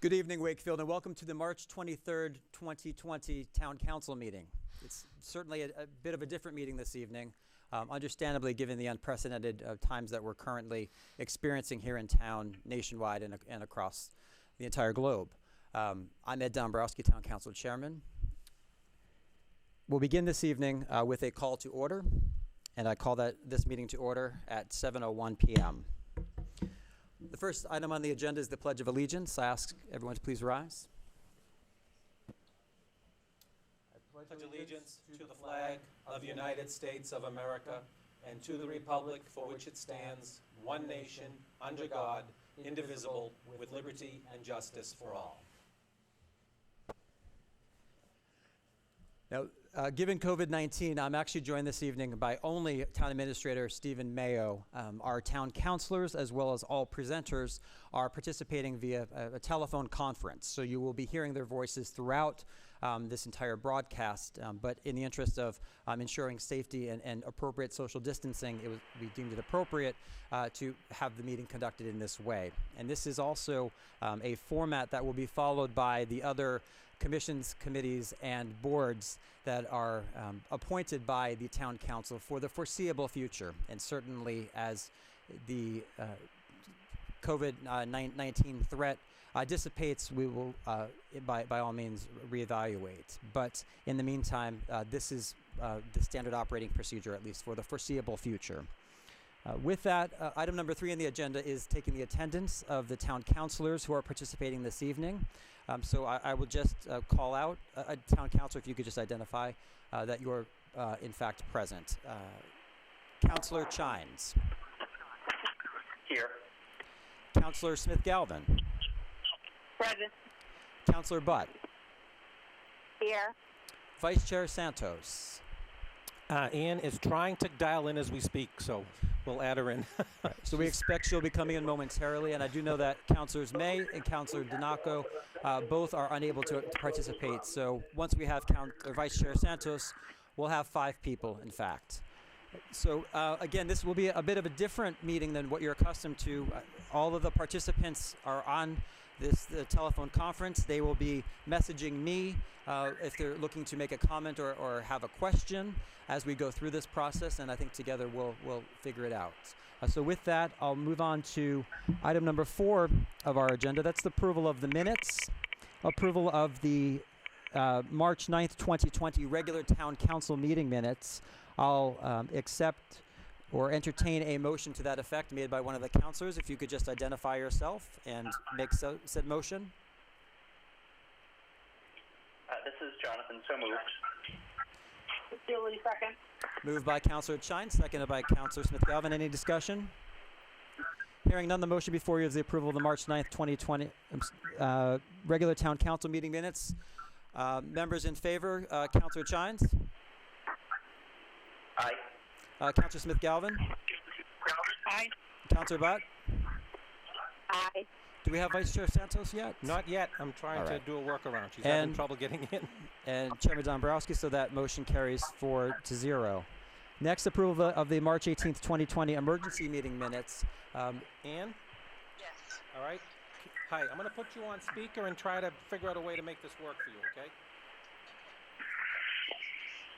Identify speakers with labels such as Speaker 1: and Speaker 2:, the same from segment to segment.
Speaker 1: Good evening, Wakefield, and welcome to the March 23rd, 2020 Town Council meeting. It's certainly a bit of a different meeting this evening, understandably given the unprecedented times that we're currently experiencing here in town, nationwide, and across the entire globe. I'm Ed Dombrowski, Town Council Chairman. We'll begin this evening with a call to order, and I call this meeting to order at 7:01 p.m. The first item on the agenda is the Pledge of Allegiance. I ask everyone to please rise.
Speaker 2: I pledge allegiance to the flag of the United States of America and to the republic for which it stands, one nation, under God, indivisible, with liberty and justice for all.
Speaker 1: Now, given COVID-19, I'm actually joined this evening by only Town Administrator Stephen Mayo. Our town councilors, as well as all presenters, are participating via a telephone conference. So you will be hearing their voices throughout this entire broadcast. But in the interest of ensuring safety and appropriate social distancing, we deemed it appropriate to have the meeting conducted in this way. And this is also a format that will be followed by the other commissions, committees, and boards that are appointed by the town council for the foreseeable future. And certainly as the COVID-19 threat dissipates, we will, by all means, reevaluate. But in the meantime, this is the standard operating procedure, at least for the foreseeable future. With that, item number 3 on the agenda is taking the attendance of the town councilors who are participating this evening. So I will just call out a town councilor, if you could just identify that you're in fact present. Councilor Chines.
Speaker 3: Here.
Speaker 1: Councilor Smith-Galvin.
Speaker 4: Present.
Speaker 1: Councilor Butt.
Speaker 4: Here.
Speaker 1: Vice Chair Santos.
Speaker 2: Ann is trying to dial in as we speak, so we'll add her in.
Speaker 1: Right. So we expect she'll be coming in momentarily, and I do know that Councilors May and Councilor Donaco both are unable to participate. So once we have Vice Chair Santos, we'll have 5 people, in fact. So again, this will be a bit of a different meeting than what you're accustomed to. All of the participants are on the telephone conference. They will be messaging me if they're looking to make a comment or have a question as we go through this process, and I think together we'll figure it out. So with that, I'll move on to item number 4 of our agenda. That's the approval of the minutes. Approval of the March 9th, 2020 regular town council meeting minutes. I'll accept or entertain a motion to that effect made by one of the councilors. If you could just identify yourself and make said motion.
Speaker 3: This is Jonathan, so moved.
Speaker 4: Julie, second.
Speaker 1: Moved by Councilor Chines, seconded by Councilor Smith-Galvin. Any discussion? Hearing none, the motion before you is the approval of the March 9th, 2020 regular town council meeting minutes. Members in favor, Councilor Chines?
Speaker 3: Aye.
Speaker 1: Councilor Smith-Galvin?
Speaker 4: Aye.
Speaker 1: Councilor Butt?
Speaker 4: Aye.
Speaker 1: Do we have Vice Chair Santos yet?
Speaker 2: Not yet. I'm trying to do a workaround. She's
Speaker 1: And-
Speaker 2: having trouble getting in.
Speaker 1: And Chairman Dombrowski, so that motion carries 4-0. Next, approval of the March 18th, 2020 emergency meeting minutes.
Speaker 2: Ann?
Speaker 4: Yes.
Speaker 2: All right. Hi, I'm going to put you on speaker and try to figure out a way to make this work for you, okay?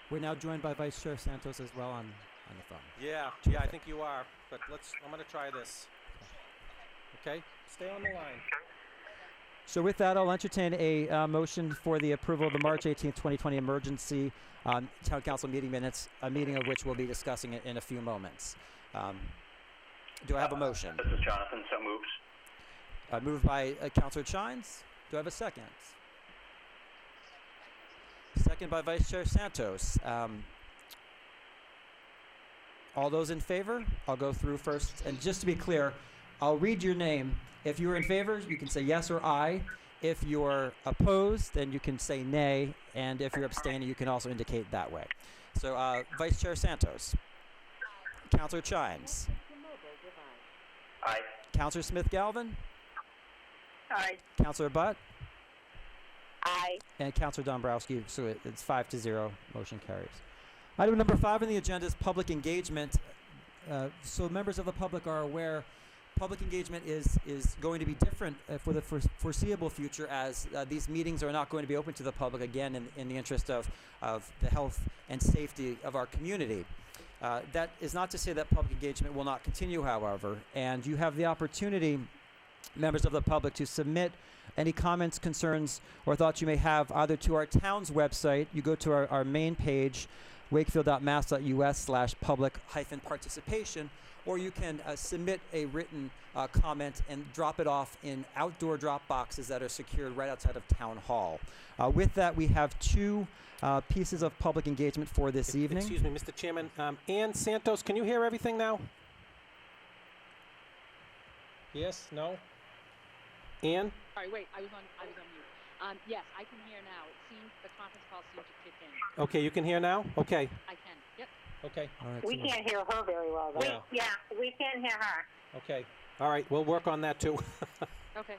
Speaker 1: We're now joined by Vice Chair Santos as well on the phone.
Speaker 2: Yeah, I think you are. But I'm going to try this. Okay? Stay on the line.
Speaker 1: So with that, I'll entertain a motion for the approval of the March 18th, 2020 emergency town council meeting minutes, a meeting of which we'll be discussing it in a few moments. Do I have a motion?
Speaker 3: This is Jonathan, so moved.
Speaker 1: Moved by Councilor Chines. Do I have a second? Second by Vice Chair Santos. All those in favor? I'll go through first. And just to be clear, I'll read your name. If you're in favor, you can say yes or aye. If you're opposed, then you can say nay. And if you're abstaining, you can also indicate that way. So Vice Chair Santos. Councilor Chines.
Speaker 3: Aye.
Speaker 1: Councilor Smith-Galvin.
Speaker 4: Aye.
Speaker 1: Councilor Butt.
Speaker 4: Aye.
Speaker 1: And Councilor Dombrowski. So it's 5-0. Motion carries. Item number 5 on the agenda is public engagement. So members of the public are aware public engagement is going to be different for the foreseeable future, as these meetings are not going to be open to the public again in the interest of the health and safety of our community. That is not to say that public engagement will not continue, however, and you have the opportunity, members of the public, to submit any comments, concerns, or thoughts you may have either to our town's website. You go to our main page, wakefield.mass.us/public-participation, or you can submit a written comment and drop it off in outdoor drop boxes that are secured right outside of Town Hall. With that, we have two pieces of public engagement for this evening.
Speaker 2: Excuse me, Mr. Chairman. Ann Santos, can you hear everything now? Yes? No? Ann?
Speaker 5: Sorry, wait, I was on mute. Yes, I can hear now. It seems the conference call seemed to kick in.
Speaker 2: Okay, you can hear now? Okay.
Speaker 5: I can, yep.
Speaker 2: Okay.
Speaker 1: All right,
Speaker 4: We can't hear her very well, though.
Speaker 2: Yeah.
Speaker 4: Yeah, we can hear her.
Speaker 2: Okay. All right, we'll work on that too.
Speaker 5: Okay.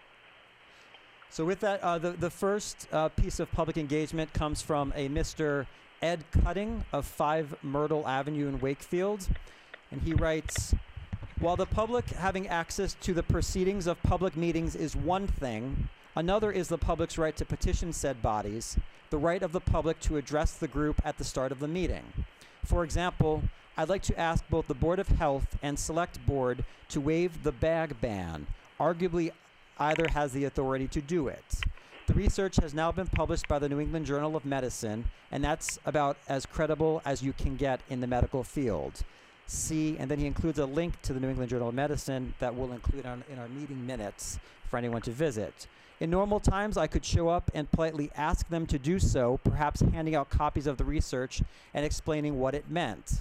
Speaker 1: So with that, the first piece of public engagement comes from a Mr. Ed Cutting of 5 Myrtle Avenue in Wakefield. And he writes, while the public having access to the proceedings of public meetings is one thing, another is the public's right to petition said bodies, the right of the public to address the group at the start of the meeting. For example, I'd like to ask both the Board of Health and Select Board to waive the bag ban. Arguably, either has the authority to do it. The research has now been published by the New England Journal of Medicine, and that's about as credible as you can get in the medical field. See, and then he includes a link to the New England Journal of Medicine that we'll include in our meeting minutes for anyone to visit. In normal times, I could show up and politely ask them to do so, perhaps handing out copies of the research and explaining what it meant.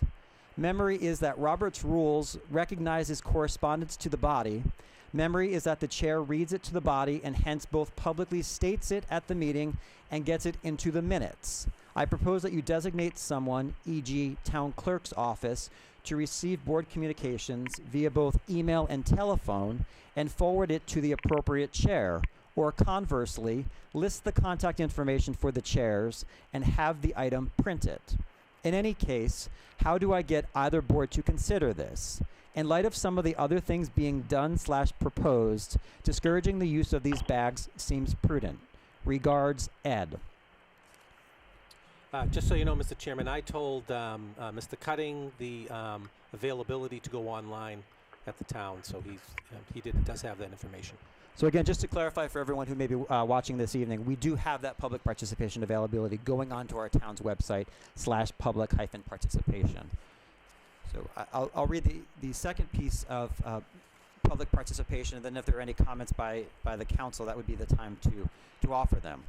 Speaker 1: Memory is that Robert's rules recognizes correspondence to the body. Memory is that the chair reads it to the body and hence both publicly states it at the meeting and gets it into the minutes. I propose that you designate someone, e.g. town clerk's office, to receive board communications via both email and telephone and forward it to the appropriate chair, or conversely, list the contact information for the chairs and have the item printed. In any case, how do I get either board to consider this? In light of some of the other things being done/proposed, discouraging the use of these bags seems prudent. Regards, Ed.
Speaker 2: Just so you know, Mr. Chairman, I told Mr. Cutting the availability to go online at the town, so he does have that information.
Speaker 1: So again, just to clarify for everyone who may be watching this evening, we do have that public participation availability going onto our town's website /public-participation. So I'll read the second piece of public participation, and then if there are any comments by the council, that would be the time to offer them.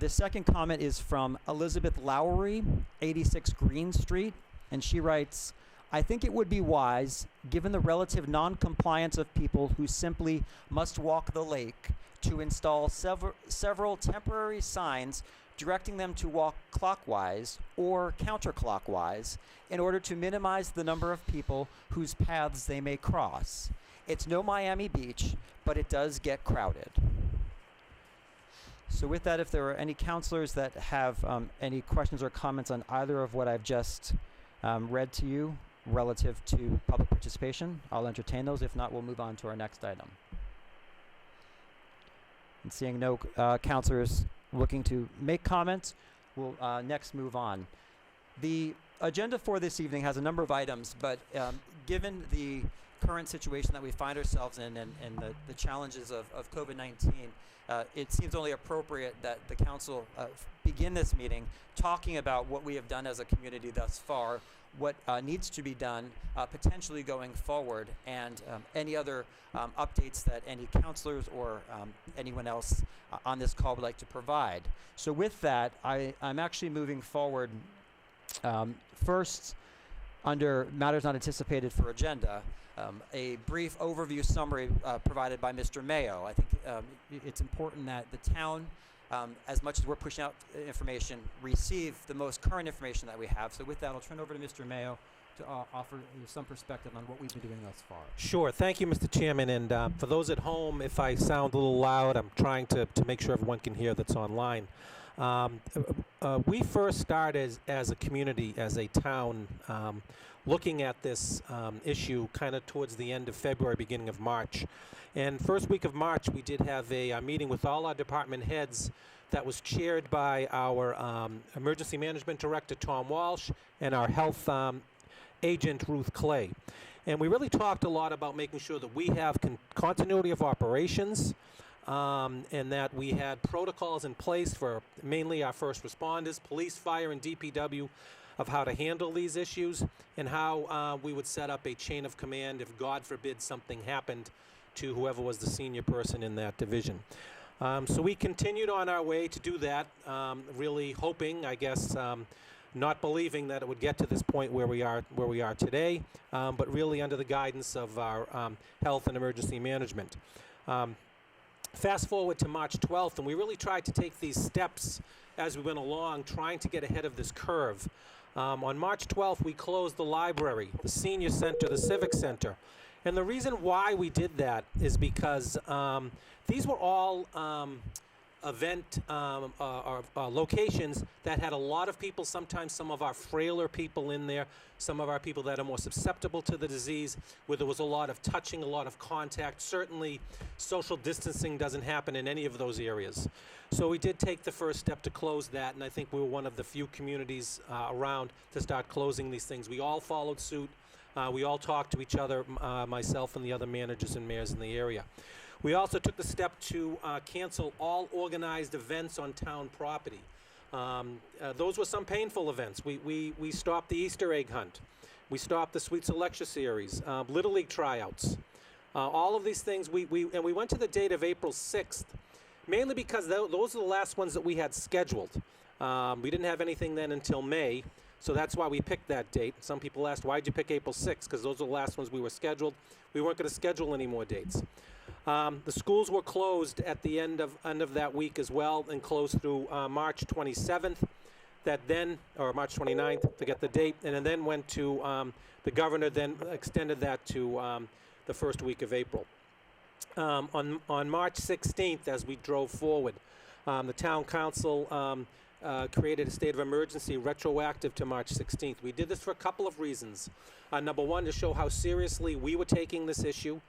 Speaker 1: This second comment is from Elizabeth Lowry, 86 Green Street, and she writes, I think it would be wise, given the relative non-compliance of people who simply must walk the lake, to install several temporary signs directing them to walk clockwise or counterclockwise in order to minimize the number of people whose paths they may cross. It's no Miami Beach, but it does get crowded. So with that, if there are any counselors that have any questions or comments on either of what I've just read to you relative to public participation, I'll entertain those. If not, we'll move on to our next item. And seeing no counselors looking to make comments, we'll next move on. The agenda for this evening has a number of items, but given the current situation that we find ourselves in and the challenges of COVID-19, it seems only appropriate that the council begin this meeting talking about what we have done as a community thus far, what needs to be done potentially going forward, and any other updates that any counselors or anyone else on this call would like to provide. So with that, I'm actually moving forward first under matters not anticipated for agenda. A brief overview summary provided by Mr. Mayo. I think it's important that the town, as much as we're pushing out information, receive the most current information that we have. So with that, I'll turn over to Mr. Mayo to offer some perspective on what we've been doing thus far.
Speaker 2: Sure. Thank you, Mr. Chairman. And for those at home, if I sound a little loud, I'm trying to make sure everyone can hear that's online. We first started as a community, as a town, looking at this issue kind of towards the end of February, beginning of March. And first week of March, we did have a meeting with all our department heads that was chaired by our Emergency Management Director, Tom Walsh, and our health agent, Ruth Clay. And we really talked a lot about making sure that we have continuity of operations, and that we had protocols in place for mainly our first responders, police, fire, and DPW, of how to handle these issues and how we would set up a chain of command if, God forbid, something happened to whoever was the senior person in that division. So we continued on our way to do that, really hoping, I guess, not believing that it would get to this point where we are today, but really under the guidance of our health and emergency management. Fast forward to March 12th, and we really tried to take these steps as we went along, trying to get ahead of this curve. On March 12th, we closed the library, the senior center, the civic center. And the reason why we did that is because these were all event locations that had a lot of people, sometimes some of our frailer people in there, some of our people that are more susceptible to the disease, where there was a lot of touching, a lot of contact. Certainly, social distancing doesn't happen in any of those areas. So we did take the first step to close that, and I think we were one of the few communities around to start closing these things. We all followed suit. We all talked to each other, myself and the other managers and mayors in the area. We also took the step to cancel all organized events on town property. Those were some painful events. We stopped the Easter egg hunt. We stopped the Sweet Selection Series, Little League tryouts. All of these things, we went to the date of April 6th, mainly because those are the last ones that we had scheduled. We didn't have anything then until May, so that's why we picked that date. Some people asked, why'd you pick April 6th? Because those are the last ones we were scheduled. We weren't going to schedule any more dates. The schools were closed at the end of that week as well, and closed through March 27th. Or March 29th, to get the date, and then went to the governor. Then extended that to the first week of April. On March 16th, as we drove forward, the town council created a state of emergency retroactive to March 16th. We did this for a couple of reasons. Number one, to show how seriously we were taking this issue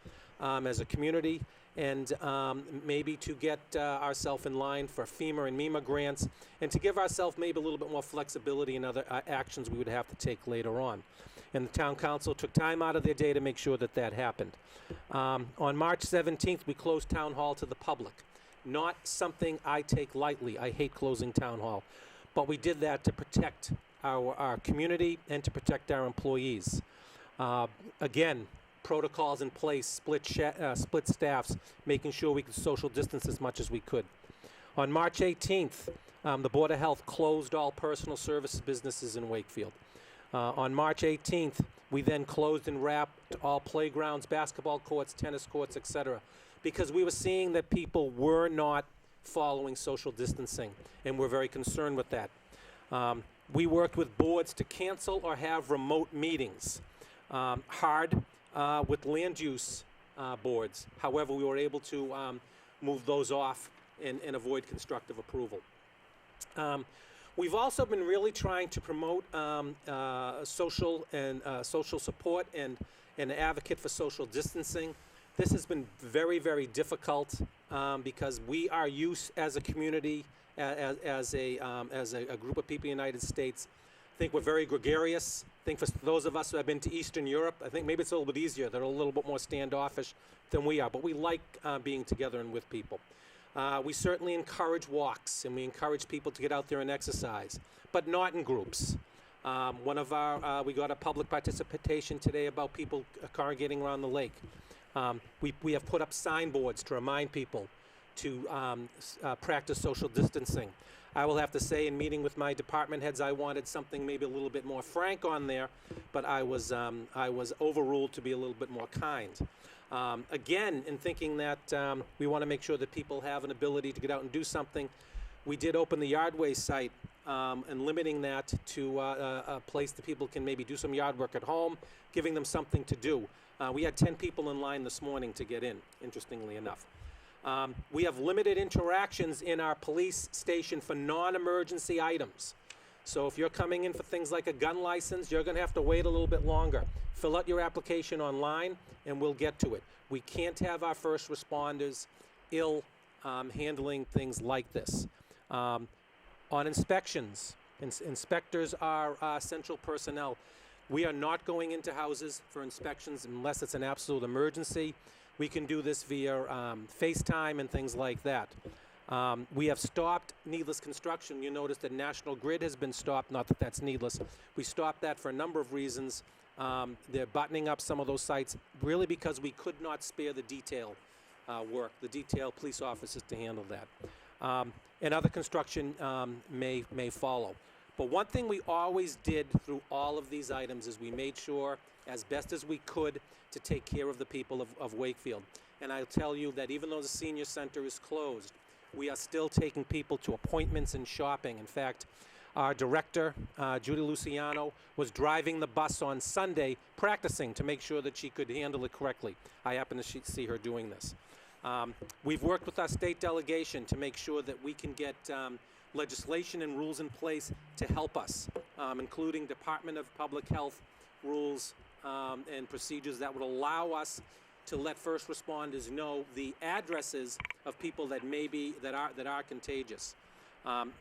Speaker 2: as a community, and maybe to get ourselves in line for FEMA and MEMA grants, and to give ourselves maybe a little bit more flexibility in other actions we would have to take later on. And the town council took time out of their day to make sure that that happened. On March 17th, we closed town hall to the public. Not something I take lightly. I hate closing town hall. But we did that to protect our community and to protect our employees. Again, protocols in place, split staffs, making sure we could social distance as much as we could. On March 18th, the Board of Health closed all personal services businesses in Wakefield. On March 18th, we then closed and wrapped all playgrounds, basketball courts, tennis courts, etc., because we were seeing that people were not following social distancing, and we're very concerned with that. We worked with boards to cancel or have remote meetings. Hard with land use boards. However, we were able to move those off and avoid constructive approval. We've also been really trying to promote social support and an advocate for social distancing. This has been very, very difficult because we are used as a community, as a group of people in the United States. I think we're very gregarious. I think for those of us who have been to Eastern Europe, I think maybe it's a little bit easier. They're a little bit more standoffish than we are, but we like being together and with people. We certainly encourage walks, and we encourage people to get out there and exercise, but not in groups. We got a public participation today about people congregating around the lake. We have put up signboards to remind people to practice social distancing. I will have to say, in meeting with my department heads, I wanted something maybe a little bit more frank on there, but I was overruled to be a little bit more kind. Again, in thinking that we want to make sure that people have an ability to get out and do something, we did open the Yardway site and limiting that to a place that people can maybe do some yard work at home, giving them something to do. We had 10 people in line this morning to get in, interestingly enough. We have limited interactions in our police station for non-emergency items. So if you're coming in for things like a gun license, you're going to have to wait a little bit longer. Fill out your application online, and we'll get to it. We can't have our first responders handling things like this. On inspections, inspectors are central personnel. We are not going into houses for inspections unless it's an absolute emergency. We can do this via FaceTime and things like that. We have stopped needless construction. You notice that National Grid has been stopped, not that that's needless. We stopped that for a number of reasons. They're buttoning up some of those sites really because we could not spare the detail work, the detail police officers to handle that. And other construction may follow. But one thing we always did through all of these items is we made sure, as best as we could, to take care of the people of Wakefield. And I'll tell you that even though the senior center is closed, we are still taking people to appointments and shopping. In fact, our director, Judy Luciano, was driving the bus on Sunday practicing to make sure that she could handle it correctly. I happened to see her doing this. We've worked with our state delegation to make sure that we can get legislation and rules in place to help us, including Department of Public Health rules and procedures that would allow us to let first responders know the addresses of people that are contagious.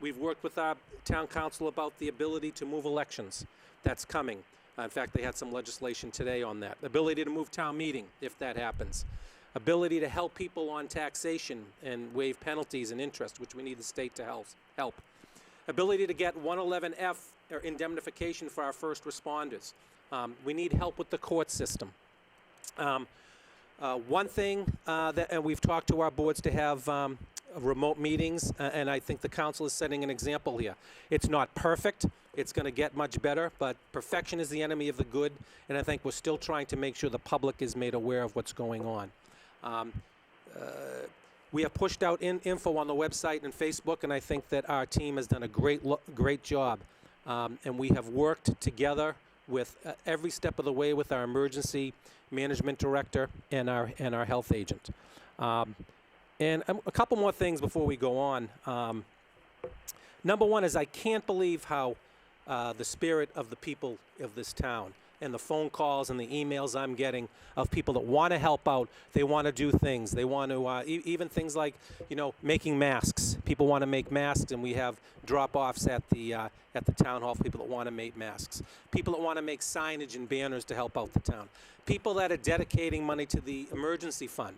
Speaker 2: We've worked with our town council about the ability to move elections. That's coming. In fact, they had some legislation today on that. Ability to move town meeting, if that happens. Ability to help people on taxation and waive penalties and interest, which we need the state to help. Ability to get 111F or indemnification for our first responders. We need help with the court system. One thing and we've talked to our boards to have remote meetings, and I think the council is setting an example here. It's not perfect. It's going to get much better, but perfection is the enemy of the good, and I think we're still trying to make sure the public is made aware of what's going on. We have pushed out info on the website and Facebook, and I think that our team has done a great job, and we have worked together with every step of the way with our emergency management director and our health agent. And a couple more things before we go on. Number one is I can't believe how the spirit of the people of this town and the phone calls and the emails I'm getting of people that want to help out. They want to do things. They want to, even things like, making masks. People want to make masks, and we have drop-offs at the town hall for people that want to make masks. People that want to make signage and banners to help out the town. People that are dedicating money to the emergency fund.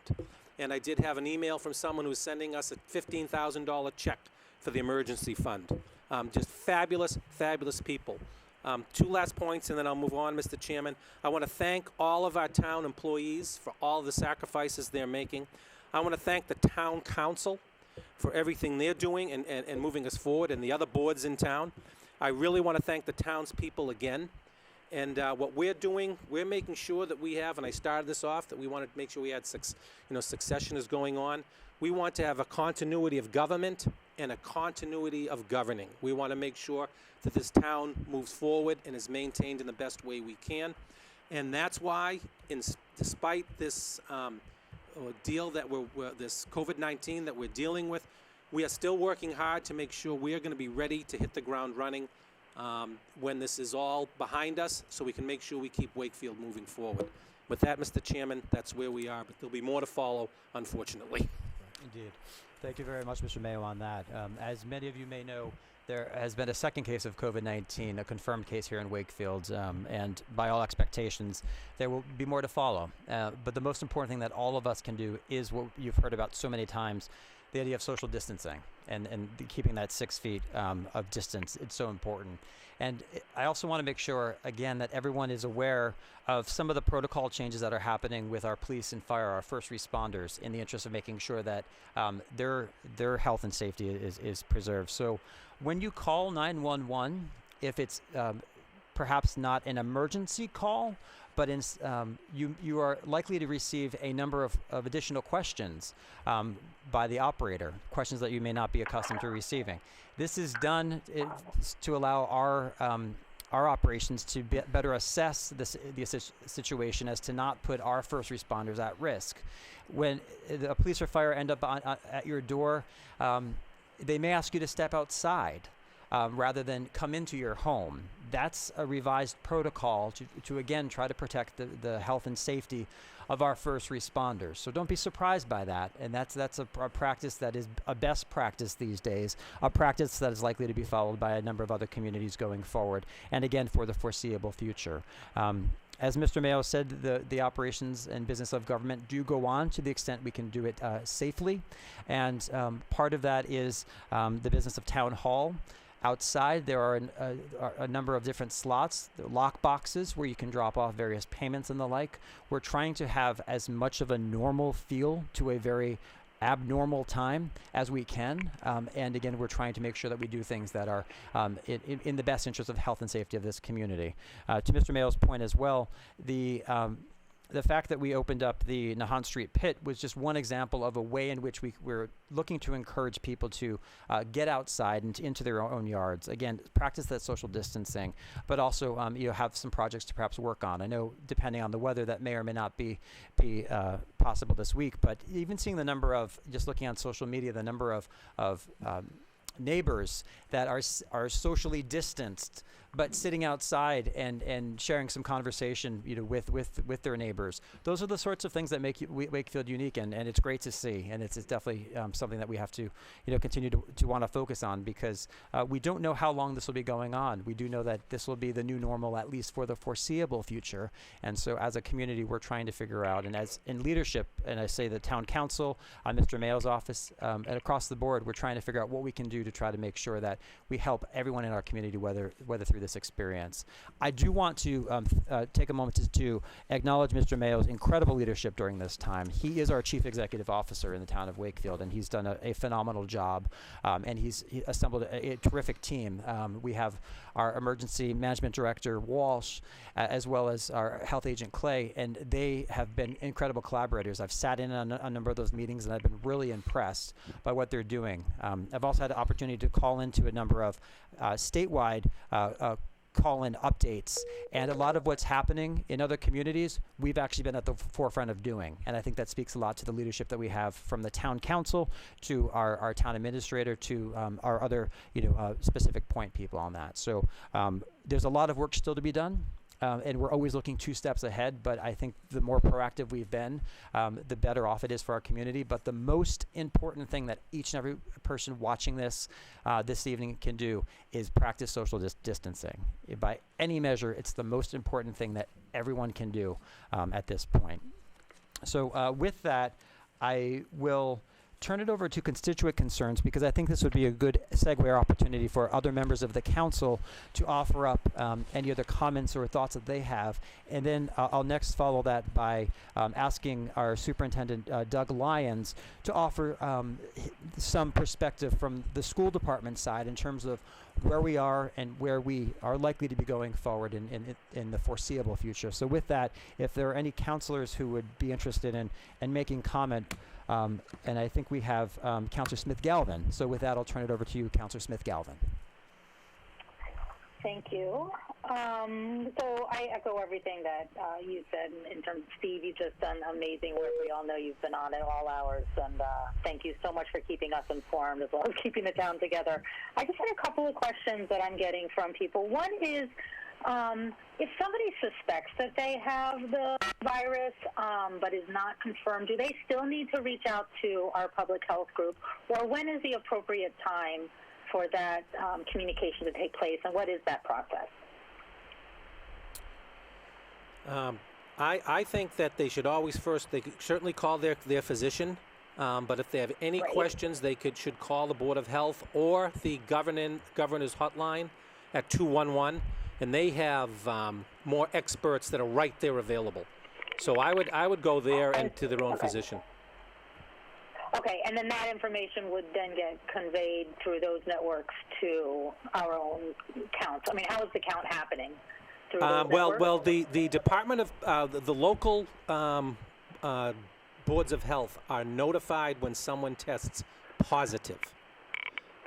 Speaker 2: And I did have an email from someone who's sending us a $15,000 check for the emergency fund. Just fabulous, fabulous people. Two last points, and then I'll move on, Mr. Chairman. I want to thank all of our town employees for all the sacrifices they're making. I want to thank the town council for everything they're doing and moving us forward, and the other boards in town. I really want to thank the townspeople again. And what we're doing, we're making sure that we have, and I started this off, that we wanted to make sure we had succession is going on. We want to have a continuity of government and a continuity of governing. We want to make sure that this town moves forward and is maintained in the best way we can. And that's why, despite this deal that this COVID-19 that we're dealing with, we are still working hard to make sure we are going to be ready to hit the ground running when this is all behind us, so we can make sure we keep Wakefield moving forward. With that, Mr. Chairman, that's where we are, but there'll be more to follow, unfortunately.
Speaker 1: Indeed. Thank you very much, Mr. Mayo, on that. As many of you may know, there has been a second case of COVID-19, a confirmed case here in Wakefield, and by all expectations, there will be more to follow. But the most important thing that all of us can do is what you've heard about so many times, the idea of social distancing and keeping that 6 feet of distance. It's so important. And I also want to make sure, again, that everyone is aware of some of the protocol changes that are happening with our police and fire, our first responders, in the interest of making sure that their health and safety is preserved. So when you call 911, if it's perhaps not an emergency call, but you are likely to receive a number of additional questions by the operator, questions that you may not be accustomed to receiving. This is done to allow our operations to better assess the situation as to not put our first responders at risk. When the police or fire end up at your door, they may ask you to step outside rather than come into your home. That's a revised protocol to again try to protect the health and safety of our first responders. So don't be surprised by that. And that's a practice that is a best practice these days, a practice that is likely to be followed by a number of other communities going forward, and again for the foreseeable future. As Mr. Mayo said, the operations and business of government do go on to the extent we can do it safely. And part of that is the business of town hall. Outside, there are a number of different slots, lock boxes where you can drop off various payments and the like. We're trying to have as much of a normal feel to a very abnormal time as we can. And again, we're trying to make sure that we do things that are in the best interest of health and safety of this community. To Mr. Mayo's point as well, the fact that we opened up the Nahant Street pit was just one example of a way in which we're looking to encourage people to get outside and into their own yards. Again, practice that social distancing, but also have some projects to perhaps work on. I know depending on the weather that may or may not be possible this week, but even seeing the number of, just looking on social media, the number of neighbors that are socially distanced but sitting outside and sharing some conversation with their neighbors. Those are the sorts of things that make Wakefield unique, and it's great to see, and it's definitely something that we have to continue to want to focus on, because we don't know how long this will be going on. We do know that this will be the new normal, at least for the foreseeable future, and so as a community we're trying to figure out, and as in leadership, and I say the town council, Mr. Mayo's office, and across the board, we're trying to figure out what we can do to try to make sure that we help everyone in our community weather through this experience. I do want to take a moment to acknowledge Mr. Mayo's incredible leadership during this time. He is our Chief Executive Officer in the town of Wakefield, and he's done a phenomenal job, and he assembled a terrific team. We have our Emergency Management Director, Walsh, as well as our Health Agent, Clay, and they have been incredible collaborators. I've sat in on a number of those meetings, and I've been really impressed by what they're doing. I've also had the opportunity to call into a number of statewide call-in updates, and a lot of what's happening in other communities we've actually been at the forefront of doing, and I think that speaks a lot to the leadership that we have from the town council to our town administrator to our other specific point people on that. So there's a lot of work still to be done. And we're always looking 2 steps ahead, but I think the more proactive we've been, the better off it is for our community. But the most important thing that each and every person watching this this evening can do is practice social distancing. By any measure, it's the most important thing that everyone can do at this point. So with that, I will turn it over to constituent concerns, because I think this would be a good segue or opportunity for other members of the council to offer up any other comments or thoughts that they have. And then I'll next follow that by asking our superintendent, Doug Lyons, to offer some perspective from the school department side in terms of where we are and where we are likely to be going forward in the foreseeable future. So with that, if there are any counselors who would be interested in making comment, and I think we have Councillor Smith-Galvin. So with that, I'll turn it over to you, Councillor Smith-Galvin.
Speaker 4: Thank you. So I echo everything that you said in terms of Steve. You've just done amazing work. We all know you've been on at all hours, and thank you so much for keeping us informed as well as keeping the town together. I just had a couple of questions that I'm getting from people. One is, if somebody suspects that they have the virus but is not confirmed, do they still need to reach out to our public health group, or when is the appropriate time for that communication to take place, and what is that process?
Speaker 2: I think that they should always they could certainly call their physician, but if they have any questions, they should call the Board of Health or the governor's hotline at 211, and they have more experts that are right there available. So I would go there and to their own physician.
Speaker 4: Okay, and then that information would then get conveyed through those networks to our own counts. I mean, how is the count happening? Through those
Speaker 2: well, the Department of the local boards of health are notified when someone tests positive.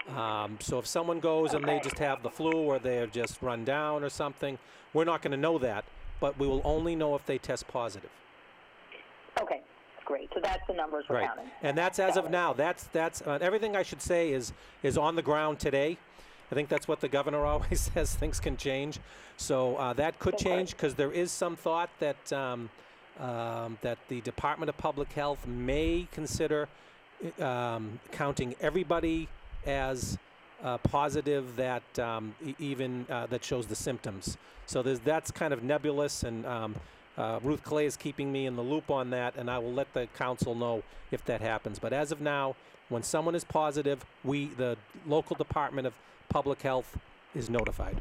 Speaker 2: So if someone goes and they just have the flu or they're just run down or something, we're not going to know that, but we will only know if they test positive.
Speaker 4: Okay, great. So that's the numbers we're counting.
Speaker 2: And that's as of now. That's everything I should say is on the ground today. I think that's what the governor always says. Things can change, so that could change because there is some thought that that the Department of Public Health may consider counting everybody as positive that even that shows the symptoms. So that's kind of nebulous, and Ruth Clay is keeping me in the loop on that, and I will let the council know if that happens. But as of now, when someone is positive, the local Department of Public Health is notified.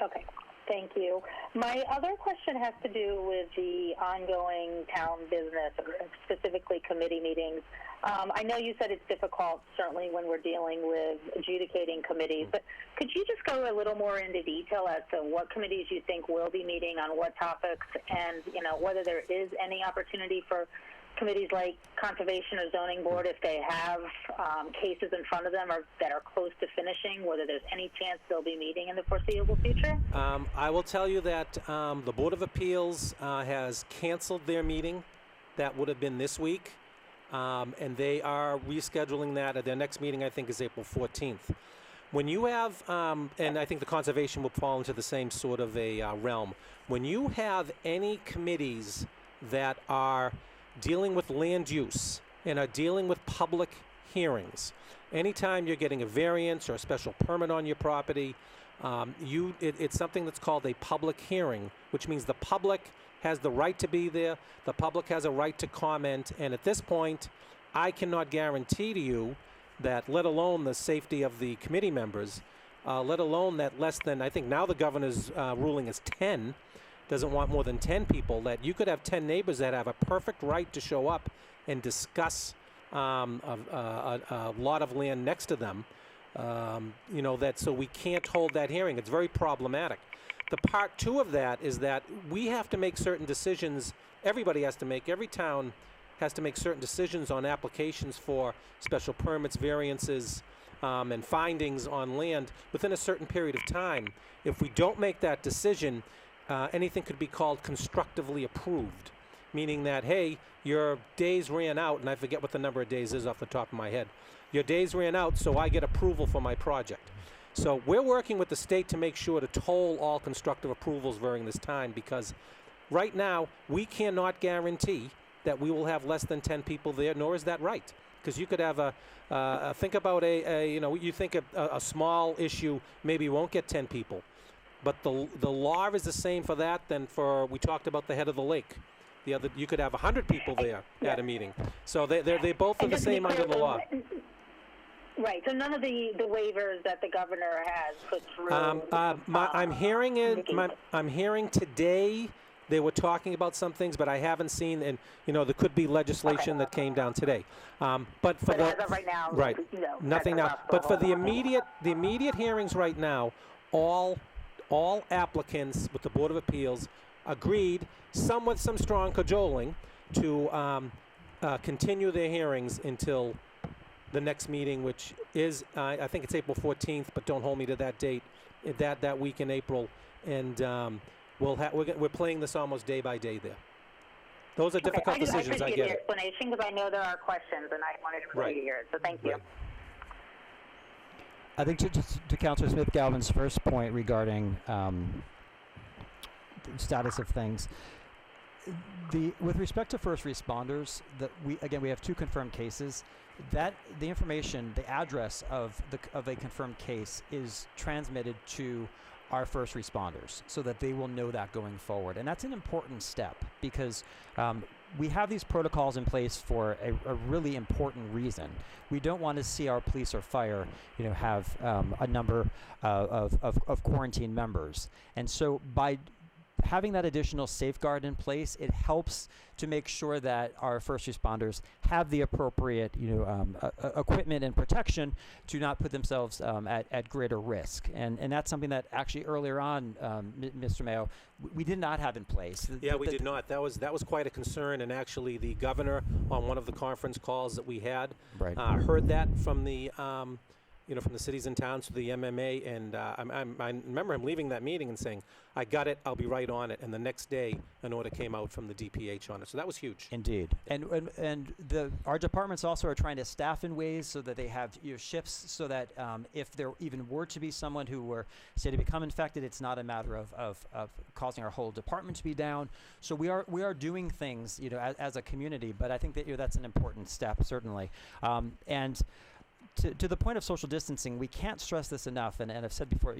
Speaker 4: Okay, thank you. My other question has to do with the ongoing town business, specifically committee meetings. I know you said it's difficult, certainly when we're dealing with adjudicating committees, but could you just go a little more into detail as to what committees you think will be meeting on what topics, and whether there is any opportunity for committees like Conservation or Zoning Board, if they have cases in front of them that are close to finishing, whether there's any chance they'll be meeting in the foreseeable future?
Speaker 2: I will tell you that the Board of Appeals has canceled their meeting. That would have been this week. And they are rescheduling that. Their next meeting, I think, is April 14th. When you have, and I think the conservation will fall into the same sort of a realm, when you have any committees that are dealing with land use and are dealing with public hearings, anytime you're getting a variance or a special permit on your property, it's something that's called a public hearing, which means the public has the right to be there, the public has a right to comment, and at this point, I cannot guarantee to you that, let alone the safety of the committee members, let alone that less than, I think now the governor's ruling is 10, doesn't want more than 10 people, that you could have 10 neighbors that have a perfect right to show up and discuss a lot of land next to them, so we can't hold that hearing. It's very problematic. The part two of that is that we have to make certain decisions. Everybody has to make, every town has to make certain decisions on applications for special permits, variances, and findings on land within a certain period of time. If we don't make that decision, anything could be called constructively approved, meaning that, hey, your days ran out, and I forget what the number of days is off the top of my head. Your days ran out, so I get approval for my project. So we're working with the state to make sure to toll all constructive approvals during this time, because right now we cannot guarantee that we will have less than 10 people there, nor is that right. Because you could have think about you think a small issue maybe won't get 10 people. But the law is the same for that than for, we talked about the head of the lake. You could have 100 people there at a meeting. So they both are the same under the law.
Speaker 4: Right. So none of the waivers that the governor has put through.
Speaker 2: I'm hearing today they were talking about some things, but I haven't seen, and there could be legislation that came down today. But as
Speaker 4: of right now,
Speaker 2: right, nothing now. But for the immediate hearings right now, all applicants with the Board of Appeals agreed, some with some strong cajoling, to continue their hearings until the next meeting, which is, I think it's April 14th, but don't hold me to that date, that week in April. And we're playing this almost day by day there. Those are difficult decisions, I get it.
Speaker 4: I appreciate the explanation, because I know there are questions, and I wanted to hear it, so thank you.
Speaker 1: I think to Councilor Smith-Galvin's first point regarding the status of things, with respect to first responders, we have 2 confirmed cases. That the information, the address of a confirmed case is transmitted to our first responders, so that they will know that going forward. And that's an important step, because we have these protocols in place for a really important reason. We don't want to see our police or fire, have a number of quarantine members. And so by having that additional safeguard in place, it helps to make sure that our first responders have the appropriate, equipment and protection to not put themselves at greater risk. And that's something that actually earlier on, Mr. Mayo, we did not have in place.
Speaker 2: Yeah, we did not. That was quite a concern, and actually the governor on one of the conference calls that we had heard that from the from the cities and towns to the MMA, and I remember him leaving that meeting and saying, "I got it. I'll be right on it." And the next day, an order came out from the DPH on it. So that was huge.
Speaker 1: Indeed, and our departments also are trying to staff in ways so that they have shifts, so that if there even were to be someone who were say to become infected, it's not a matter of causing our whole department to be down. So we are doing things as a community, but I think that that's an important step certainly, and. To the point of social distancing, we can't stress this enough, and I've said before,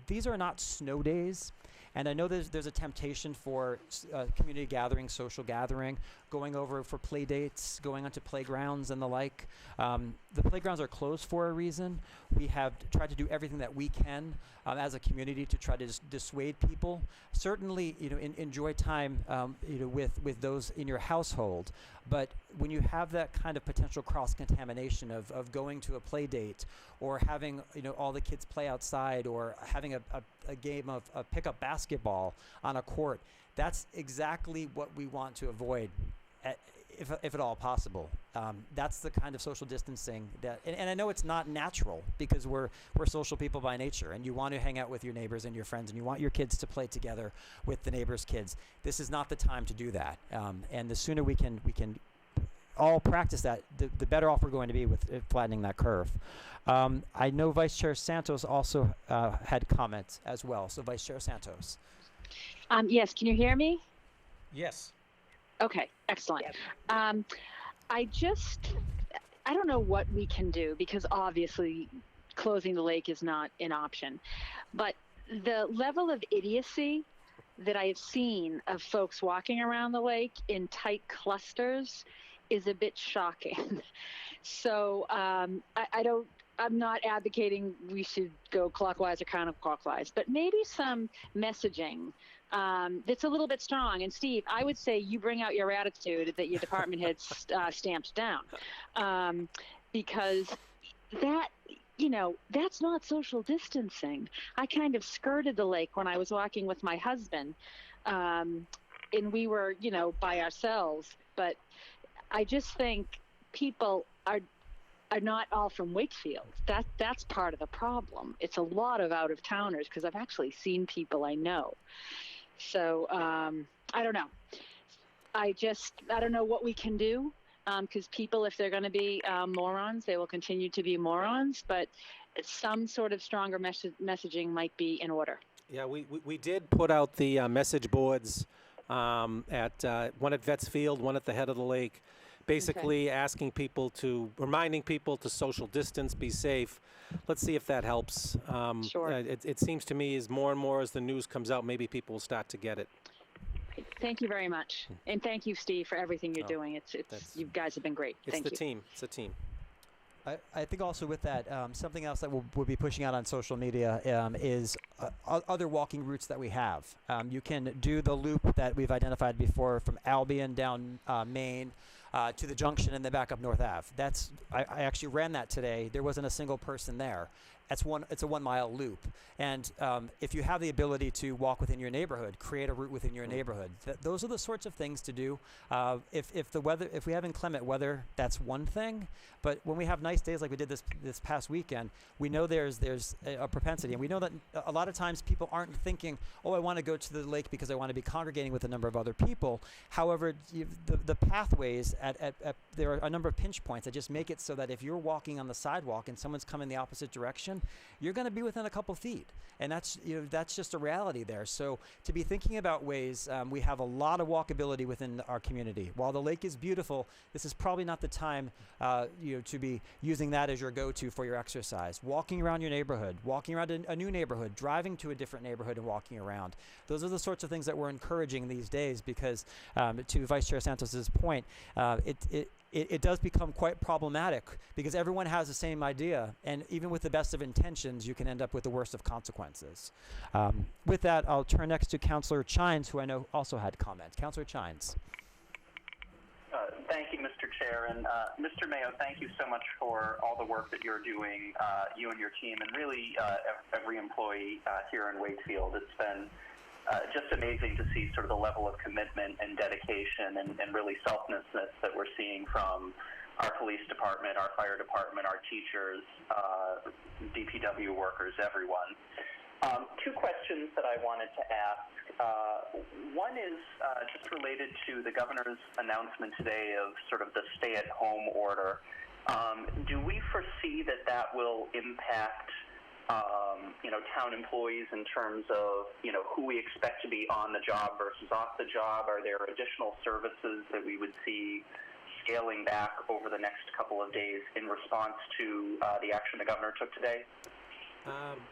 Speaker 1: these are not snow days, and I know there's a temptation for community gathering, social gathering, going over for play dates, going onto playgrounds and the like. The playgrounds are closed for a reason. We have tried to do everything that we can as a community to try to dissuade people. Certainly, enjoy time, with those in your household. But when you have that kind of potential cross-contamination of going to a play date or having, all the kids play outside or having a game of pickup basketball on a court, that's exactly what we want to avoid, if at all possible. That's the kind of social distancing that, and I know it's not natural because we're social people by nature, and you want to hang out with your neighbors and your friends, and you want your kids to play together with the neighbors' kids. This is not the time to do that, and the sooner we can all practice that, the better off we're going to be with flattening that curve. I know Vice Chair Santos also had comments as well. So Vice Chair Santos.
Speaker 5: Yes, can you hear me?
Speaker 2: Yes.
Speaker 5: Okay, excellent. I don't know what we can do because obviously closing the lake is not an option. But the level of idiocy that I have seen of folks walking around the lake in tight clusters is a bit shocking. So I'm not advocating we should go clockwise or counterclockwise, but maybe some messaging that's a little bit strong. And Steve, I would say you bring out your attitude that your department had stamped down, because that's not social distancing. I kind of skirted the lake when I was walking with my husband, and we were, by ourselves. But I just think people are not all from Wakefield. That's part of the problem. It's a lot of out-of-towners because I've actually seen people I know. So I don't know. I don't know what we can do, because people, if they're going to be morons, they will continue to be morons. But some sort of stronger messaging might be in order.
Speaker 2: Yeah, we did put out the message boards at one at Vetsfield, one at the head of the lake, basically reminding people to social distance, be safe. Let's see if that helps.
Speaker 5: Sure.
Speaker 2: It seems to me as more and more as the news comes out, maybe people will start to get it.
Speaker 5: Thank you very much. And thank you, Steve, for everything you're doing. You guys have been great. Thank you.
Speaker 2: It's a team.
Speaker 1: I think also with that, something else that we'll be pushing out on social media is other walking routes that we have. You can do the loop that we've identified before from Albion down Main to the junction and then back up North Ave. I actually ran that today. There wasn't a single person there. It's a 1 mile loop. And if you have the ability to walk within your neighborhood, create a route within your neighborhood, those are the sorts of things to do. If we have inclement weather, that's one thing. But when we have nice days like we did this past weekend, we know there's a propensity, and we know that a lot of times people aren't thinking, oh, I want to go to the lake because I want to be congregating with a number of other people. However, the pathways there are a number of pinch points that just make it so that if you're walking on the sidewalk and someone's coming the opposite direction, you're going to be within a couple feet, and that's just a reality there. So to be thinking about ways, we have a lot of walkability within our community. While the lake is beautiful, this is probably not the time to be using that as your go-to for your exercise. Walking around your neighborhood, walking around a new neighborhood, driving to a different neighborhood and walking around. Those are the sorts of things that we're encouraging these days because, to Vice Chair Santos's point, it does become quite problematic because everyone has the same idea, and even with the best of intentions, you can end up with the worst of consequences. With that, I'll turn next to Councillor Chines, who I know also had comments. Councillor Chines.
Speaker 3: Thank you, Mr. Chair, and Mr. Mayo, thank you so much for all the work that you're doing, you and your team, and really every employee here in Wakefield. It's been just amazing to see sort of the level of commitment and dedication and really selflessness that we're seeing from our police department, our fire department, our teachers, DPW workers, everyone. Two questions that I wanted to ask. One is just related to the governor's announcement today of sort of the stay-at-home order. Do we foresee that that will impact town employees in terms of, who we expect to be on the job versus off the job? Are there additional services that we would see scaling back over the next couple of days in response to the action the governor took today?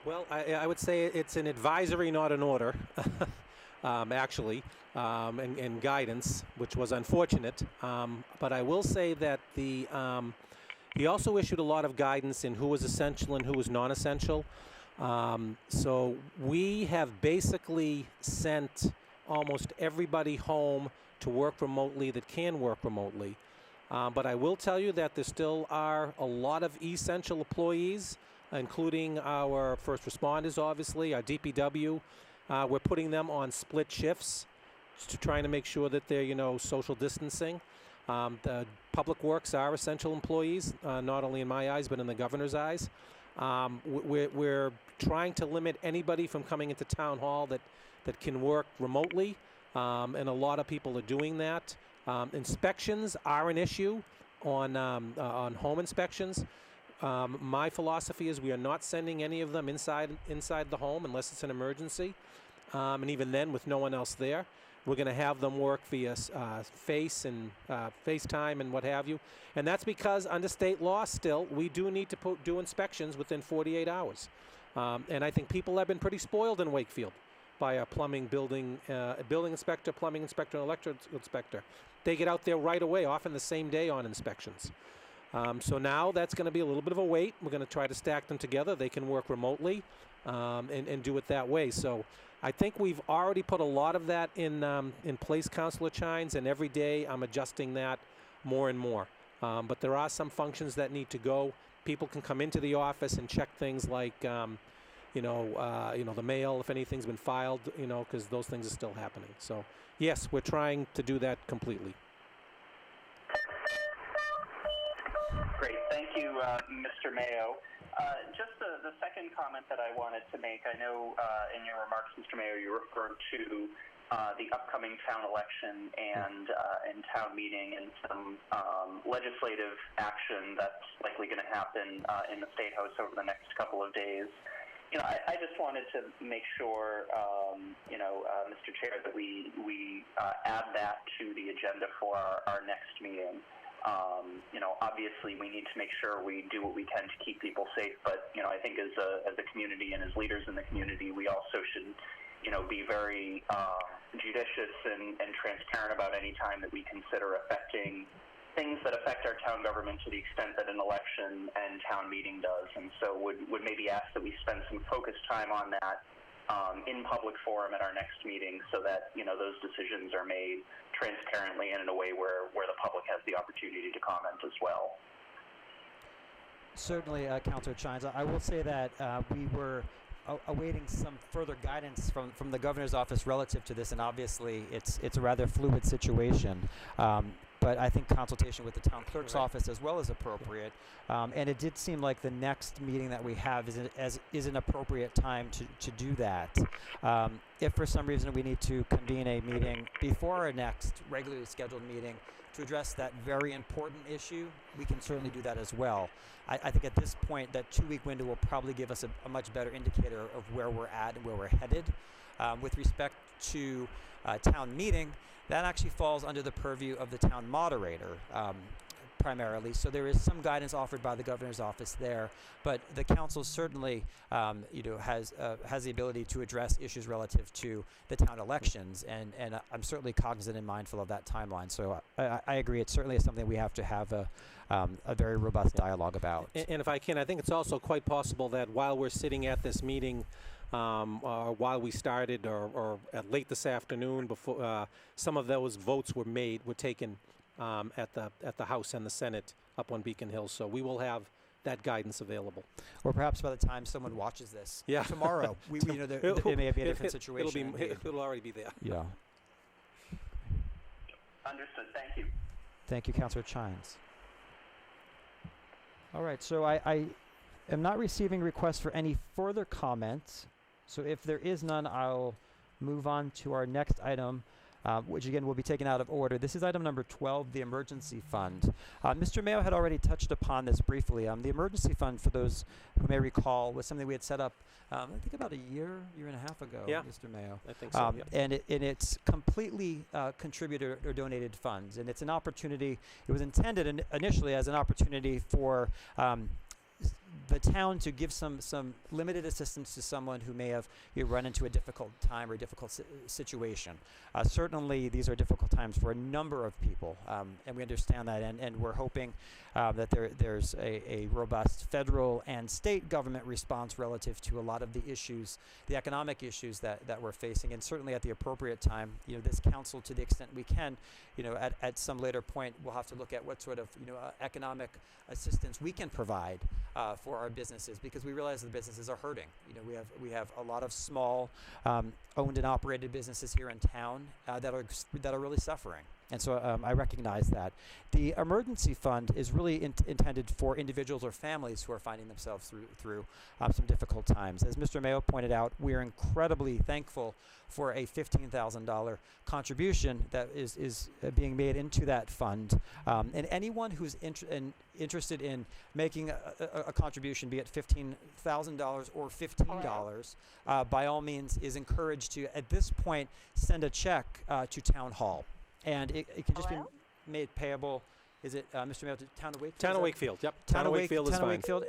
Speaker 2: Well, I would say it's an advisory, not an order, actually, and guidance, which was unfortunate. But I will say that he also issued a lot of guidance in who was essential and who was non-essential. So we have basically sent almost everybody home to work remotely that can work remotely. But I will tell you that there still are a lot of essential employees, including our first responders, obviously, our DPW. We're putting them on split shifts to trying to make sure that they're, social distancing. The public works are essential employees, not only in my eyes, but in the governor's eyes. We're trying to limit anybody from coming into town hall that can work remotely, and a lot of people are doing that. Inspections are an issue on home inspections. My philosophy is we are not sending any of them inside the home unless it's an emergency, and even then with no one else there. We're going to have them work via FaceTime and what have you. And that's because under state law still, we do need to do inspections within 48 hours. And I think people have been pretty spoiled in Wakefield by a building inspector, plumbing inspector, and electrical inspector. They get out there right away, often the same day on inspections. So now that's going to be a little bit of a wait. We're going to try to stack them together. They can work remotely and do it that way. So I think we've already put a lot of that in place, Councillor Chines, and every day I'm adjusting that more and more. But there are some functions that need to go. People can come into the office and check things like, the mail, if anything's been filed, because those things are still happening. So, yes, we're trying to do that completely.
Speaker 3: Great. Thank you, Mr. Mayo. Just the second comment that I wanted to make, I know in your remarks, Mr. Mayo, you referred to the upcoming town election and town meeting and some legislative action that's likely going to happen in the State House over the next couple of days. I just wanted to make sure, Mr. Chair, that we add that to the agenda for our next meeting. Obviously we need to make sure we do what we can to keep people safe, but, I think as a community and as leaders in the community, we also should, be very judicious and transparent about any time that we consider affecting things that affect our town government to the extent that an election and town meeting does. And so would maybe ask that we spend some focused time on that in public forum at our next meeting so that, those decisions are made transparently and in a way where the public has the opportunity to comment as well.
Speaker 1: Certainly, Councillor Chines. I will say that we were awaiting some further guidance from the governor's office relative to this, and obviously it's a rather fluid situation. But I think consultation with the town clerk's office as well is appropriate. And it did seem like the next meeting that we have is an appropriate time to do that. If for some reason we need to convene a meeting before our next regularly scheduled meeting to address that very important issue, we can certainly do that as well. I think at this point that 2-week window will probably give us a much better indicator of where we're at and where we're headed. With respect to town meeting, that actually falls under the purview of the town moderator. primarily. So there is some guidance offered by the governor's office there, but the council certainly, has the ability to address issues relative to the town elections, and I'm certainly cognizant and mindful of that timeline. So I agree. It certainly is something we have to have a very robust dialogue about.
Speaker 2: And if I can, I think it's also quite possible that while we're sitting at this meeting, or while we started, or at late this afternoon, before some of those votes were taken at the House and the Senate up on Beacon Hill. So we will have that guidance available.
Speaker 1: Or perhaps by the time someone watches this tomorrow, it may be a different situation.
Speaker 2: It'll already be there.
Speaker 1: Yeah.
Speaker 3: Understood. Thank you.
Speaker 1: Thank you, Councilor Chines. All right, so I am not receiving requests for any further comments. So if there is none, I'll move on to our next item, which again will be taken out of order. This is item number 12, the emergency fund. Mr. Mayo had already touched upon this briefly. The emergency fund, for those who may recall, was something we had set up, I think about a year and a half ago, Mr. Mayo.
Speaker 2: I think so,
Speaker 1: And it's completely contributor or donated funds. And it's an opportunity, it was intended initially as an opportunity for the town to give some limited assistance to someone who may have run into a difficult time or difficult situation. Certainly, these are difficult times for a number of people, and we understand that, and we're hoping that there's a robust federal and state government response relative to a lot of the issues, the economic issues that we're facing, and certainly at the appropriate time, this council, to the extent we can, at some later point, we'll have to look at what sort of economic assistance we can provide for our businesses, because we realize the businesses are hurting. We have a lot of small owned and operated businesses here in town that are really suffering. And so I recognize that. The emergency fund is really intended for individuals or families who are finding themselves through some difficult times. As Mr. Mayo pointed out, we are incredibly thankful for a $15,000 contribution that is being made into that fund. And anyone who's interested in making a contribution, be it $15,000 or $15, by all means is encouraged to, at this point, send a check to Town Hall. And it can just be made payable. Is it, Mr. Mayo, to Town of Wakefield?
Speaker 2: Town of Wakefield, yep. Town of Wakefield is fine.
Speaker 1: Town of Wakefield,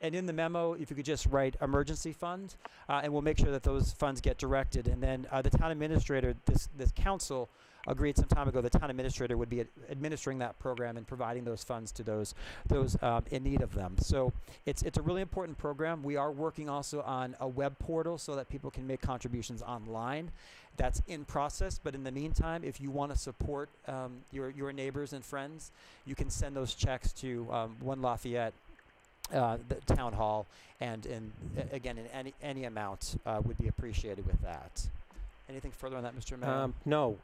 Speaker 1: and in the memo, if you could just write emergency fund, and we'll make sure that those funds get directed. And then the town administrator, this council agreed some time ago, the town administrator would be administering that program and providing those funds to those in need of them. So it's a really important program. We are working also on a web portal so that people can make contributions online. That's in process, but in the meantime, if you want to support your neighbors and friends, you can send those checks to 1 Lafayette, the Town Hall, and again, in any amount would be appreciated with that. Anything further on that, Mr. Mayo?
Speaker 2: No.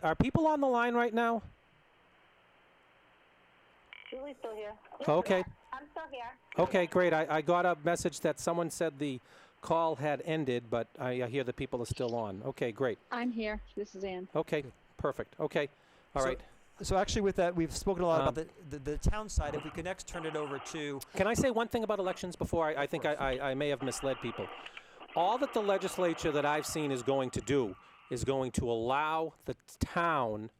Speaker 2: Are people on the line right now?
Speaker 4: Julie's still here.
Speaker 2: Okay.
Speaker 4: I'm still here.
Speaker 2: Okay, great. I got a message that someone said the call had ended, but I hear the people are still on. Okay, great.
Speaker 5: I'm here. This is Ann.
Speaker 2: Okay, perfect. Okay, all right.
Speaker 1: So actually with that, we've spoken a lot about the town side. If we could next turn it over to...
Speaker 2: Can I say one thing about elections before? I think I may have misled people. All that the legislature that I've seen is going to do is going to allow the town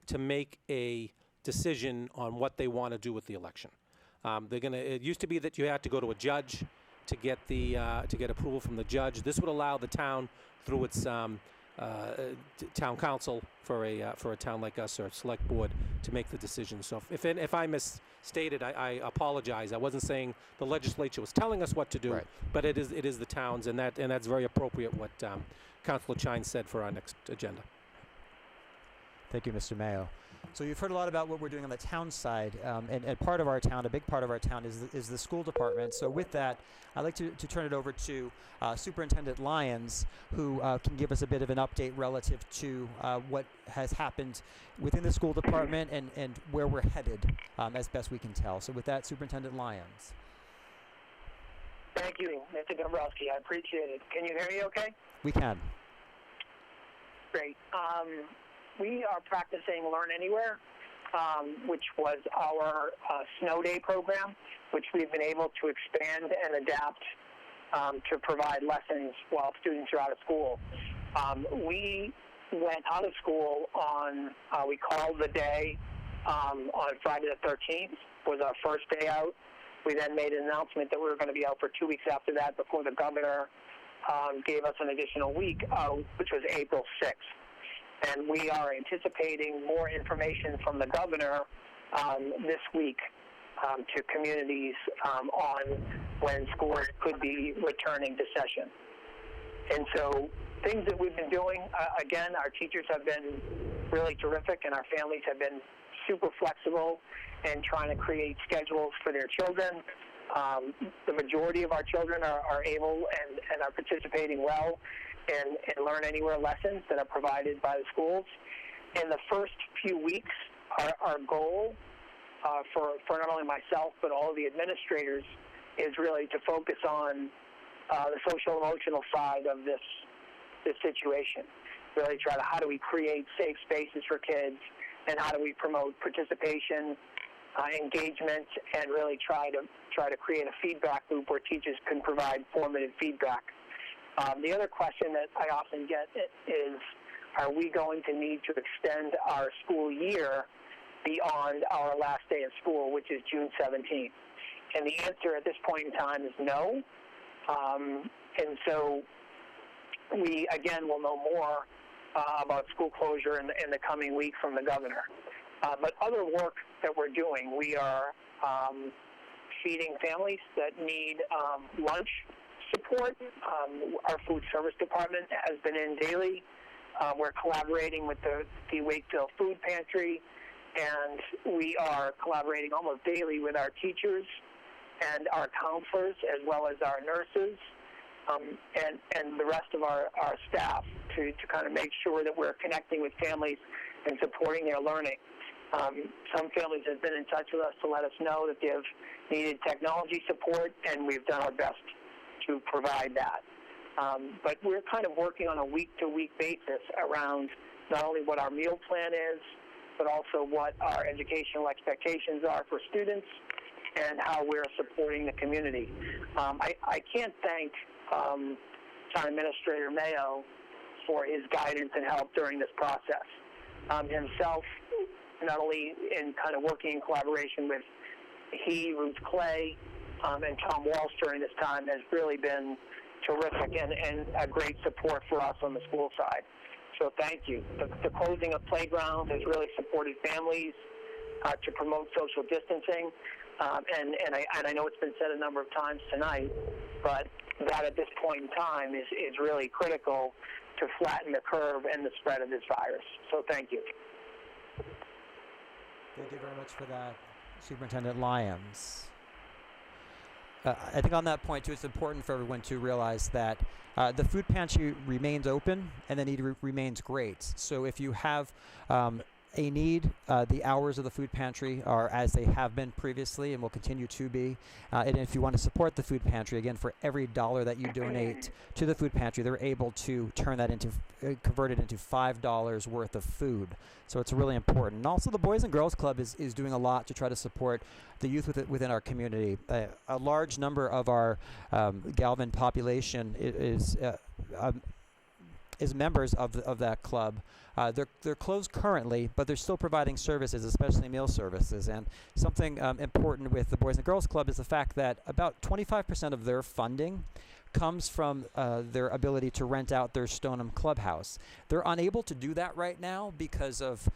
Speaker 2: to make a decision on what they want to do with the election. It used to be that you had to go to a judge to get approval from the judge. This would allow the town, through its town council for a town like us, or select board, to make the decision. So if I misstated, I apologize. I wasn't saying the legislature was telling us what to do, but it is the towns, and that's very appropriate what Councilor Chines said for our next agenda.
Speaker 1: Thank you, Mr. Mayo. So you've heard a lot about what we're doing on the town side, and part of our town, a big part of our town, is the school department. So with that, I'd like to turn it over to Superintendent Lyons, who can give us a bit of an update relative to what has happened within the school department and where we're headed as best we can tell. So with that, Superintendent Lyons.
Speaker 6: Thank you, Mr. Dombrowski. I appreciate it. Can you hear me okay?
Speaker 1: We can.
Speaker 6: Great. We are practicing Learn Anywhere, which was our snow day program, which we've been able to expand and adapt to provide lessons while students are out of school. We went out of school on, we called the day on Friday the 13th was our first day out. We then made an announcement that we were going to be out for 2 weeks after that before the governor gave us an additional week out, which was April 6th. And we are anticipating more information from the governor this week to communities on when schools could be returning to session. And so things that we've been doing, again, our teachers have been really terrific, and our families have been super flexible in trying to create schedules for their children. The majority of our children are able and are participating well in Learn Anywhere lessons that are provided by the schools. In the first few weeks, our goal for not only myself but all of the administrators is really to focus on the social emotional side of this situation. Really try to how do we create safe spaces for kids, and how do we promote participation, engagement, and really try to create a feedback loop where teachers can provide formative feedback. The other question that I often get is, are we going to need to extend our school year beyond our last day of school, which is June 17th? And the answer at this point in time is no. And so we, again, will know more about school closure in the coming week from the governor. But other work that we're doing, we are feeding families that need lunch support. Our food service department has been in daily. We're collaborating with the Wakefield food pantry, and we are collaborating almost daily with our teachers and our counselors, as well as our nurses, and the rest of our staff to kind of make sure that we're connecting with families and supporting their learning. Some families have been in touch with us to let us know that they've needed technology support, and we've done our best to provide that. But we're kind of working on a week-to-week basis around not only what our meal plan is, but also what our educational expectations are for students and how we're supporting the community. I can't thank Town Administrator Mayo for his guidance and help during this process. Himself, not only in kind of working in collaboration with Ruth Clay, and Tom Walsh during this time, has really been terrific and a great support for us on the school side. So thank you. The closing of playgrounds has really supported families to promote social distancing. And I know it's been said a number of times tonight, but that at this point in time is really critical to flatten the curve and the spread of this virus. So thank you.
Speaker 1: Thank you very much for that, Superintendent Lyons. I think on that point, too, it's important for everyone to realize that the food pantry remains open and the need remains great. So if you have a need, the hours of the food pantry are as they have been previously and will continue to be. And if you want to support the food pantry, again, for every $1 that you donate to the food pantry, they're able to turn that into, convert it into $5 worth of food. So it's really important. And also the Boys and Girls Club is doing a lot to try to support the youth within our community. A large number of our Galvin population is members of that club. They're closed currently, but they're still providing services, especially meal services. And something important with the Boys and Girls Club is the fact that about 25% of their funding comes from their ability to rent out their Stoneham clubhouse. They're unable to do that right now because of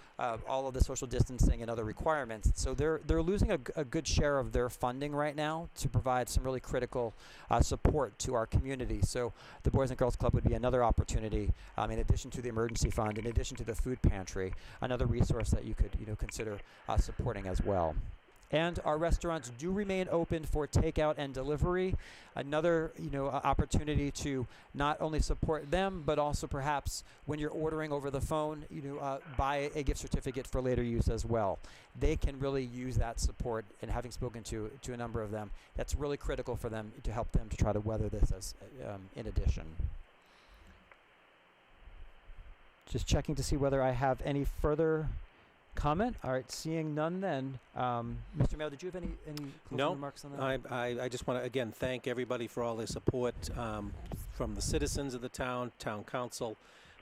Speaker 1: all of the social distancing and other requirements. So they're losing a good share of their funding right now to provide some really critical support to our community. So the Boys and Girls Club would be another opportunity, in addition to the emergency fund, in addition to the food pantry, another resource that you could consider supporting as well. And our restaurants do remain open for takeout and delivery. Another, opportunity to not only support them, but also perhaps when you're ordering over the phone, buy a gift certificate for later use as well. They can really use that support, and having spoken to a number of them, that's really critical for them to help them to try to weather this as in addition. Just checking to see whether I have any further comment. All right, seeing none then. Mr. Mayo, did you have any closing remarks on that?
Speaker 2: I just want to, again, thank everybody for all their support from the citizens of the town council.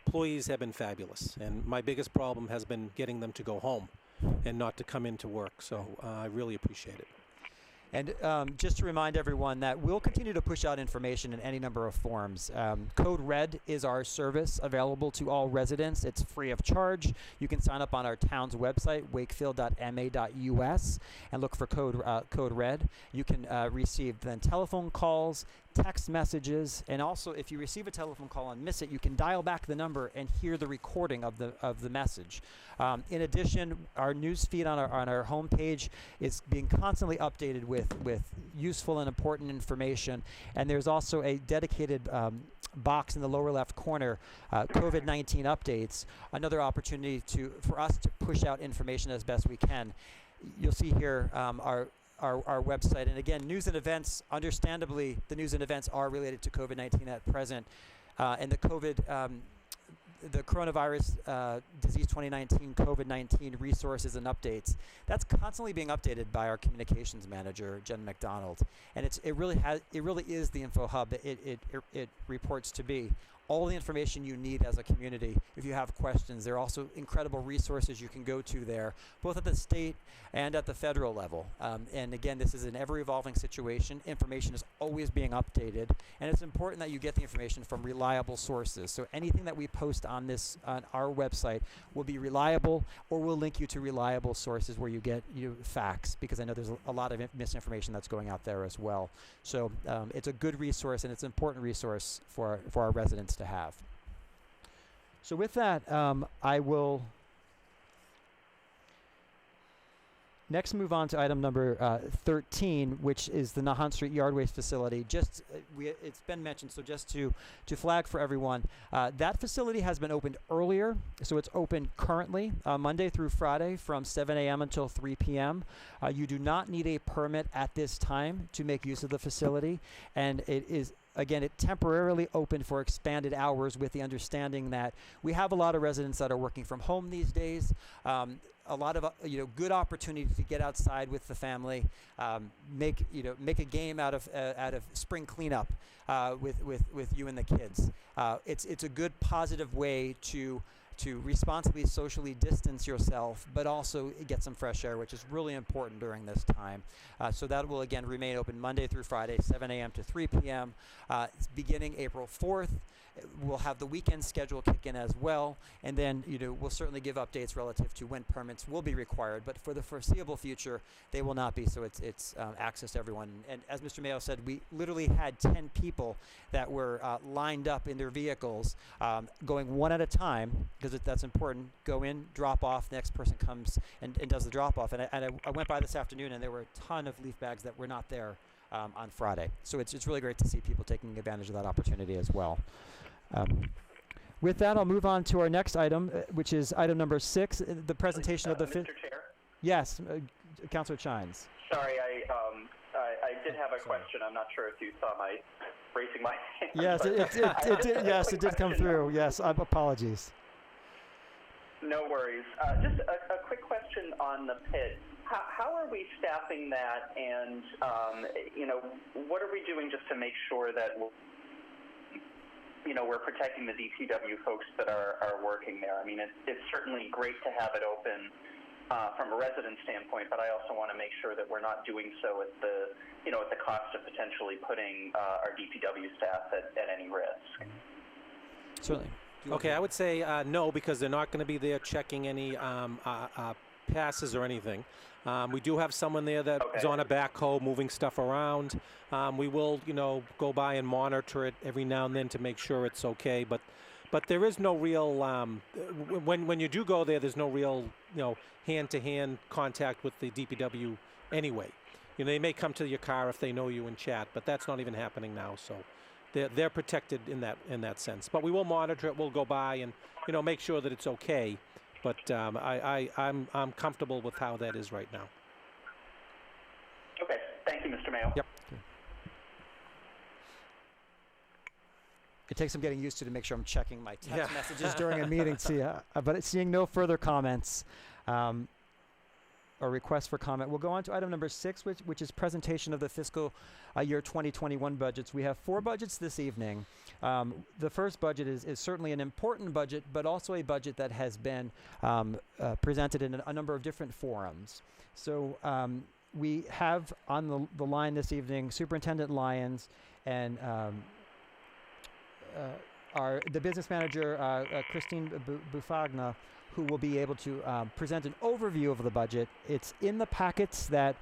Speaker 2: Employees have been fabulous, and my biggest problem has been getting them to go home. and not to come into work. So I really appreciate it.
Speaker 1: And just to remind everyone that we'll continue to push out information in any number of forms. Code Red is our service available to all residents. It's free of charge. You can sign up on our town's website, wakefield.ma.us, and look for Code Red. You can receive then telephone calls, text messages, and also if you receive a telephone call and miss it, you can dial back the number and hear the recording of the message. In addition, our news feed on our homepage is being constantly updated with useful and important information, and there's also a dedicated box in the lower left corner, COVID-19 updates, another opportunity for us to push out information as best we can. You'll see here our website. And again, news and events, understandably, the news and events are related to COVID-19 at present. And the coronavirus disease 2019, COVID-19 resources and updates, that's constantly being updated by our communications manager, Jen McDonald. And it really is the info hub that it reports to be. All the information you need as a community. If you have questions, there are also incredible resources you can go to there, both at the state and at the federal level. And again, this is an ever-evolving situation. Information is always being updated, and it's important that you get the information from reliable sources. So anything that we post on our website will be reliable, or we'll link you to reliable sources where you get facts, because I know there's a lot of misinformation that's going out there as well. So it's a good resource, and it's an important resource for our residents to have. So with that, I will next move on to item number 13, which is the Nahant Street Yard Waste Facility. It's been mentioned, so just to flag for everyone, that facility has been opened earlier, so it's open currently Monday through Friday from 7 a.m. until 3 p.m. You do not need a permit at this time to make use of the facility, and it temporarily opened for expanded hours with the understanding that we have a lot of residents that are working from home these days. A lot of good opportunity to get outside with the family, make a game out of spring cleanup with you and the kids. It's a good positive way to responsibly socially distance yourself, but also get some fresh air, which is really important during this time. So that will again remain open Monday through Friday, 7 a.m. to 3 p.m. Beginning April 4th. We'll have the weekend schedule kick in as well, and then we'll certainly give updates relative to when permits will be required. But for the foreseeable future, they will not be. So it's access to everyone. And as Mr. Mayo said, we literally had 10 people that were lined up in their vehicles, going one at a time, because that's important. Go in, drop off. The next person comes and does the drop off. And I went by this afternoon, and there were a ton of leaf bags that were not there on Friday. So it's really great to see people taking advantage of that opportunity as well. With that, I'll move on to our next item, which is item number 6, the presentation of the
Speaker 3: Mr. Chair?
Speaker 1: Yes, Councilor Chines.
Speaker 3: Sorry, I did have a question. I'm not sure if you saw my raising my hand.
Speaker 1: Yes, it did. Yes, it did come through. Yes, apologies.
Speaker 3: No worries. Just a quick question on the pit. How are we staffing that, and what are we doing just to make sure that we're protecting the DPW folks that are working there? I mean, it's certainly great to have it open from a resident standpoint, but I also want to make sure that we're not doing so at the cost of potentially putting our DPW staff at any risk.
Speaker 1: Certainly.
Speaker 2: Okay, I would say no, because they're not going to be there checking any passes or anything. We do have someone there that is on a backhoe moving stuff around. We will, go by and monitor it every now and then to make sure it's okay. But there is no real when you do go there, there's no real hand-to-hand contact with the DPW anyway. They may come to your car if they know you and chat, but that's not even happening now. So they're protected in that sense. But we will monitor it. We'll go by and make sure that it's okay. But I'm comfortable with how that is right now.
Speaker 3: Okay. Thank you, Mr. Mayo.
Speaker 2: Yep.
Speaker 1: Okay. It takes some getting used to make sure I'm checking my text messages during a meeting. But seeing no further comments, or or requests for comment. We'll go on to item number 6, which is presentation of the fiscal year 2021 budgets. We have 4 budgets this evening. The first budget is certainly an important budget, but also a budget that has been presented in a number of different forums. So we have on the line this evening Superintendent Lyons and the business manager, Christine Bufagna, who will be able to present an overview of the budget. It's in the packets that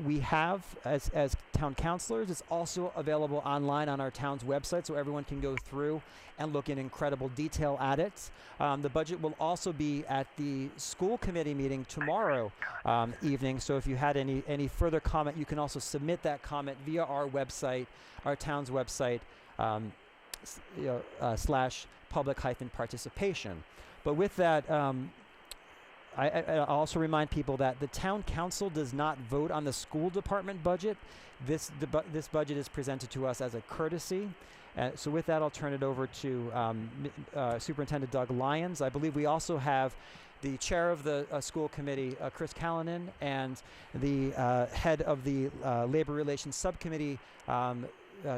Speaker 1: we have as town councilors. It's also available online on our town's website, so everyone can go through and look in incredible detail at it. The budget will also be at the school committee meeting tomorrow evening, so if you had any further comment, you can also submit that comment via our website, our town's website, /public-participation. But with that, I also remind people that the town council does not vote on the school department budget. This budget is presented to us as a courtesy. So with that, I'll turn it over to Superintendent Doug Lyons. I believe we also have the chair of the school committee, Chris Callanan, and the head of the labor relations subcommittee,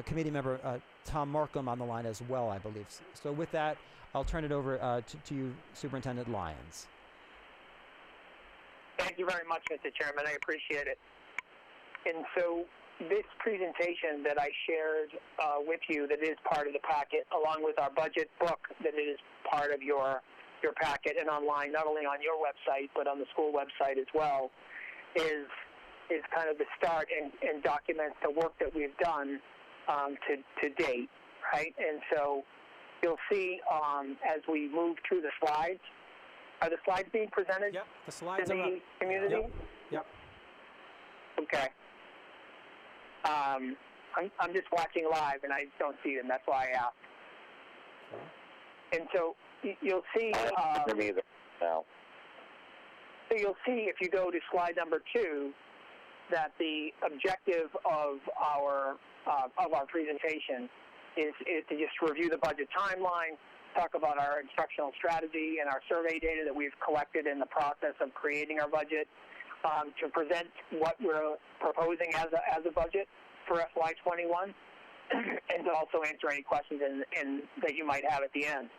Speaker 1: committee member Tom Markham, on the line as well, I believe. So with that, I'll turn it over to you, Superintendent Lyons.
Speaker 6: Thank you very much, Mr. Chairman. I appreciate it. And so this presentation that I shared with you, that is part of the packet, along with our budget book that is part of your packet and online, not only on your website, but on the school website as well, is kind of the start and documents the work that we've done to date, right? And so you'll see as we move through the slides. Are the slides being presented?
Speaker 1: Yep, the slides
Speaker 6: to
Speaker 1: are up.
Speaker 6: the community?
Speaker 1: Yep.
Speaker 6: Okay. I'm just watching live and I don't see them. That's why I asked. And so you'll see.
Speaker 3: No.
Speaker 6: So you'll see if you go to slide number 2 that the objective of our presentation is to just review the budget timeline, talk about our instructional strategy and our survey data that we've collected in the process of creating our budget, to present what we're proposing as a budget for FY21, and to also answer any questions that you might have at the end.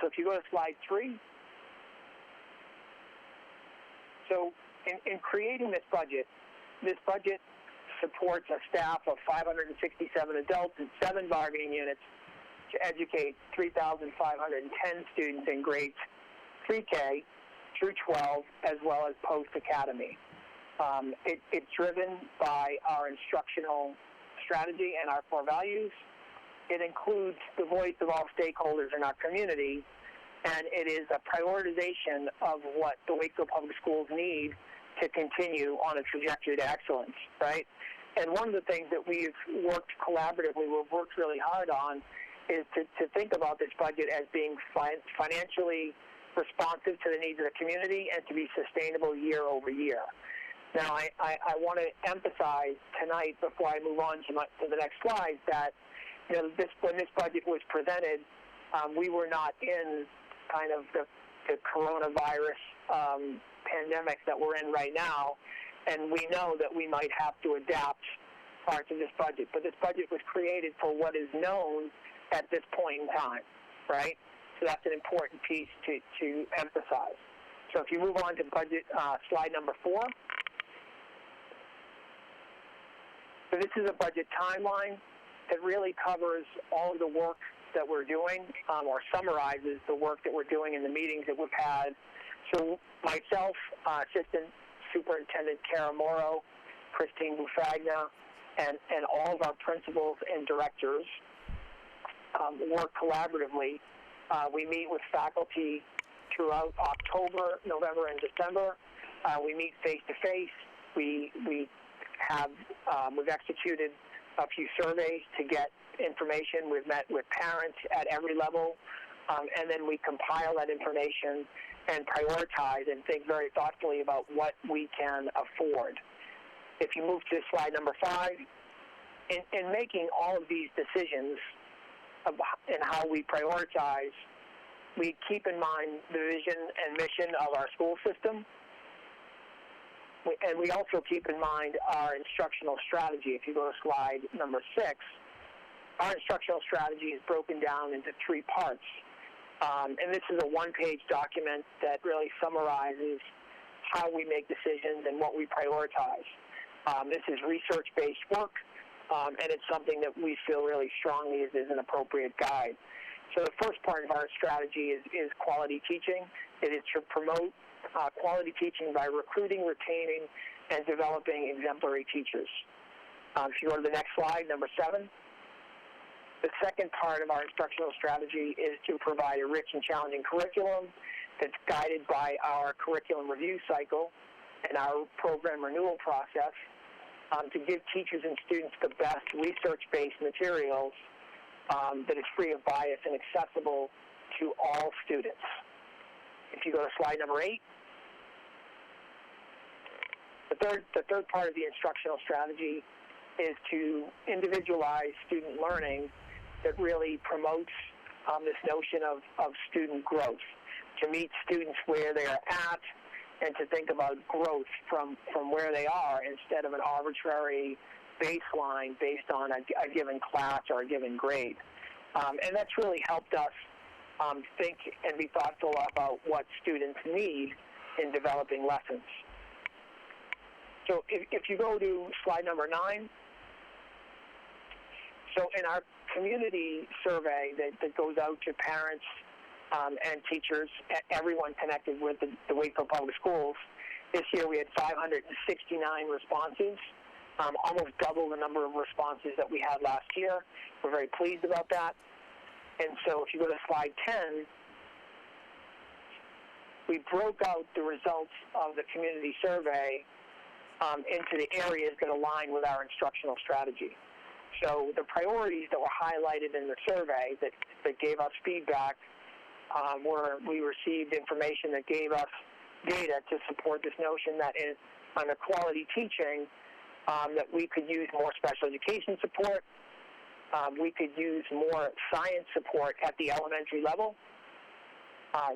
Speaker 6: So if you go to slide 3. So in creating this budget supports a staff of 567 adults and 7 bargaining units to educate 3,510 students in grades 3K through 12, as well as post-academy. It's driven by our instructional strategy and our core values. It includes the voice of all stakeholders in our community, and it is a prioritization of what the Wakefield Public Schools need to continue on a trajectory to excellence, right? And one of the things that we've worked collaboratively, we've worked really hard on, is to think about this budget as being financially responsive to the needs of the community and to be sustainable year over year. Now, I want to emphasize tonight, before I move on to the next slide, that when this budget was presented, we were not in kind of the coronavirus pandemic that we're in right now, and we know that we might have to adapt parts of this budget. But this budget was created for what is known at this point in time, right? So that's an important piece to emphasize. So if you move on to budget slide number 4. So this is a budget timeline that really covers all of the work that we're doing, or summarizes the work that we're doing in the meetings that we've had. So myself, Assistant Superintendent Kara Morrow, Christine Bufagna, and all of our principals and directors work collaboratively. We meet with faculty throughout October, November, and December. We meet face-to-face. We've executed a few surveys to get information. We've met with parents at every level, and then we compile that information and prioritize and think very thoughtfully about what we can afford. If you move to slide number 5, in making all of these decisions and how we prioritize, we keep in mind the vision and mission of our school system, And we also keep in mind our instructional strategy. If you go to slide number 6, our instructional strategy is broken down into 3 parts. And this is a one-page document that really summarizes how we make decisions and what we prioritize. This is research-based work, and it's something that we feel really strongly is an appropriate guide. So the first part of our strategy is quality teaching. It is to promote quality teaching by recruiting, retaining, and developing exemplary teachers. If you go to the next slide, number 7, the second part of our instructional strategy is to provide a rich and challenging curriculum that's guided by our curriculum review cycle and our program renewal process to give teachers and students the best research-based materials that is free of bias and accessible to all students. If you go to slide number 8, the third part of the instructional strategy is to individualize student learning that really promotes this notion of student growth, to meet students where they are at and to think about growth from where they are instead of an arbitrary baseline based on a given class or a given grade. And that's really helped us think and be thoughtful about what students need in developing lessons. So if you go to slide number 9, so in our community survey that goes out to parents and teachers, everyone connected with the Wakefield Public Schools, this year we had 569 responses, almost double the number of responses that we had last year. We're very pleased about that. And so if you go to slide 10, we broke out the results of the community survey into the areas that align with our instructional strategy. So the priorities that were highlighted in the survey that gave us feedback were we received information that gave us data to support this notion that under quality teaching that we could use more special education support, we could use more science support at the elementary level.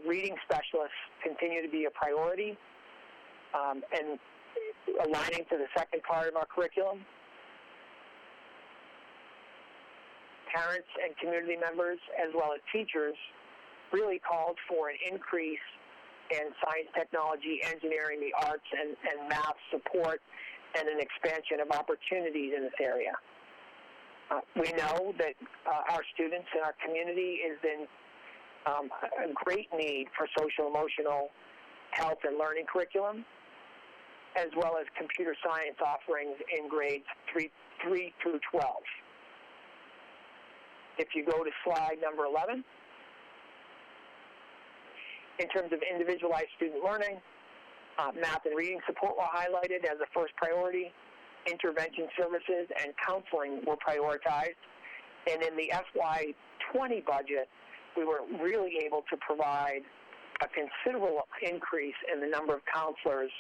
Speaker 6: Reading specialists continue to be a priority, and aligning to the second part of our curriculum. Parents and community members, as well as teachers, really called for an increase in science, technology, engineering, the arts, and math support, and an expansion of opportunities in this area. We know that our students in our community is in a great need for social emotional health and learning curriculum, as well as computer science offerings in grades 3 through 12. If you go to slide number 11, in terms of individualized student learning, math and reading support were highlighted as a first priority. Intervention services and counseling were prioritized. And in the FY20 budget, we were really able to provide a considerable increase in the number of counselors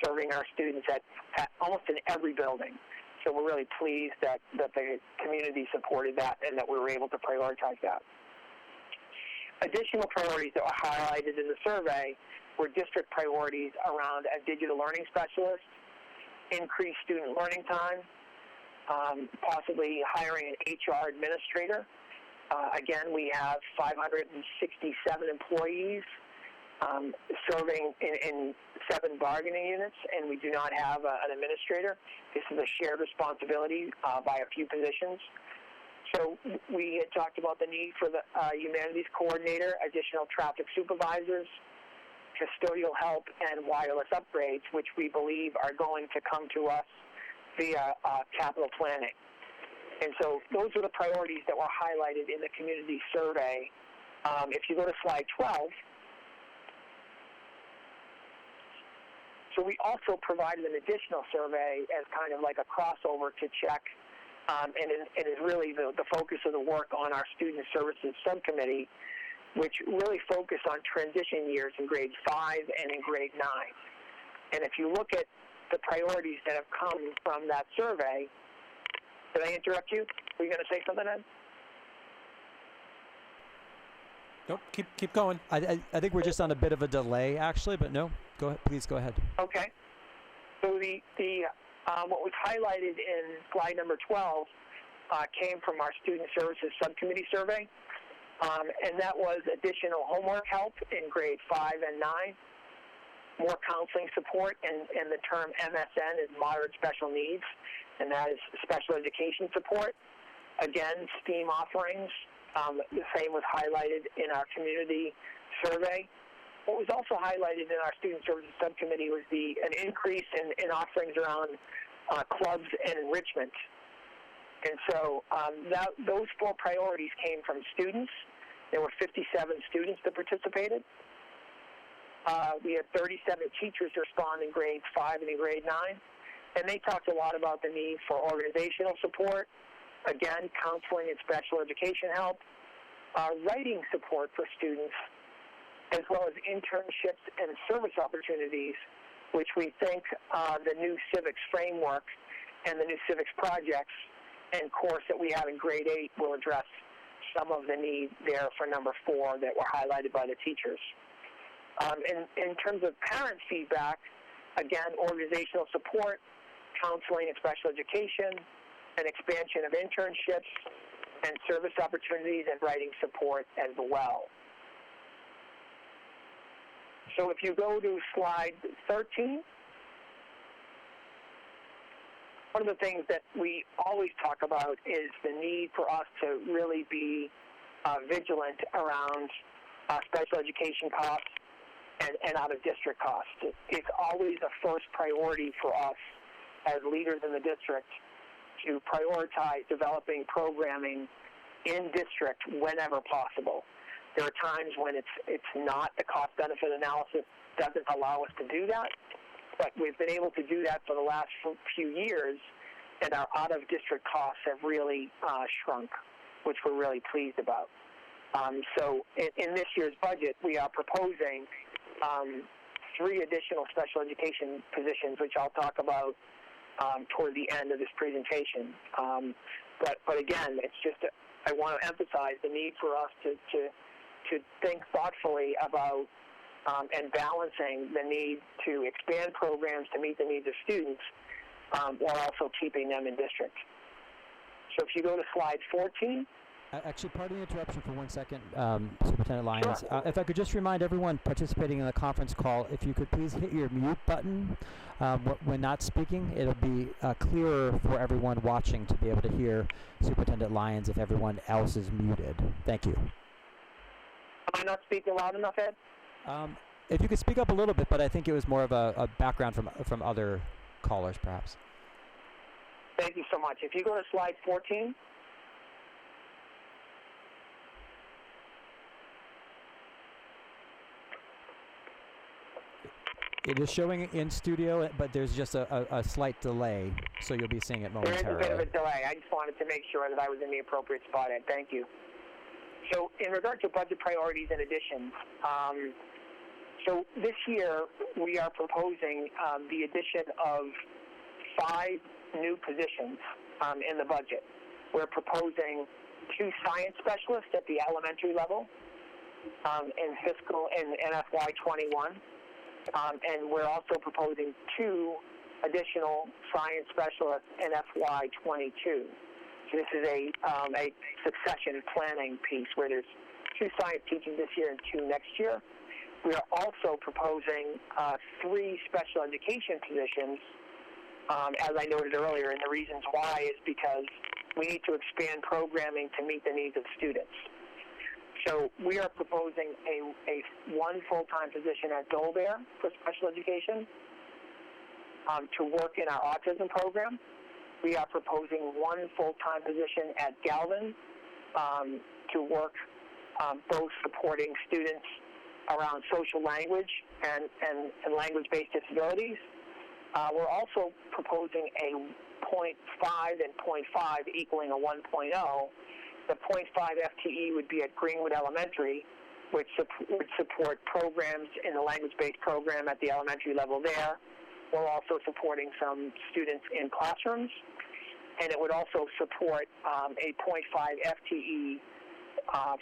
Speaker 6: serving our students at almost in every building. So we're really pleased that the community supported that and that we were able to prioritize that. Additional priorities that were highlighted in the survey were district priorities around a digital learning specialist, increased student learning time, possibly hiring an HR administrator. Again, we have 567 employees serving in 7 bargaining units, and we do not have an administrator. This is a shared responsibility by a few positions. So we had talked about the need for the humanities coordinator, additional traffic supervisors, custodial help, and wireless upgrades, which we believe are going to come to us via capital planning. And so those are the priorities that were highlighted in the community survey. If you go to slide 12, so we also provided an additional survey as kind of like a crossover to check, and it is really the focus of the work on our Student Services Subcommittee, which really focused on transition years in grade 5 and in grade 9. And if you look at the priorities that have come from that survey, did I interrupt you? Were you going to say something, Ed?
Speaker 2: Nope, keep going.
Speaker 1: I think we're just on a bit of a delay, actually, but no, please go ahead.
Speaker 6: Okay. So what was highlighted in slide number 12 came from our Student Services Subcommittee survey, and that was additional homework help in grade 5 and 9, more counseling support, and the term MSN is moderate special needs, and that is special education support. Again, STEAM offerings, the same was highlighted in our community survey. What was also highlighted in our Student Services Subcommittee was an increase in offerings around clubs and enrichment. And so those 4 priorities came from students. There were 57 students that participated. We had 37 teachers respond in grades 5 and in grade 9. And they talked a lot about the need for organizational support, again, counseling and special education help, writing support for students, as well as internships and service opportunities, which we think the new civics framework and the new civics projects and course that we have in grade 8 will address some of the need there for number 4 that were highlighted by the teachers. In terms of parent feedback, again, organizational support, counseling and special education, an expansion of internships and service opportunities, and writing support as well. So if you go to slide 13, one of the things that we always talk about is the need for us to really be vigilant around special education costs and out-of-district costs. It's always a first priority for us as leaders in the district to prioritize developing programming in district whenever possible. There are times when it's not, the cost-benefit analysis doesn't allow us to do that, but we've been able to do that for the last few years, and our out-of-district costs have really shrunk, which we're really pleased about. So in this year's budget, we are proposing 3 additional special education positions, which I'll talk about toward the end of this presentation. But again, it's just I want to emphasize the need for us to think thoughtfully about and balancing the need to expand programs to meet the needs of students while also keeping them in district. So if you go to slide 14.
Speaker 1: Actually, pardon the interruption for 1 second, Superintendent Lyons.
Speaker 6: Sure.
Speaker 1: If I could just remind everyone participating in the conference call, if you could please hit your mute button when not speaking, it'll be clearer for everyone watching to be able to hear Superintendent Lyons if everyone else is muted. Thank you.
Speaker 6: Am I not speaking loud enough, Ed?
Speaker 1: If you could speak up a little bit, but I think it was more of a background from other callers, perhaps.
Speaker 6: Thank you so much. If you go to slide 14.
Speaker 1: It is showing in studio, but there's just a slight delay, so you'll be seeing it momentarily.
Speaker 6: There is a bit of a delay. I just wanted to make sure that I was in the appropriate spot, Ed. Thank you. So in regard to budget priorities and additions, so this year we are proposing the addition of 5 new positions in the budget. We're proposing 2 science specialists at the elementary level in FY21. And we're also proposing 2 additional science specialists in FY22. So this is a succession planning piece where there's 2 science teaching this year and 2 next year. We are also proposing 3 special education positions, as I noted earlier, and the reasons why is because we need to expand programming to meet the needs of students. So we are proposing a 1 full-time position at Dolbear for special education to work in our autism program. We are proposing 1 full-time position at Galvin to work both supporting students around social language and language-based disabilities. We're also proposing a 0.5 and 0.5 equaling a 1.0. The 0.5 FTE would be at Greenwood Elementary, which would support programs in the language-based program at the elementary level there. We're also supporting some students in classrooms, and it would also support a 0.5 FTE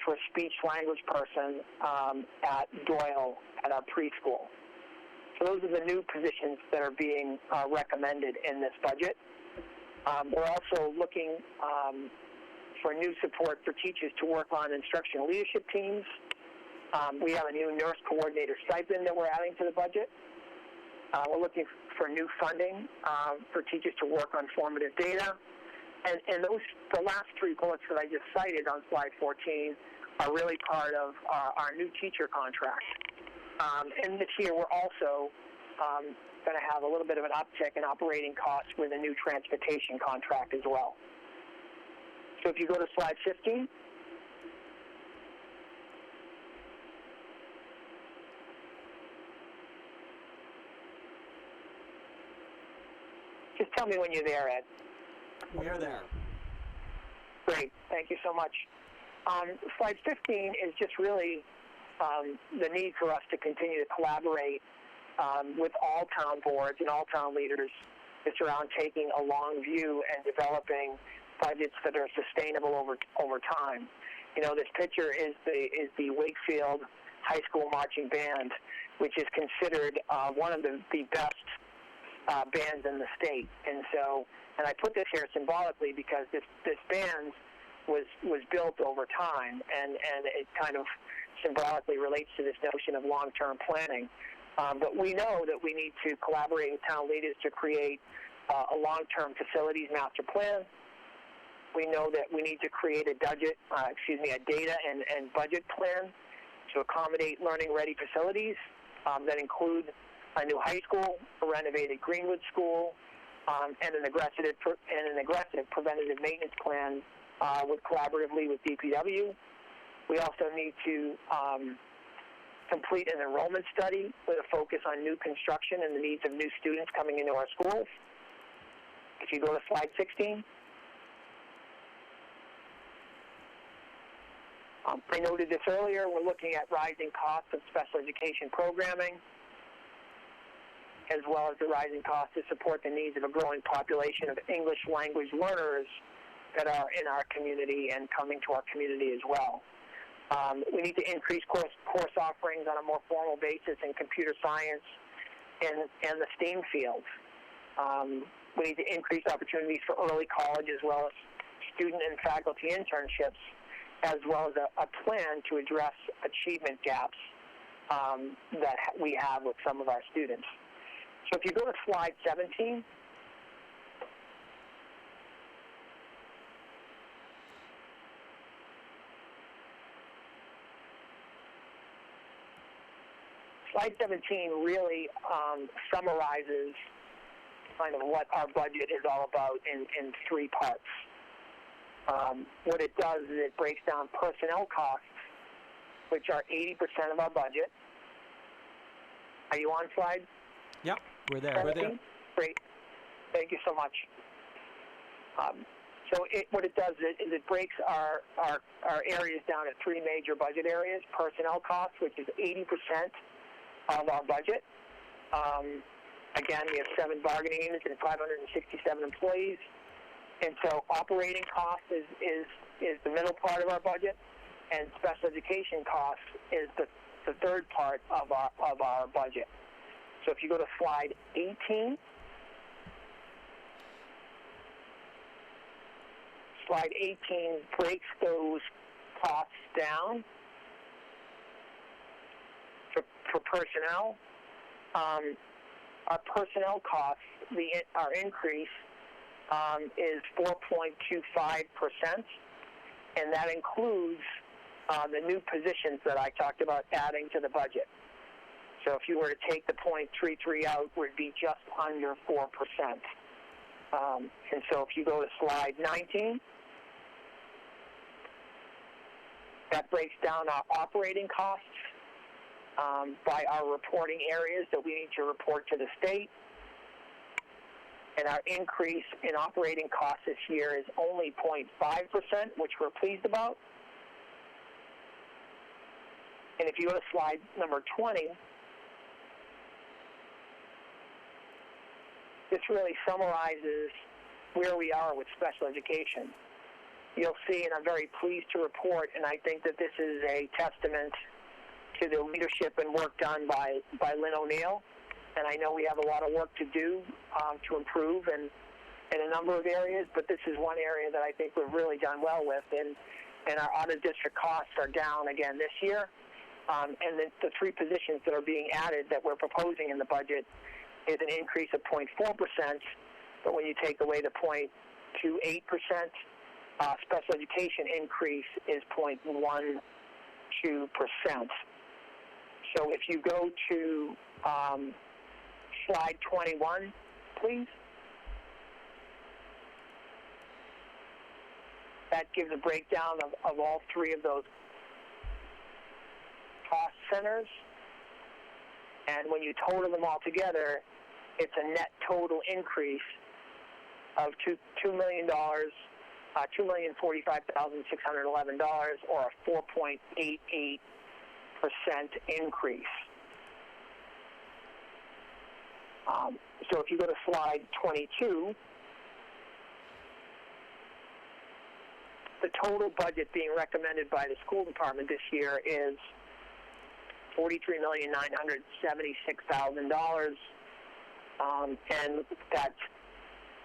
Speaker 6: for a speech-language person at Doyle at our preschool. So those are the new positions that are being recommended in this budget. We're also looking for new support for teachers to work on instructional leadership teams. We have a new nurse coordinator stipend that we're adding to the budget. We're looking for new funding for teachers to work on formative data. And the last three bullets that I just cited on slide 14 are really part of our new teacher contract. And this year we're also going to have a little bit of an uptick in operating costs with a new transportation contract as well. So if you go to slide 15. Just tell me when you're there, Ed.
Speaker 1: We're there.
Speaker 6: Great. Thank you so much. Slide 15 is just really the need for us to continue to collaborate with all town boards and all town leaders. It's around taking a long view and developing budgets that are sustainable over time. You know, this picture is the Wakefield High School Marching Band, which is considered one of the best bands in the state. And I put this here symbolically because this band was built over time, and it kind of symbolically relates to this notion of long-term planning. But we know that we need to collaborate with town leaders to create a long-term facilities master plan. We know that we need to create a data and budget plan to accommodate learning-ready facilities that include a new high school, a renovated Greenwood school, and an aggressive preventative maintenance plan collaboratively with DPW. We also need to complete an enrollment study with a focus on new construction and the needs of new students coming into our schools. If you go to slide 16. I noted this earlier. We're looking at rising costs of special education programming, as well as the rising costs to support the needs of a growing population of English language learners that are in our community and coming to our community as well. We need to increase course offerings on a more formal basis in computer science and the STEAM fields. We need to increase opportunities for early college as well as student and faculty internships, as well as a plan to address achievement gaps that we have with some of our students. So if you go to slide 17, slide 17 really summarizes kind of what our budget is all about in three parts. What it does is it breaks down personnel costs, which are 80% of our budget. Are you on slide?
Speaker 1: Yep, we're there.
Speaker 6: 17? Great. Thank you so much. What it does is it breaks our areas down at three major budget areas. Personnel costs, which is 80% of our budget. Again, we have 7 bargaining units and 567 employees. And so operating costs is the middle part of our budget, and special education costs is the third part of our budget. So if you go to slide 18, slide 18 breaks those costs down for personnel. Our personnel costs, our increase is 4.25%, and that includes the new positions that I talked about adding to the budget. So if you were to take the 0.33 out, it would be just under 4%. And so if you go to slide 19, that breaks down our operating costs by our reporting areas that we need to report to the state. And our increase in operating costs this year is only 0.5%, which we're pleased about. And if you go to slide number 20, this really summarizes where we are with special education. You'll see, and I'm very pleased to report, and I think that this is a testament to the leadership and work done by Lynn O'Neill and I know we have a lot of work to do to improve in a number of areas, but this is one area that I think we've really done well with, and our out-of-district costs are down again this year. And the 3 positions that are being added that we're proposing in the budget is an increase of 0.4%, but when you take away the 0.28%, special education increase is 0.12%. So if you go to slide 21, please. That gives a breakdown of all 3 of those cost centers. And when you total them all together, it's a net total increase of $2,045,611, or a 4.88% increase. So if you go to slide 22, the total budget being recommended by the school department this year is $43,976,000, and that's,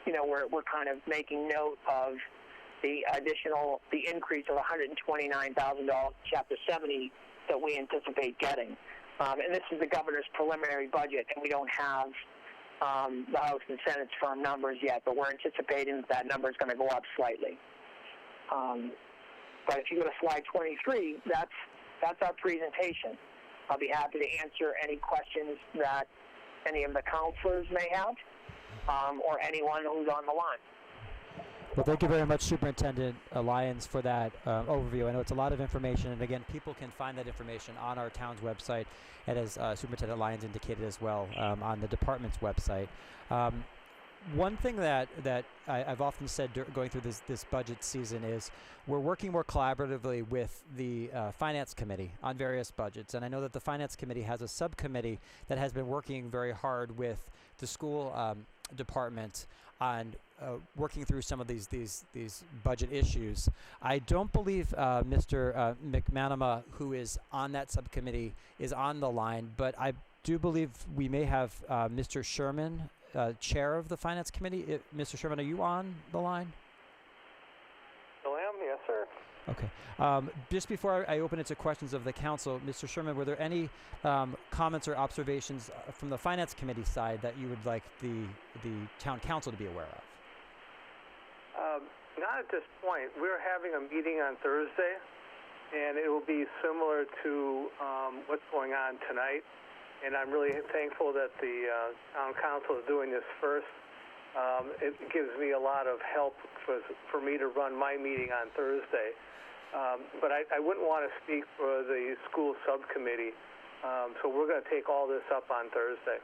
Speaker 6: we're kind of making note of the increase of $129,000 Chapter 70 that we anticipate getting. And this is the governor's preliminary budget, and we don't have the House and Senate's firm numbers yet, but we're anticipating that number is going to go up slightly. But if you go to slide 23, that's our presentation. I'll be happy to answer any questions that any of the counselors may have, or anyone who's on the line.
Speaker 1: Well, thank you very much, Superintendent Lyons, for that overview. I know it's a lot of information, and again, people can find that information on our town's website, and as Superintendent Lyons indicated as well, on the department's website. One thing that I've often said going through this budget season is we're working more collaboratively with the Finance Committee on various budgets, and I know that the Finance Committee has a subcommittee that has been working very hard with the school department on working through some of these budget issues. I don't believe Mr. McManama, who is on that subcommittee, is on the line, but I do believe we may have Mr. Sherman, chair of the Finance Committee. Mr. Sherman, are you on the line?
Speaker 7: I am, yes, sir.
Speaker 1: Okay. Just before I open it to questions of the council, Mr. Sherman, were there any comments or observations from the Finance Committee side that you would like the town council to be aware of?
Speaker 7: Not at this point. We're having a meeting on Thursday, and it will be similar to what's going on tonight. And I'm really thankful that the town council is doing this first. It gives me a lot of help for me to run my meeting on Thursday. But I wouldn't want to speak for the school subcommittee. So we're going to take all this up on Thursday.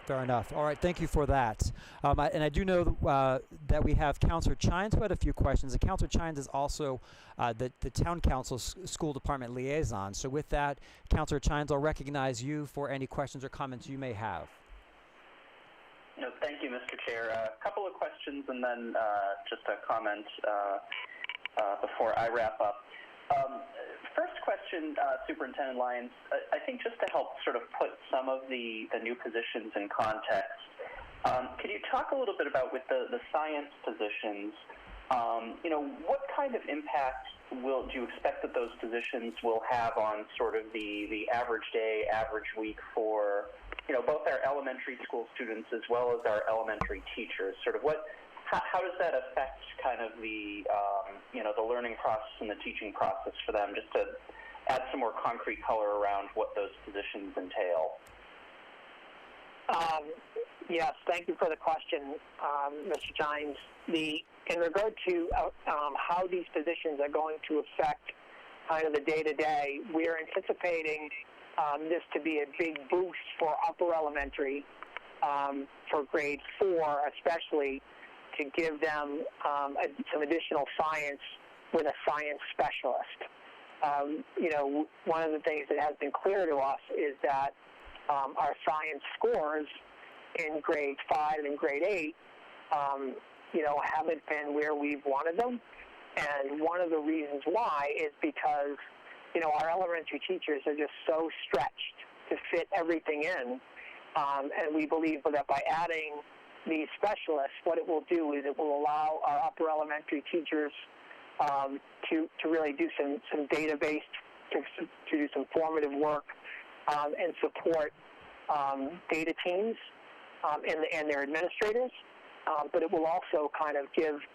Speaker 1: Fair enough. All right, thank you for that. And I do know that we have Councilor Chines who had a few questions. And Councilor Chines is also the town council's school department liaison. So with that, Councilor Chines, I'll recognize you for any questions or comments you may have.
Speaker 3: Thank you, Mr. Chair. A couple of questions and then just a comment before I wrap up. First question, Superintendent Lyons, I think just to help sort of put some of the new positions in context, could you talk a little bit about with the science positions, what kind of impact do you expect that those positions will have on sort of the average day, average week for, both our elementary school students as well as our elementary teachers? Sort of how does that affect kind of the learning process and the teaching process for them, just to add some more concrete color around what those positions entail?
Speaker 6: Yes, thank you for the question, Mr. Chines. In regard to how these positions are going to affect kind of the day-to-day, we are anticipating this to be a big boost for upper elementary, for grade 4 especially, to give them some additional science with a science specialist. One of the things that has been clear to us is that our science scores in grade 5 and grade 8, haven't been where we've wanted them. And one of the reasons why is because, our elementary teachers are just so stretched to fit everything in And we believe that by adding these specialists, what it will do is it will allow our upper elementary teachers to really do some database, to do some formative work, and support data teams and their administrators. But it will also kind of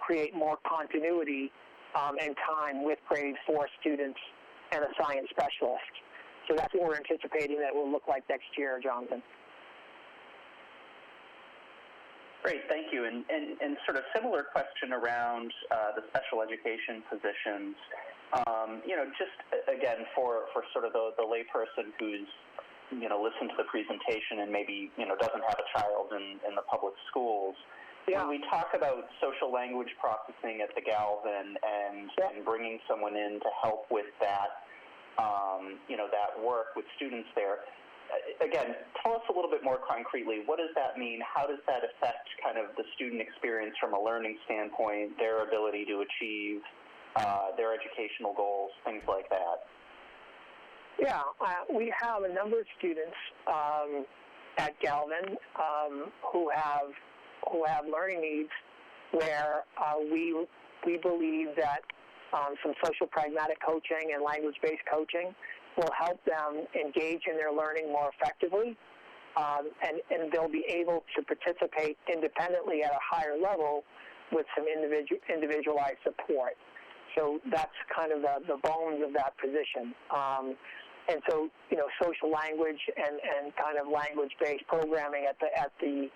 Speaker 6: create more continuity and time with grade 4 students and a science specialist. So that's what we're anticipating that it will look like next year, Jonathan.
Speaker 3: Great, thank you. And sort of similar question around the special education positions. Just again for sort of the layperson who's listened to the presentation and maybe doesn't have a child in the public schools. Yeah. When we talk about social language processing at the Galvin and bringing someone in to help with that, that work with students there. Again, tell us a little bit more concretely. What does that mean? How does that affect kind of the student experience from a learning standpoint, their ability to achieve their educational goals, things like that?
Speaker 6: Yeah, we have a number of students at Galvin who have learning needs where we believe that some social pragmatic coaching and language-based coaching will help them engage in their learning more effectively, and they'll be able to participate independently at a higher level with some individualized support. So that's kind of the bones of that position. And so, social language and kind of language-based programming at the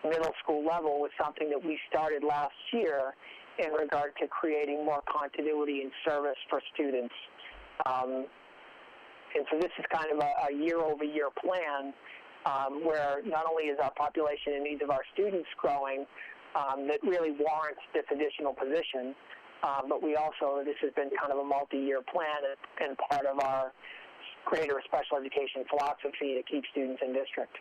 Speaker 6: middle school level was something that we started last year in regard to creating more continuity and service for students. And so this is kind of a year-over-year plan where not only is our population and needs of our students growing, that really warrants this additional position, but this has been kind of a multi-year plan and part of our greater special education philosophy to keep students in district.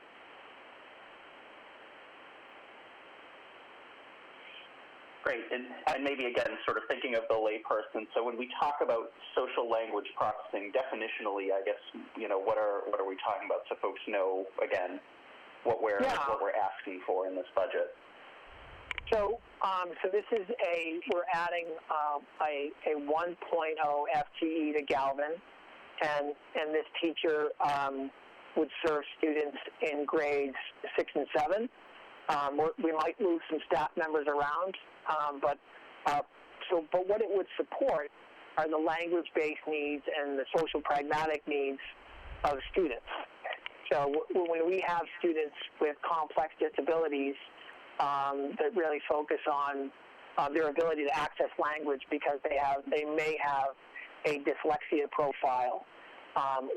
Speaker 3: Great, and maybe again, sort of thinking of the layperson. So when we talk about social language processing, definitionally, I guess what are we talking about, so folks know again what we're asking for in this budget.
Speaker 6: So this is we're adding a 1.0 FTE to Galvin, and this teacher would serve students in grades 6 and 7. We might move some staff members around, but what it would support are the language-based needs and the social pragmatic needs of students. So when we have students with complex disabilities that really focus on their ability to access language because they may have a dyslexia profile,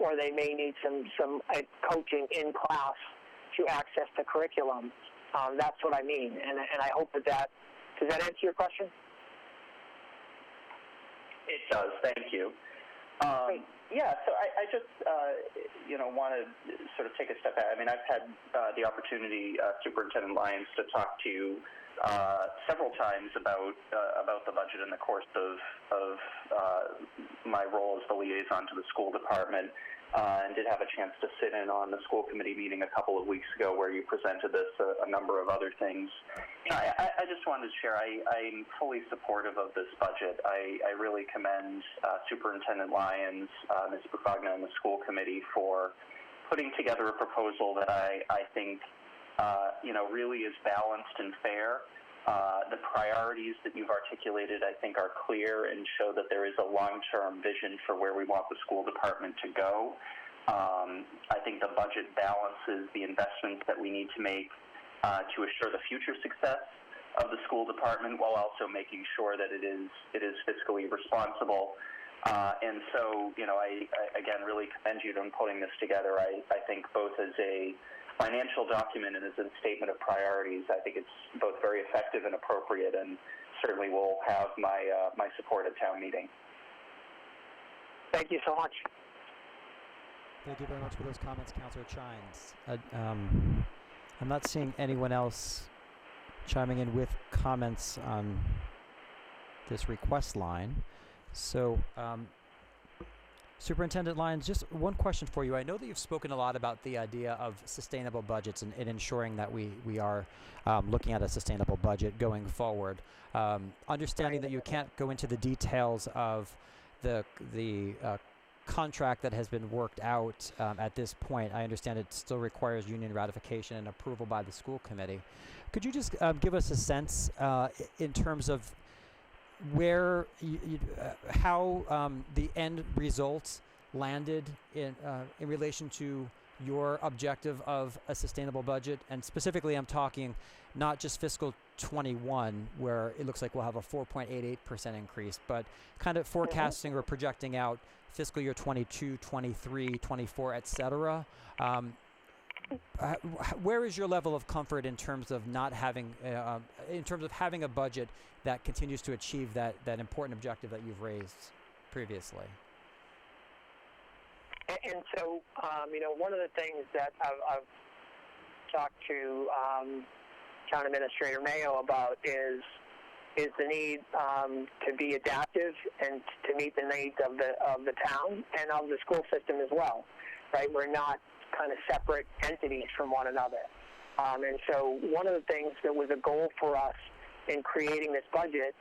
Speaker 6: or they may need some coaching in class to access the curriculum. That's what I mean, and I hope that does that answer your question?
Speaker 3: It does. Thank you. Yeah. So I just want to sort of take a step back. I mean, I've had the opportunity, Superintendent Lyons, to talk to you several times about the budget in the course of my role as the liaison to the school department. And did have a chance to sit in on the school committee meeting a couple of weeks ago where you presented this, a number of other things. I just wanted to share, I'm fully supportive of this budget. I really commend Superintendent Lyons, Ms. Bufagna, and the school committee for putting together a proposal that I think really is balanced and fair. The priorities that you've articulated, I think, are clear and show that there is a long-term vision for where we want the school department to go. I think the budget balances the investments that we need to make to assure the future success of the school department while also making sure that it is fiscally responsible. And so, I again really commend you on putting this together. I think both as a financial document and as a statement of priorities, I think it's both very effective and appropriate, and certainly will have my support at town meeting.
Speaker 6: Thank you so much.
Speaker 1: Thank you very much for those comments, Councillor Chines. I'm not seeing anyone else chiming in with comments on this request line, so Superintendent Lyons, just one question for you. I know that you've spoken a lot about the idea of sustainable budgets and ensuring that we are looking at a sustainable budget going forward. Understanding that you can't go into the details of the contract that has been worked out at this point. I understand it still requires union ratification and approval by the school committee. Could you just give us a sense in terms of where how the end results landed in relation to your objective of a sustainable budget? And specifically, I'm talking not just fiscal 21, where it looks like we'll have a 4.88% increase, but kind of forecasting or projecting out fiscal year 22, 23, 24, et cetera. Where is your level of comfort in terms of not having, in terms of having a budget that continues to achieve that important objective that you've raised previously?
Speaker 6: And so, one of the things that I've talked to Town Administrator Mayo about is the need to be adaptive and to meet the needs of the town and of the school system as well. Right? We're not kind of separate entities from one another. And so one of the things that was a goal for us in creating this budget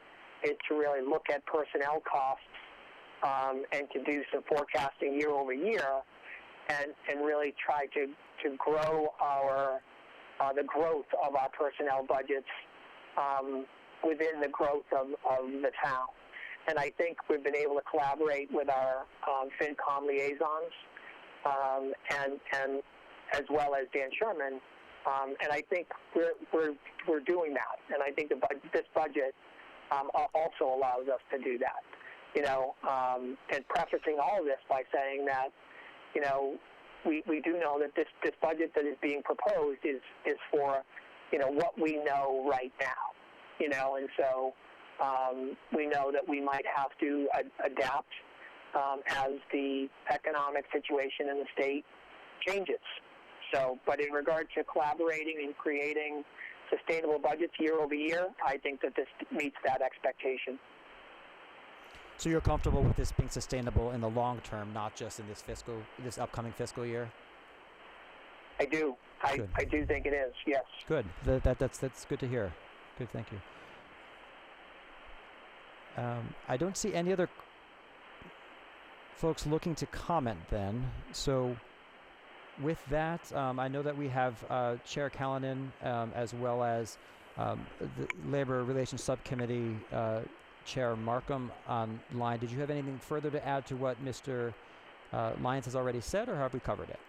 Speaker 6: is to really look at personnel costs and to do some forecasting year over year and really try to grow the growth of our personnel budgets within the growth of the town. And I think we've been able to collaborate with our FinCom liaisons and as well as Dan Sherman, and I think we're doing that. And I think this budget also allows us to do that. And prefacing all of this by saying that, we do know that this budget that is being proposed is for, what we know right now. And so we know that we might have to adapt as the economic situation in the state changes. So, but in regard to collaborating and creating sustainable budgets year over year, I think that this meets that expectation.
Speaker 1: So you're comfortable with this being sustainable in the long term, not just in this upcoming fiscal year?
Speaker 6: I do. I do think it is. Yes.
Speaker 1: Good. That's good to hear. Good. Thank you. I don't see any other folks looking to comment then. So with that, I know that we have Chair Callanan as well as the Labor Relations Subcommittee Chair Markham online. Did you have anything further to add to what Mr. Lyons has already said, or have we covered it?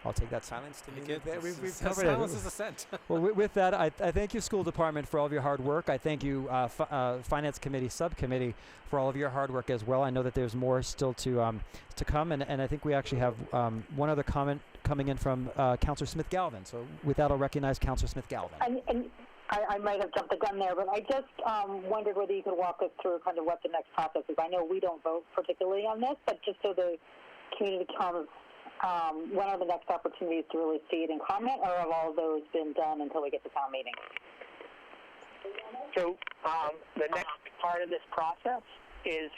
Speaker 1: I'll take that silence to mean that we've covered it.
Speaker 2: Silence is assent.
Speaker 1: Well, with that, I thank you, School Department, for all of your hard work. I thank you, Finance Committee, Subcommittee, for all of your hard work as well. I know that there's more still to come, and I think we actually have one other comment coming in from Councillor Smith-Galvin. So with that, I'll recognize Councillor Smith-Galvin.
Speaker 4: And I might have jumped the gun there, but I just wondered whether you could walk us through kind of what the next process is. I know we don't vote particularly on this, but just so the community comes, when are the next opportunities to really see it and comment, or have all of those been done until we get to town meeting?
Speaker 6: So the next part of this process is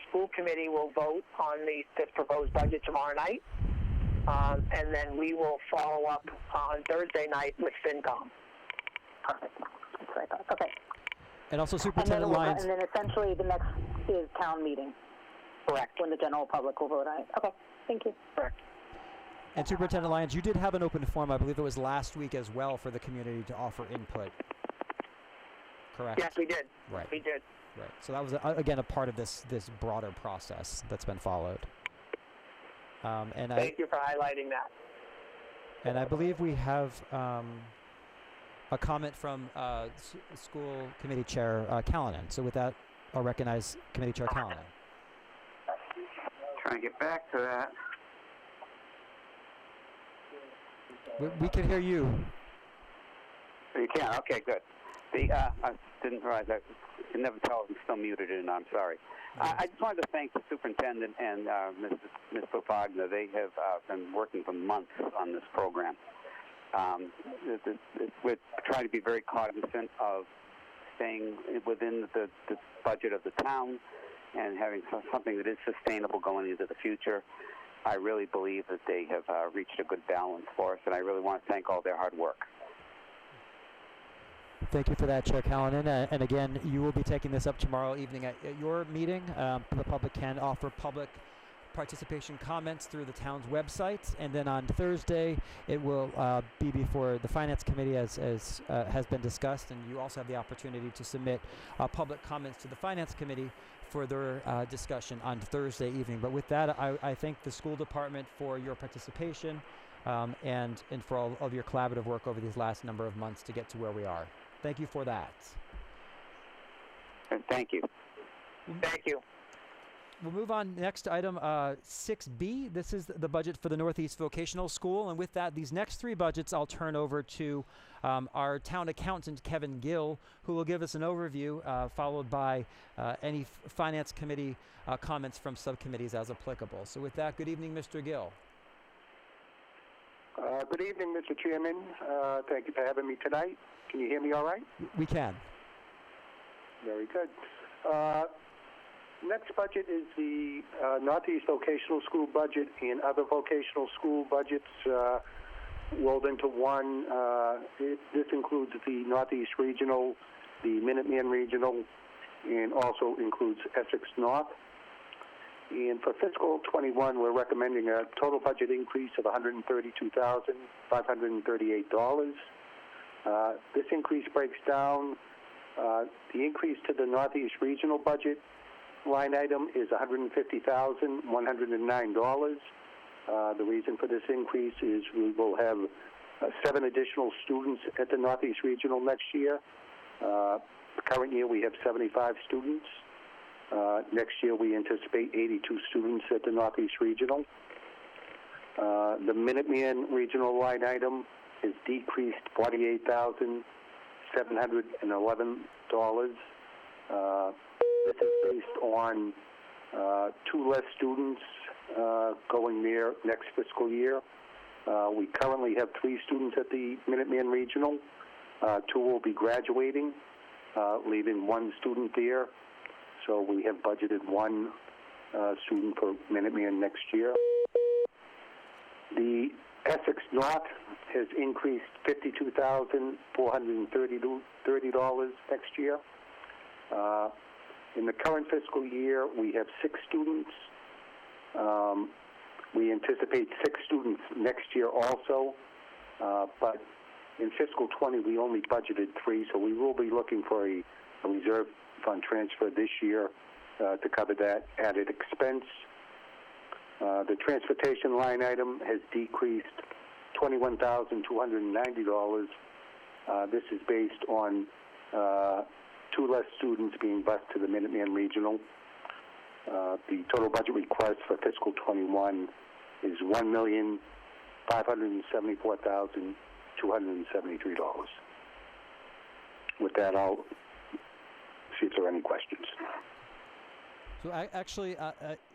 Speaker 6: school committee will vote on this proposed budget tomorrow night, and then we will follow up on Thursday night with FinCom.
Speaker 4: Perfect. That's what I thought. Okay.
Speaker 1: And also Superintendent Lyons.
Speaker 4: And then essentially the next is town meeting.
Speaker 6: Correct.
Speaker 4: When the general public will vote on it. Okay. Thank you.
Speaker 6: Correct.
Speaker 1: And Superintendent Lyons, you did have an open forum, I believe it was last week as well, for the community to offer input. Correct?
Speaker 6: Yes, we did.
Speaker 1: Right.
Speaker 6: We did.
Speaker 1: Right. So that was, again, a part of this broader process that's been followed.
Speaker 6: Thank you for highlighting that.
Speaker 1: And I believe we have a comment from School Committee Chair Callanan. So with that, I'll recognize Committee Chair Callanan.
Speaker 8: Trying to get back to that.
Speaker 1: We can hear you.
Speaker 8: You can? Okay, good. I didn't realize I can never tell if I'm still muted, and I'm sorry. I just wanted to thank the superintendent and Ms. Popagna. They have been working for months on this program. We're trying to be very cognizant of staying within the budget of the town and having something that is sustainable going into the future. I really believe that they have reached a good balance for us, and I really want to thank all their hard work.
Speaker 1: Thank you for that, Chair Callanan. And again, you will be taking this up tomorrow evening at your meeting. The public can offer public participation comments through the town's website, and then on Thursday it will be before the Finance Committee, as has been discussed, and you also have the opportunity to submit public comments to the Finance Committee for their discussion on Thursday evening. But with that, I thank the school department for your participation and for all of your collaborative work over these last number of months to get to where we are. Thank you for that.
Speaker 8: Thank you.
Speaker 6: Thank you.
Speaker 1: We'll move on. Next item, 6B. This is the budget for the Northeast Vocational School. And with that, these next three budgets I'll turn over to our town accountant, Kevin Gill, who will give us an overview, followed by any Finance Committee comments from subcommittees as applicable. So with that, good evening, Mr. Gill.
Speaker 9: Good evening, Mr. Chairman. Thank you for having me tonight. Can you hear me all right?
Speaker 1: We can.
Speaker 9: Very good. Next budget is the Northeast Vocational School budget and other vocational school budgets rolled into one. This includes the Northeast Regional, the Minuteman Regional, and also includes Essex North. And for fiscal 21, we're recommending a total budget increase of $132,538. This increase breaks down. The increase to the Northeast Regional budget line item is $150,109. The reason for this increase is we will have 7 additional students at the Northeast Regional next year. The current year we have 75 students. Next year we anticipate 82 students at the Northeast Regional. The Minuteman Regional line item is decreased $48,711. This is based on 2 less students going there next fiscal year. We currently have 3 students at the Minuteman Regional. 2 will be graduating, leaving 1 student there. So we have budgeted 1 student per Minuteman next year. The Essex North has increased $52,430 next year. In the current fiscal year, we have 6 students. We anticipate 6 students next year also, but in fiscal 20, we only budgeted 3, so we will be looking for a reserve fund transfer this year to cover that added expense. The transportation line item has decreased $21,290. This is based on 2 less students being bused to the Minuteman Regional. The total budget request for fiscal 21 is $1,574,273. With that, I'll see if there are any questions.
Speaker 1: So actually,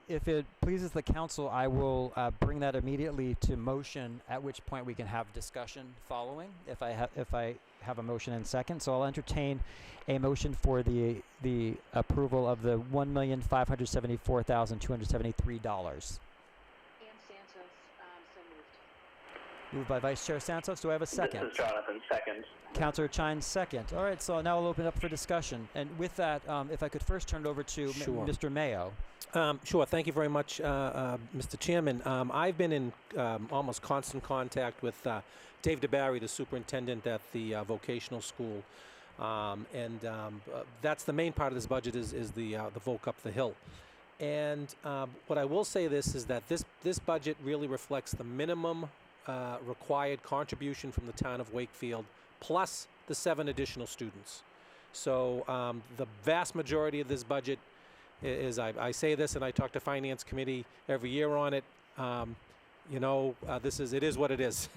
Speaker 1: if it pleases the council, I will bring that immediately to motion, at which point we can have discussion following, if I have a motion and second. So I'll entertain a motion for the approval of the $1,574,273. Moved by Vice Chair Santos. Do I have a second?
Speaker 3: This is Jonathan, second.
Speaker 1: Councilor Chines, second. All right, so now I'll open up for discussion. And with that, if I could first turn it over to Mr. Mayo.
Speaker 2: Sure. Thank you very much, Mr. Chairman. I've been in almost constant contact with Dave DeBarry, the superintendent at the vocational school. That's the main part of this budget is the Voc Up the Hill. And what I will say is that this budget really reflects the minimum required contribution from the town of Wakefield, plus the 7 additional students. So the vast majority of this budget is, I say this and I talk to Finance Committee every year on it, it is what it is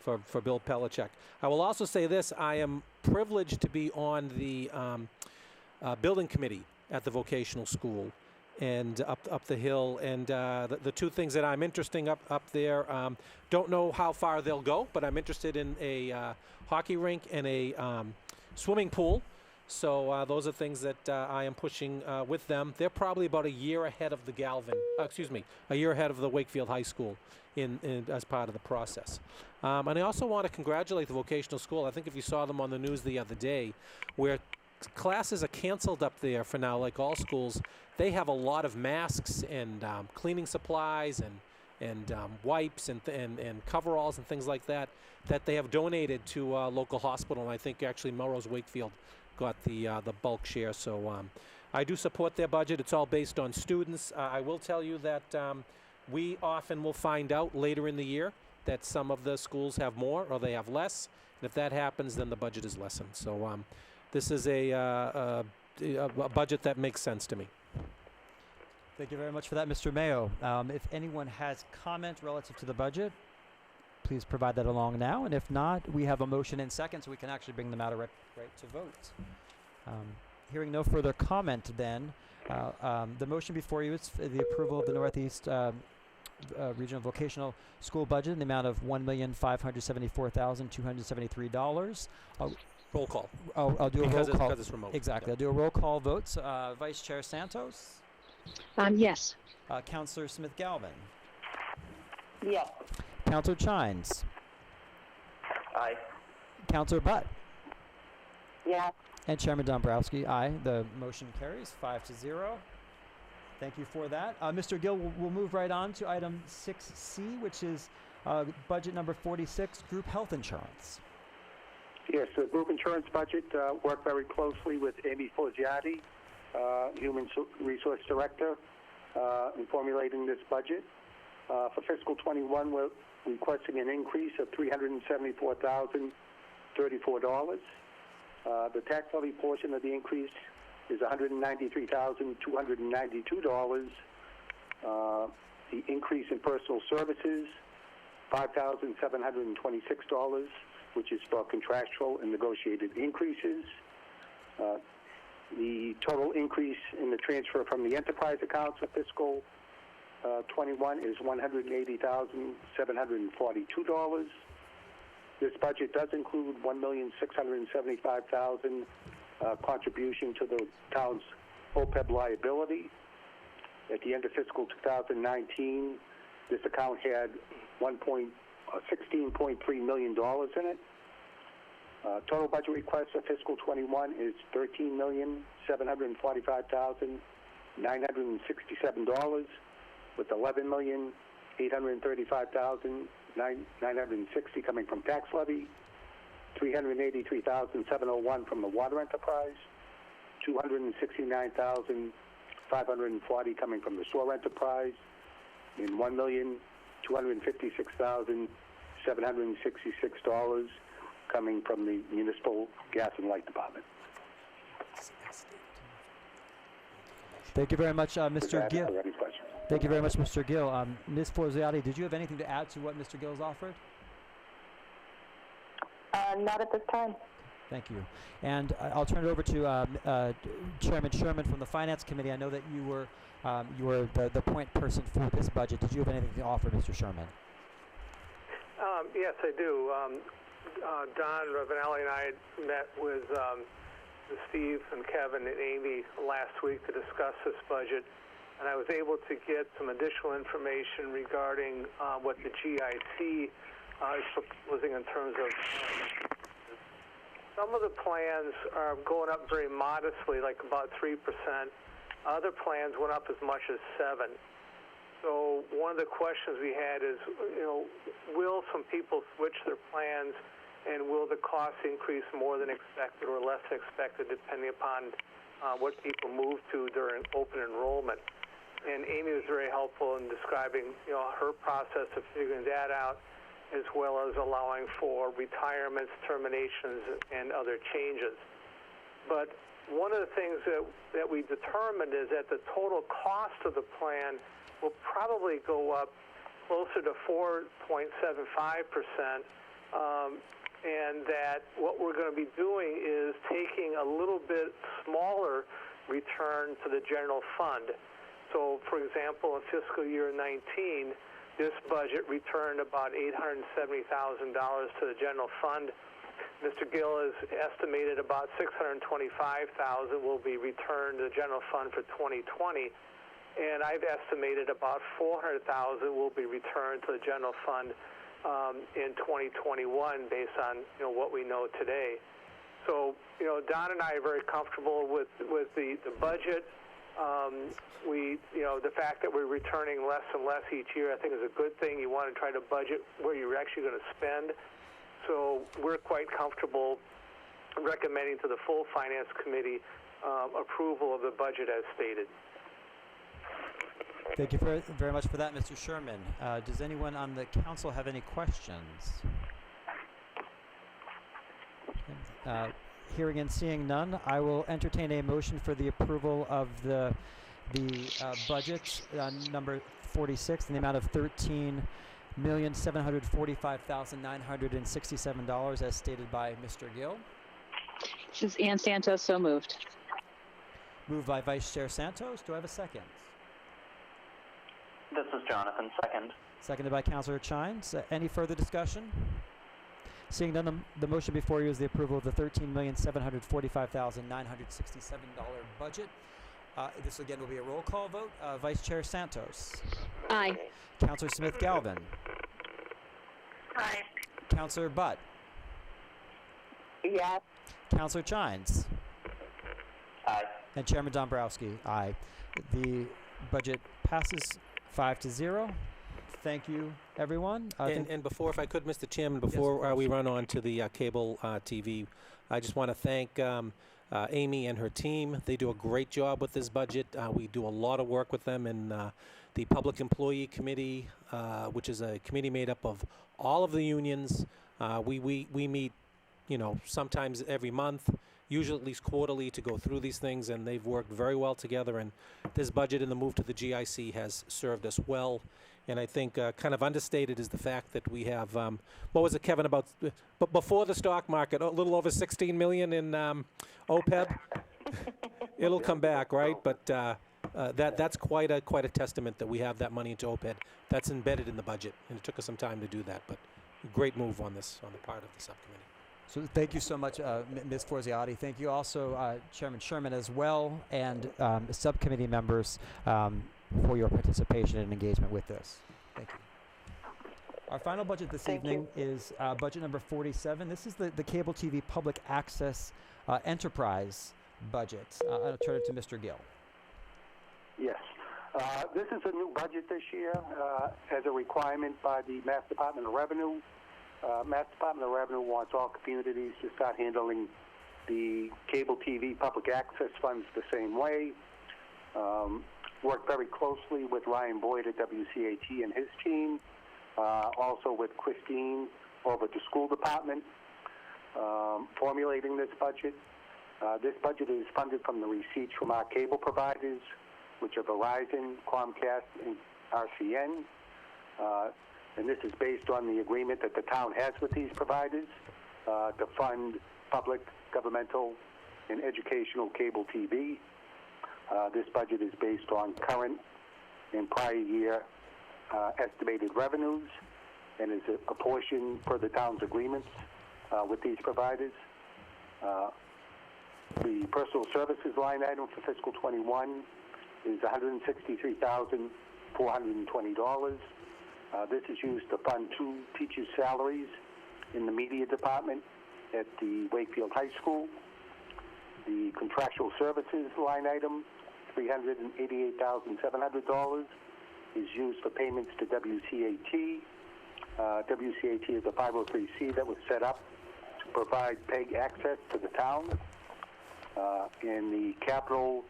Speaker 2: for Bill Pelichek. I will also say this, I am privileged to be on the building committee at the vocational school.
Speaker 10: and up the hill. And the two things that I'm interested up there, don't know how far they'll go, but I'm interested in a hockey rink and a swimming pool. So those are things that I am pushing with them. They're probably about a year ahead of the a year ahead of the Wakefield High School in as part of the process. And I also want to congratulate the vocational school. I think if you saw them on the news the other day, where classes are canceled up there for now, like all schools, they have a lot of masks and cleaning supplies and wipes and coveralls and things like that they have donated to a local hospital. And I think actually Melrose Wakefield got the bulk share. So I do support their budget. It's all based on students. I will tell you that we often will find out later in the year that some of the schools have more or they have less. And if that happens, then the budget is lessened. So this is a budget that makes sense to me.
Speaker 1: Thank you very much for that, Mr. Mayo. If anyone has comment relative to the budget, please provide that along now. And if not, we have a motion in second, so we can actually bring the matter right to vote. Hearing no further comment, then, the motion before you is for the approval of the Northeast Regional Vocational School budget in the amount of $1,574,273.
Speaker 10: Roll call.
Speaker 1: I'll do a roll call.
Speaker 10: Because it's remote.
Speaker 1: Exactly.
Speaker 10: Yep.
Speaker 1: I'll do a roll call vote. So, Vice Chair Santos?
Speaker 5: Yes.
Speaker 1: Councillor Smith-Galvin?
Speaker 4: Yes.
Speaker 1: Councillor Chines?
Speaker 3: Aye.
Speaker 1: Councillor Butt?
Speaker 4: Yes.
Speaker 1: And Chairman Dombrowski, aye. The motion carries 5-0. Thank you for that. Mr. Gill, we'll move right on to item 6C, which is budget number 46, group health insurance.
Speaker 9: Yes, the group insurance budget worked very closely with Amy Forgiati, Human Resource Director, in formulating this budget. For fiscal 21, we're requesting an increase of $374,034. The tax levy portion of the increase is $193,292. The increase in personal services, $5,726, which is for contractual and negotiated increases. The total increase in the transfer from the enterprise accounts for fiscal 21 is $180,742. This budget does include $1,675,000 contribution to the town's OPEB liability. At the end of fiscal 2019, this account had $16.3 million in it. Total budget request for fiscal 21 is $13,745,967, with $11,835,960 coming from tax levy, $383,701 from the water enterprise, $269,540 coming from the sewer enterprise, and $1,256,766 coming from the municipal gas and light department.
Speaker 1: Thank you very much, Mr. Gill. Thank you very much, Mr. Gill. Ms. Forziati, did you have anything to add to what Mr. Gill's offered?
Speaker 4: Not at this time.
Speaker 1: Thank you. And I'll turn it over to Chairman Sherman from the Finance Committee. I know that you were the point person for this budget. Did you have anything to offer, Mr. Sherman?
Speaker 7: Yes, I do. Don Ravanelli and I met with Steve and Kevin and Amy last week to discuss this budget, and I was able to get some additional information regarding what the GIC is proposing in terms of some of the plans are going up very modestly, like about 3%. Other plans went up as much as 7%. So one of the questions we had is, will some people switch their plans, and will the cost increase more than expected or less than expected, depending upon what people move to during open enrollment? And Amy was very helpful in describing, her process of figuring that out, as well as allowing for retirements, terminations, and other changes. But one of the things that we determined is that the total cost of the plan will probably go up closer to 4.75%, and that what we're going to be doing is taking a little bit smaller return to the general fund. So, for example, in fiscal year 19, this budget returned about $870,000 to the general fund. Mr. Gill has estimated about $625,000 will be returned to the general fund for 2020, and I've estimated about $400,000 will be returned to the general fund in 2021, based on what we know today. So, Don and I are very comfortable with the budget. The fact that we're returning less and less each year, I think, is a good thing. You want to try to budget where you're actually going to spend. So we're quite comfortable recommending to the full Finance Committee approval of the budget as stated.
Speaker 1: Thank you very much for that, Mr. Sherman. Does anyone on the council have any questions? Hearing and seeing none, I will entertain a motion for the approval of the budget number 46 in the amount of $13,745,967 as stated by Mr. Gill.
Speaker 5: This is Ann Santos, so moved.
Speaker 1: Moved by Vice Chair Santos. Do I have a second?
Speaker 3: This is Jonathan, second.
Speaker 1: Seconded by Councilor Chines. Any further discussion? Seeing none, the motion before you is the approval of the $13,745,967 budget. This again will be a roll call vote. Vice Chair Santos.
Speaker 5: Aye.
Speaker 1: Councilor Smith-Galvin.
Speaker 4: Aye.
Speaker 1: Councilor Butt.
Speaker 4: Yes.
Speaker 1: Councilor Chines.
Speaker 3: Aye.
Speaker 1: And Chairman Dombrowski. Aye. The budget passes 5-0. Thank you, everyone.
Speaker 10: And before, if I could, Mr. Chairman, before
Speaker 1: yes,
Speaker 10: we run on to the cable TV, I just want to thank Amy and her team. They do a great job with this budget. We do a lot of work with them in the Public Employee Committee, which is a committee made up of all of the unions. We meet, sometimes every month, usually at least quarterly, to go through these things, and they've worked very well together. And this budget and the move to the GIC has served us well. And I think kind of understated is the fact that we have, what was it, Kevin, about before the stock market, a little over 16 million in OPEB. It'll come back, right? But that's quite a testament that we have that money into OPEB. That's embedded in the budget, and it took us some time to do that. But great move on this on the part of the subcommittee.
Speaker 1: So thank you so much, Ms. Forziati. Thank you also, Chairman Sherman, as well, and subcommittee members for your participation and engagement with this. Thank you. Our final budget this evening is budget number 47. This is the cable TV public access enterprise budget. I'll turn it to Mr. Gill.
Speaker 9: Yes. This is a new budget this year as a requirement by the Mass Department of Revenue. Mass Department of Revenue wants all communities to start handling the cable TV public access funds the same way. Worked very closely with Ryan Boyd at WCAT and his team, also with Christine over at the school department, formulating this budget. This budget is funded from the receipts from our cable providers, which are Verizon, Comcast, and RCN. And this is based on the agreement that the town has with these providers to fund public, governmental, and educational cable TV. This budget is based on current and prior year estimated revenues and is apportioned per the town's agreements with these providers. The personal services line item for fiscal 21 is $163,420. This is used to fund 2 teachers' salaries in the media department at the Wakefield High School. The contractual services line item, $388,700, is used for payments to WCAT. WCAT is a 503C that was set up to provide PEG access to the town. In the capital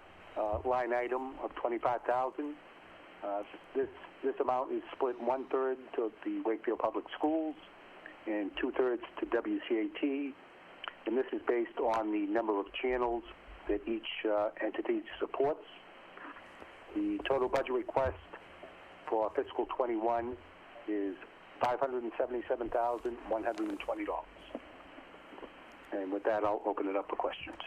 Speaker 9: line item of $25,000, this amount is split 1/3 to the Wakefield Public Schools and 2/3 to WCAT, and this is based on the number of channels that each entity supports. The total budget request for fiscal 21 is $577,120. And with that, I'll open it up for questions.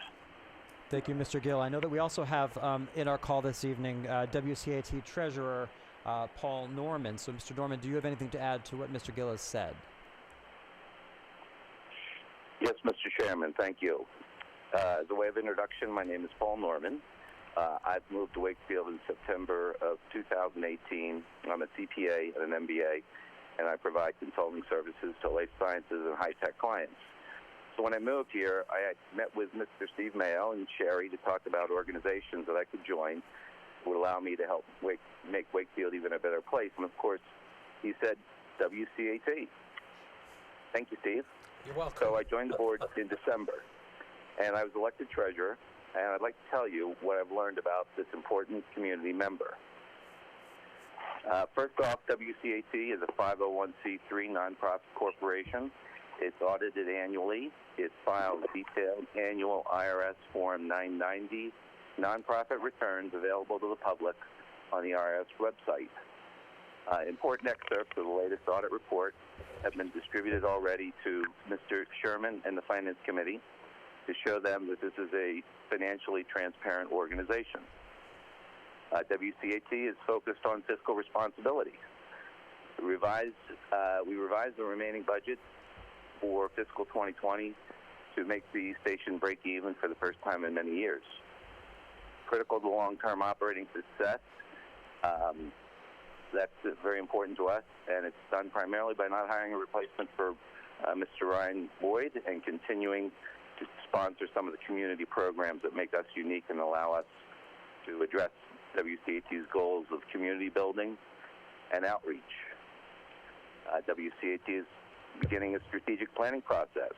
Speaker 1: Thank you, Mr. Gill. I know that we also have in our call this evening WCAT Treasurer Paul Norman. So, Mr. Norman, do you have anything to add to what Mr. Gill has said?
Speaker 11: Yes, Mr. Chairman, thank you. As a way of introduction, my name is Paul Norman. I've moved to Wakefield in September of 2018. I'm a CPA and an MBA, and I provide consulting services to life sciences and high-tech clients. So when I moved here, I had met with Mr. Steve Mayo and Sherry to talk about organizations that I could join that would allow me to help make Wakefield even a better place. And, of course, he said WCAT. Thank you, Steve.
Speaker 10: You're welcome.
Speaker 11: So I joined the board in December, and I was elected treasurer, and I'd like to tell you what I've learned about this important community member. First off, WCAT is a 501c3 nonprofit corporation. It's audited annually. It files detailed annual IRS Form 990 nonprofit returns available to the public on the IRS website. Important excerpts of the latest audit report have been distributed already to Mr. Sherman and the Finance Committee to show them that this is a financially transparent organization. WCAT is focused on fiscal responsibility. We revised the remaining budget for fiscal 2020 to make the station break even for the first time in many years. Critical to long-term operating success, that's very important to us, and it's done primarily by not hiring a replacement for Mr. Ryan Boyd and continuing to sponsor some of the community programs that make us unique and allow us to address WCAT's goals of community building and outreach. WCAT is beginning a strategic planning process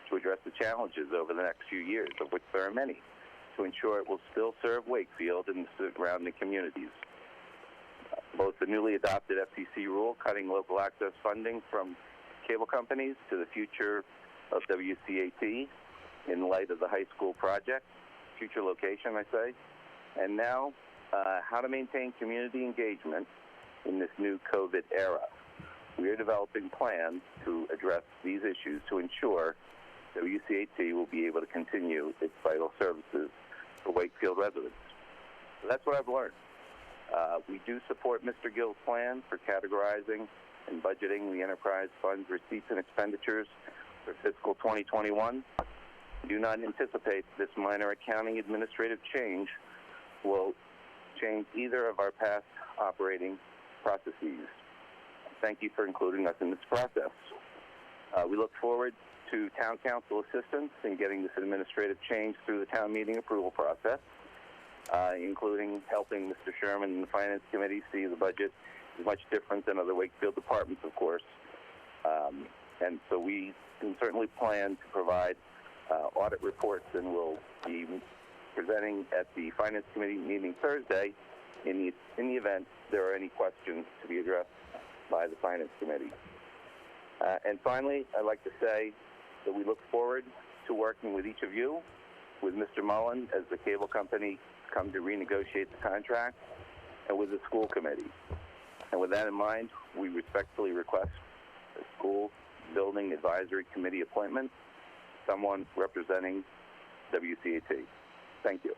Speaker 11: to address the challenges over the next few years, of which there are many, to ensure it will still serve Wakefield and the surrounding communities. Both the newly adopted FCC rule cutting local access funding from cable companies to the future of WCAT in light of the high school project, future location, I say, and now how to maintain community engagement in this new COVID era. We are developing plans to address these issues to ensure WCAT will be able to continue its vital services for Wakefield residents. So that's what I've learned. We do support Mr. Gill's plan for categorizing and budgeting the enterprise funds receipts and expenditures for fiscal 2021. We do not anticipate this minor accounting administrative change will change either of our past operating processes. Thank you for including us in this process. We look forward to Town Council assistance in getting this administrative change through the town meeting approval process, including helping Mr. Sherman and the Finance Committee see the budget is much different than other Wakefield departments, of course. And so we can certainly plan to provide audit reports, and we'll be presenting at the Finance Committee meeting Thursday in the event there are any questions to be addressed by the Finance Committee. And finally, I'd like to say that we look forward to working with each of you, with Mr. Mullen as the cable company come to renegotiate the contract, and with the school committee. And with that in mind, we respectfully request a school building advisory committee appointment, someone representing WCAT. Thank you.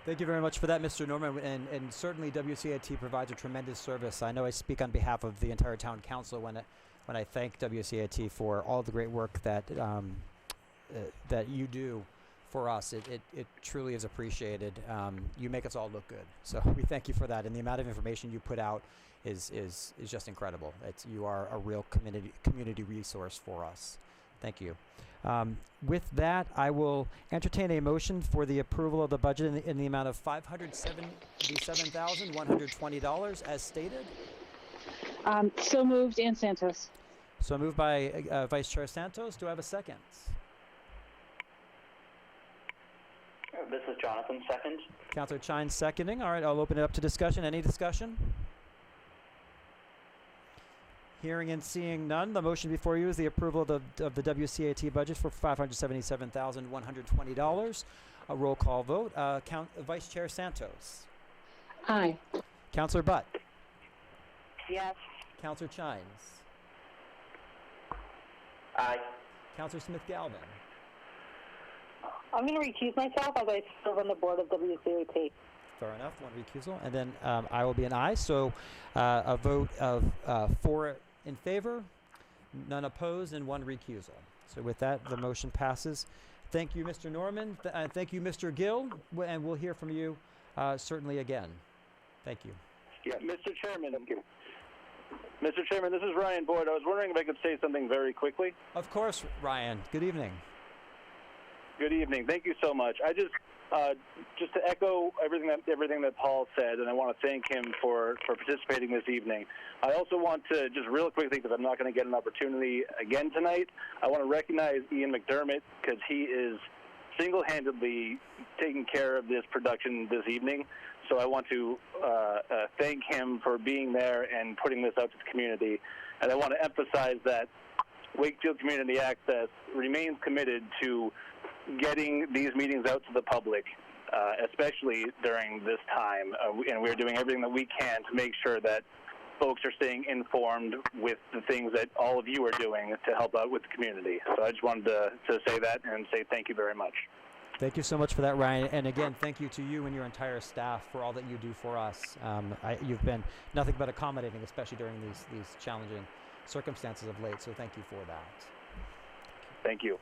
Speaker 1: Thank you very much for that, Mr. Norman, and certainly WCAT provides a tremendous service. I know I speak on behalf of the entire town council when I thank WCAT for all the great work that that you do for us. It truly is appreciated. You make us all look good, so we thank you for that. And the amount of information you put out is just incredible. You are a real community resource for us. Thank you. With that, I will entertain a motion for the approval of the budget in the amount of $577,120 as stated.
Speaker 5: So moved, and Santos.
Speaker 1: So moved by Vice Chair Santos. Do I have a second?
Speaker 3: This is Jonathan, second.
Speaker 1: Councilor Chine seconding. All right, I'll open it up to discussion. Any discussion? Hearing and seeing none, the motion before you is the approval of the WCAT budget for $577,120. A roll call vote. Vice Chair Santos.
Speaker 5: Aye.
Speaker 1: Councilor Butt.
Speaker 4: Yes.
Speaker 1: Councilor Chines.
Speaker 3: Aye.
Speaker 1: Councilor Smith Galvin.
Speaker 4: I'm going to recuse myself as I serve on the board of WCAT.
Speaker 1: Fair enough. One recusal, and then I will be an aye. So a vote of 4 in favor, none opposed, and 1 recusal. So with that, the motion passes. Thank you, Mr. Norman. Thank you, Mr. Gill, and we'll hear from you certainly again. Thank you.
Speaker 11: Yeah, Mr. Chairman. Thank you. Mr. Chairman, this is Ryan Boyd. I was wondering if I could say something very quickly.
Speaker 1: Of course, Ryan. Good evening.
Speaker 11: Good evening. Thank you so much. I just to echo everything that Paul said, and I want to thank him for participating this evening. I also want to just real quickly, because I'm not going to get an opportunity again tonight, I want to recognize Ian McDermott, because he is single-handedly taking care of this production this evening. So I want to thank him for being there and putting this out to the community. And I want to emphasize that Wakefield Community Access remains committed to getting these meetings out to the public, especially during this time. And we're doing everything that we can to make sure that folks are staying informed with the things that all of you are doing to help out with the community. So I just wanted to say that and say thank you very much.
Speaker 1: Thank you so much for that, Ryan. And again, thank you to you and your entire staff for all that you do for us. You've been nothing but accommodating, especially during these challenging circumstances of late. So thank you for that.
Speaker 11: Thank you.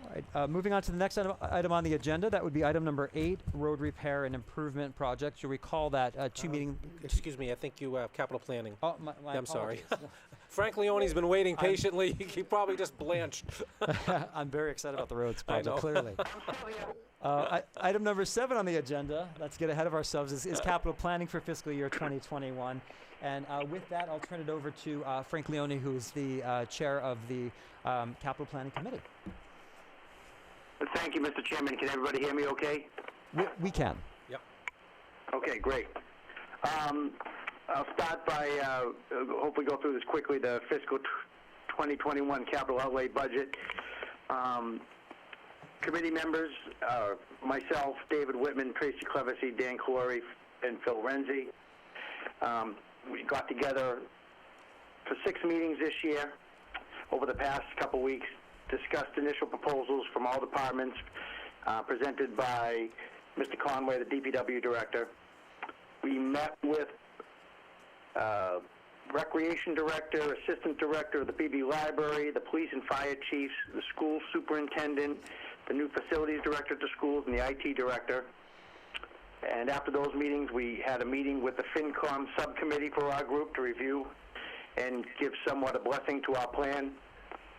Speaker 1: All right, moving on to the next item on the agenda, that would be item number 8, road repair and improvement project. You'll recall that
Speaker 10: Excuse me, I think you have capital planning.
Speaker 1: Oh, my
Speaker 10: I'm sorry.
Speaker 1: apologies.
Speaker 10: Frank Leone's been waiting patiently. He probably just blanched.
Speaker 1: I'm very excited about the roads project,
Speaker 10: I know.
Speaker 1: clearly. Item number 7 on the agenda, let's get ahead of ourselves, is capital planning for fiscal year 2021. And with that, I'll turn it over to Frank Leone, who is the chair of the capital planning committee.
Speaker 12: Thank you, Mr. Chairman. Can everybody hear me okay?
Speaker 1: We can.
Speaker 10: Yep.
Speaker 12: Okay, great. I'll start by hopefully go through this quickly, the fiscal 2021 capital outlay budget. Committee members, myself, David Whitman, Tracy Cleversey, Dan Calori, and Phil Renzi. We got together for 6 meetings this year over the past couple weeks, discussed initial proposals from all departments, presented by Mr. Conway, the DPW director. We met with Recreation Director, Assistant Director of the PB Library, the Police and Fire Chiefs, the School Superintendent, the new Facilities Director to schools, and the IT Director. And after those meetings, we had a meeting with the FinCom subcommittee for our group to review and give somewhat a blessing to our plan,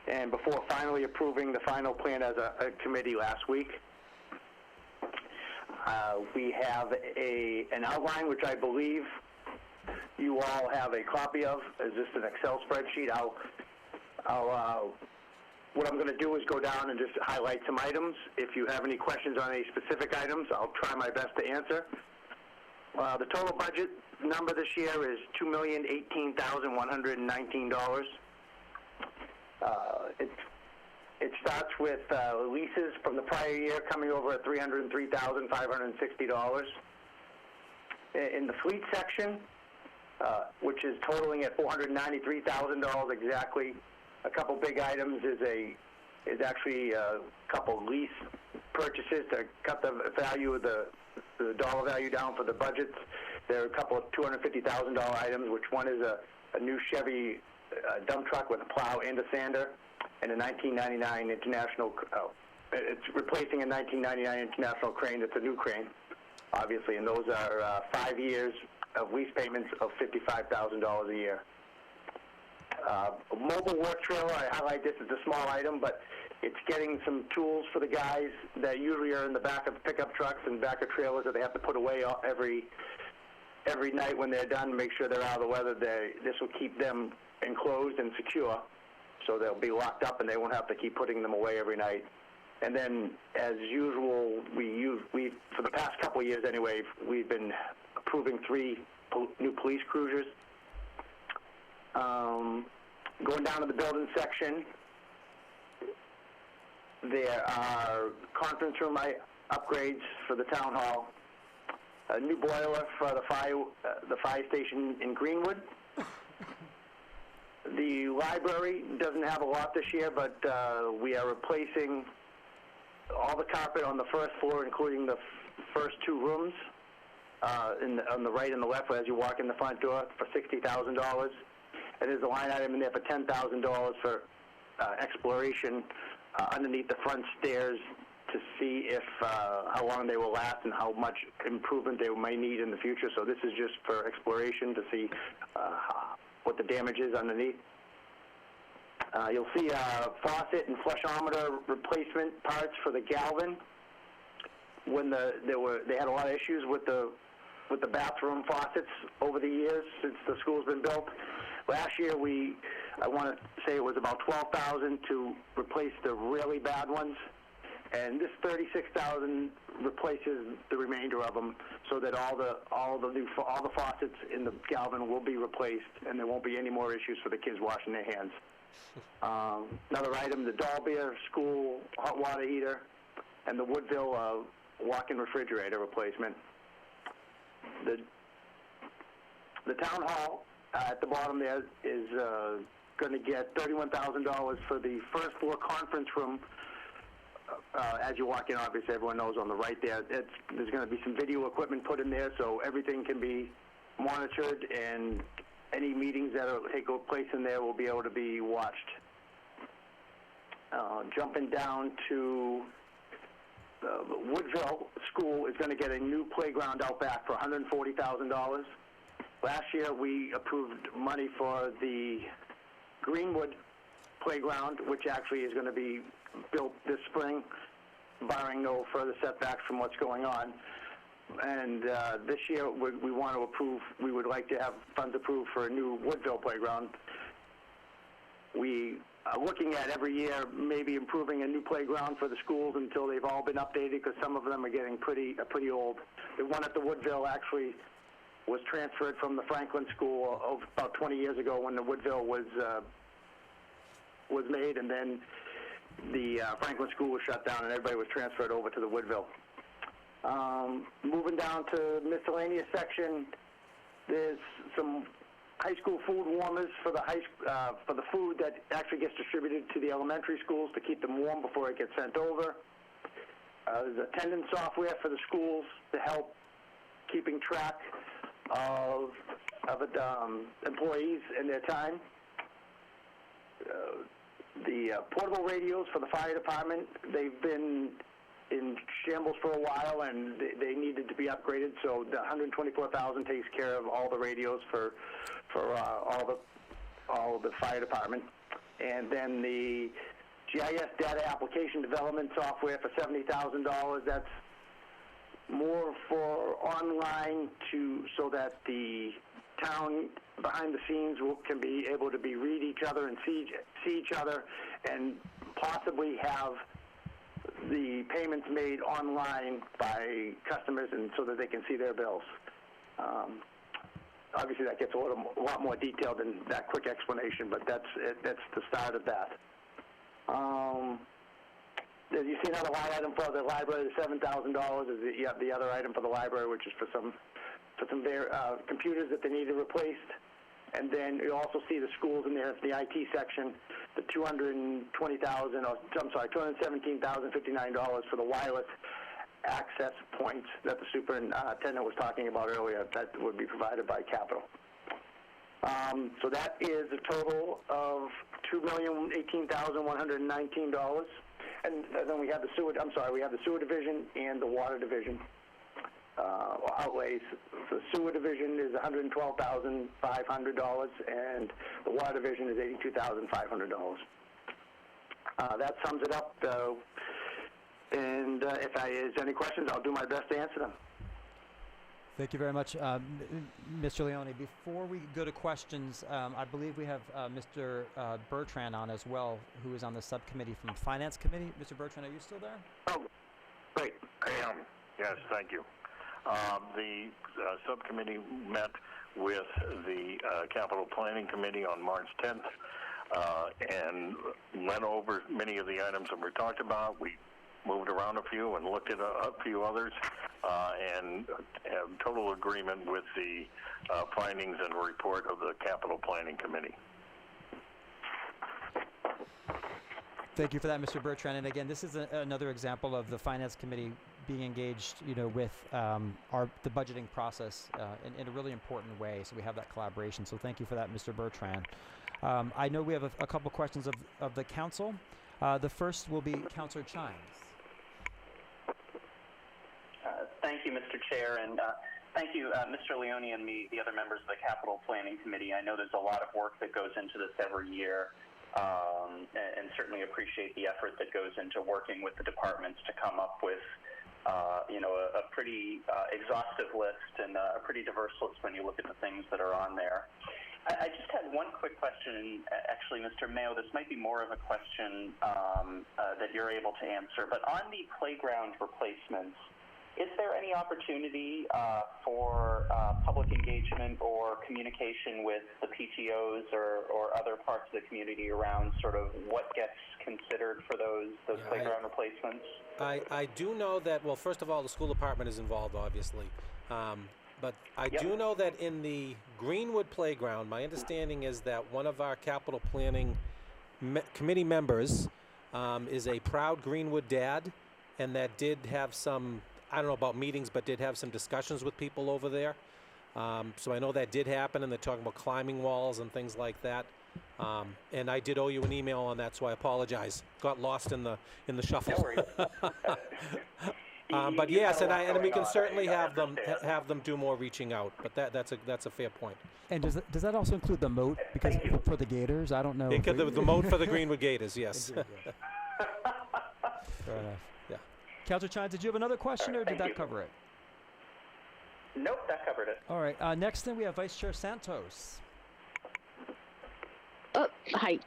Speaker 12: and before finally approving the final plan as a committee last week. We have an outline, which I believe you all have a copy of. Is just an Excel spreadsheet. What I'm going to do is go down and just highlight some items. If you have any questions on any specific items, I'll try my best to answer. The total budget number this year is $2,018,119. It starts with leases from the prior year coming over at $303,560. In the fleet section, which is totaling at $493,000 exactly, a couple big items is actually a couple lease purchases to cut the value of the dollar value down for the budgets. There are a couple of $250,000 items, which one is a new Chevy dump truck with a plow and a sander, and a 1999 International, it's replacing a 1999 International crane. It's a new crane, obviously, and those are 5 years of lease payments of $55,000 a year. Mobile work trailer, I highlight this as a small item, but it's getting some tools for the guys that usually are in the back of pickup trucks and back of trailers that they have to put away every night when they're done, make sure they're out of the weather. This will keep them enclosed and secure, so they'll be locked up and they won't have to keep putting them away every night. And then, as usual, we for the past couple of years anyway, we've been approving 3 new police cruisers. Going down to the building section, there are conference room upgrades for the town hall, a new boiler for the fire station in Greenwood. The library doesn't have a lot this year, but we are replacing all the carpet on the first floor, including the first two rooms, on the right and the left as you walk in the front door, for $60,000. And there's a line item in there for $10,000 for exploration underneath the front stairs to see if how long they will last and how much improvement they may need in the future. So this is just for exploration to see what the damage is underneath. You'll see faucet and flushometer replacement parts for the Galvin. When they had a lot of issues with the bathroom faucets over the years since the school's been built. Last year I want to say it was about $12,000 to replace the really bad ones, and this $36,000 replaces the remainder of them, so that all the faucets in the Galvin will be replaced, and there won't be any more issues for the kids washing their hands. Another item: the Dalbia School hot water heater and the Woodville walk-in refrigerator replacement. The town hall at the bottom there is going to get $31,000 for the first floor conference room. As you walk in, obviously everyone knows on the right there, there's going to be some video equipment put in there, so everything can be monitored, and any meetings that take place in there will be able to be watched. Jumping down to Woodville School is going to get a new playground out back for $140,000. Last year we approved money for the Greenwood playground, which actually is going to be built this spring, barring no further setbacks from what's going on. And this year we want to approve, we would like to have funds approved for a new Woodville playground. We are looking at every year maybe improving a new playground for the schools until they've all been updated, because some of them are getting pretty old. The one at the Woodville actually was transferred from the Franklin School about 20 years ago when the Woodville was made, and then the Franklin School was shut down and everybody was transferred over to the Woodville. Moving down to miscellaneous section, there's some high school food warmers for the food that actually gets distributed to the elementary schools to keep them warm before it gets sent over. There's attendance software for the schools to help keeping track of employees and their time. The portable radios for the fire department, they've been in shambles for a while, and they needed to be upgraded. So the $124,000 takes care of all the radios for all of the fire department. And then the GIS data application development software for $70,000. That's more for online so that the town behind the scenes can be able to read each other and see each other, and possibly have the payments made online by customers, and so that they can see their bills. Obviously, that gets a lot more detailed than that quick explanation, but that's the start of that. You see another line item for the library. The $7,000 is the other item for the library, which is for some computers that they needed replaced. And then you also see the schools in there, the IT section, the $217,059 for the wireless access points that the superintendent was talking about earlier. That would be provided by Capital. So that is a total of $2,018,119. And then we have the sewer. We have the sewer division and the water division. Outlays. The sewer division is $112,500, and the water division is $82,500. That sums it up. And if there's any questions, I'll do my best to answer them.
Speaker 1: Thank you very much, Mr. Leone. Before we go to questions, I believe we have Mr. Bertrand on as well, who is on the subcommittee from the Finance Committee. Mr. Bertrand, are you still there?
Speaker 13: Oh, great. I am. Yes, thank you. The subcommittee met with the Capital Planning Committee on March 10th and went over many of the items that were talked about. We moved around a few and looked at a few others, and have total agreement with the findings and report of the Capital Planning Committee.
Speaker 1: Thank you for that, Mr. Bertrand. And again, this is another example of the Finance Committee being engaged, with the budgeting process in a really important way. So we have that collaboration. So thank you for that, Mr. Bertrand. I know we have a couple questions of the council. The first will be Councillor Chimes.
Speaker 3: Thank you, Mr. Chair, and thank you, Mr. Leone and the other members of the Capital Planning Committee. I know there's a lot of work that goes into this every year, and certainly appreciate the effort that goes into working with the departments to come up with, a pretty exhaustive list and a pretty diverse list when you look at the things that are on there. I just had one quick question, actually, Mr. Mayo. This might be more of a question that you're able to answer, but on the playground replacements, is there any opportunity for public engagement or communication with the PTOs or other parts of the community around sort of what gets considered for those playground replacements?
Speaker 10: I do know that, well, first of all, the school department is involved, obviously. But I do know that in the Greenwood playground, my understanding is that one of our capital planning committee members is a proud Greenwood dad, and that did have some, I don't know about meetings, but did have some discussions with people over there. So I know that did happen, and they're talking about climbing walls and things like that. And I did owe you an email on that, so I apologize. Got lost in the shuffle.
Speaker 3: No worries.
Speaker 10: But yes, and we can certainly have them do more reaching out. But that's a fair point.
Speaker 1: And does that also include the moat? Because for the Gators, I don't know.
Speaker 10: The moat for the Greenwood Gators, yes.
Speaker 1: Fair enough. Yeah. Councillor Chimes, did you have another question, or did that cover it?
Speaker 3: Nope, that covered it.
Speaker 1: All right. Next, then we have Vice Chair Santos.
Speaker 5: Hi.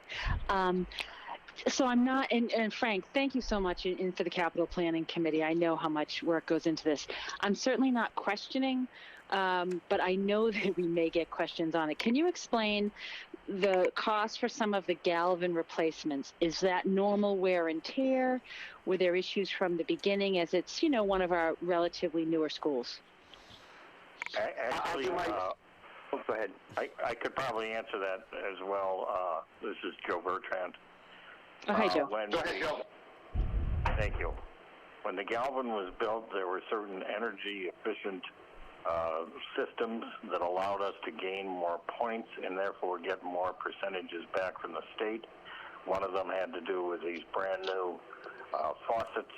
Speaker 5: So I'm not, and Frank, thank you so much for the Capital Planning Committee. I know how much work goes into this. I'm certainly not questioning, but I know that we may get questions on it. Can you explain the cost for some of the Galvin replacements? Is that normal wear and tear? Were there issues from the beginning, as it's, one of our relatively newer schools?
Speaker 13: Actually,
Speaker 12: go ahead.
Speaker 13: I could probably answer that as well. This is Joe Bertrand.
Speaker 5: Oh, hi, Joe.
Speaker 12: Go ahead, Joe.
Speaker 13: Thank you. When the Galvin was built, there were certain energy-efficient systems that allowed us to gain more points and therefore get more percentages back from the state. One of them had to do with these brand-new faucets,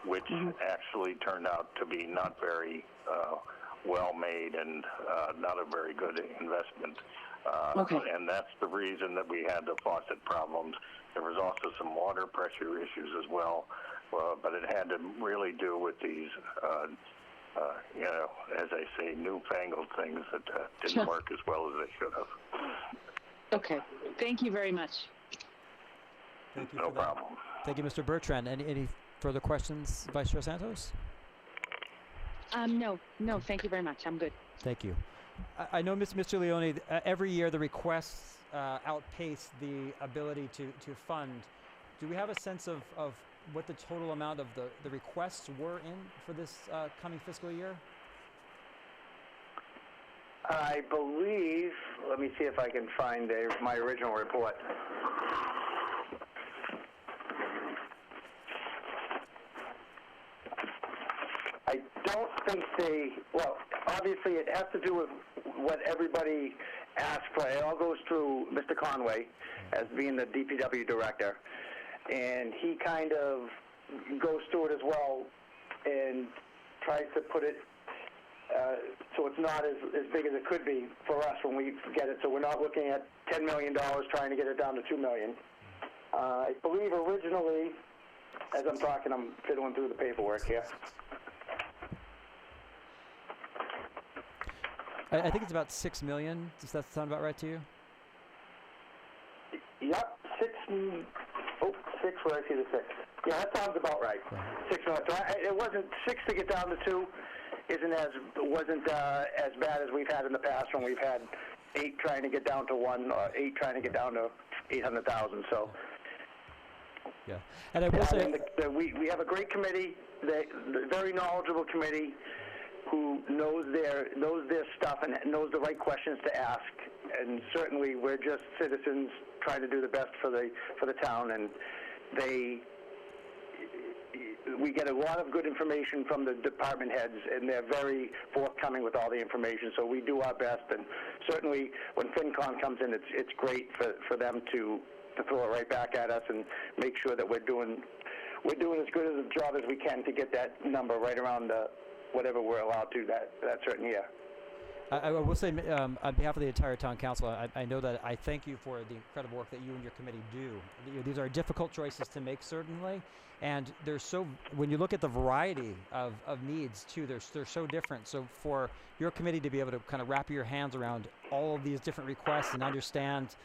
Speaker 13: which actually turned out to be not very well-made and not a very good investment. And that's the reason that we had the faucet problems. There was also some water pressure issues as well, but it had to really do with these, as I say, newfangled things that didn't work as well as they should have.
Speaker 5: Okay. Thank you very much.
Speaker 1: Thank you.
Speaker 13: No problem.
Speaker 1: Thank you, Mr. Bertrand. Any further questions, Vice Chair Santos?
Speaker 5: No, thank you very much. I'm good.
Speaker 1: Thank you. I know, Mr. Leone, every year the requests outpace the ability to fund. Do we have a sense of what the total amount of the requests were in for this coming fiscal year?
Speaker 12: I believe, let me see if I can find my original report. I don't think obviously it has to do with what everybody asked for. It all goes through Mr. Conway as being the DPW director, and he kind of goes through it as well and tries to put it so it's not as big as it could be for us when we get it. So we're not looking at $10 million trying to get it down to $2 million. I believe originally, as I'm talking, I'm fiddling through the paperwork here.
Speaker 1: I think it's about $6 million. Does that sound about right to you?
Speaker 12: Yep, 6. Where I see the 6. Yeah, that sounds about right. 6 million. So it wasn't 6 to get down to 2. Wasn't as bad as we've had in the past when we've had 8 trying to get down to 1, or 8 trying to get down to 800,000. So.
Speaker 1: Yeah, and I will say
Speaker 12: we have a great committee, the very knowledgeable committee, who knows their stuff and knows the right questions to ask. And certainly we're just citizens trying to do the best for the town, and we get a lot of good information from the department heads, and they're very forthcoming with all the information. So we do our best, and certainly when FinCon comes in, it's great for them to throw it right back at us and make sure that we're doing as good a job as we can to get that number right around whatever we're allowed to that certain year.
Speaker 1: I will say, on behalf of the entire town council, I know that I thank you for the incredible work that you and your committee do. These are difficult choices to make, certainly, and when you look at the variety of needs, too, they're so different. So for your committee to be able to kind of wrap your hands around all of these different requests and understand,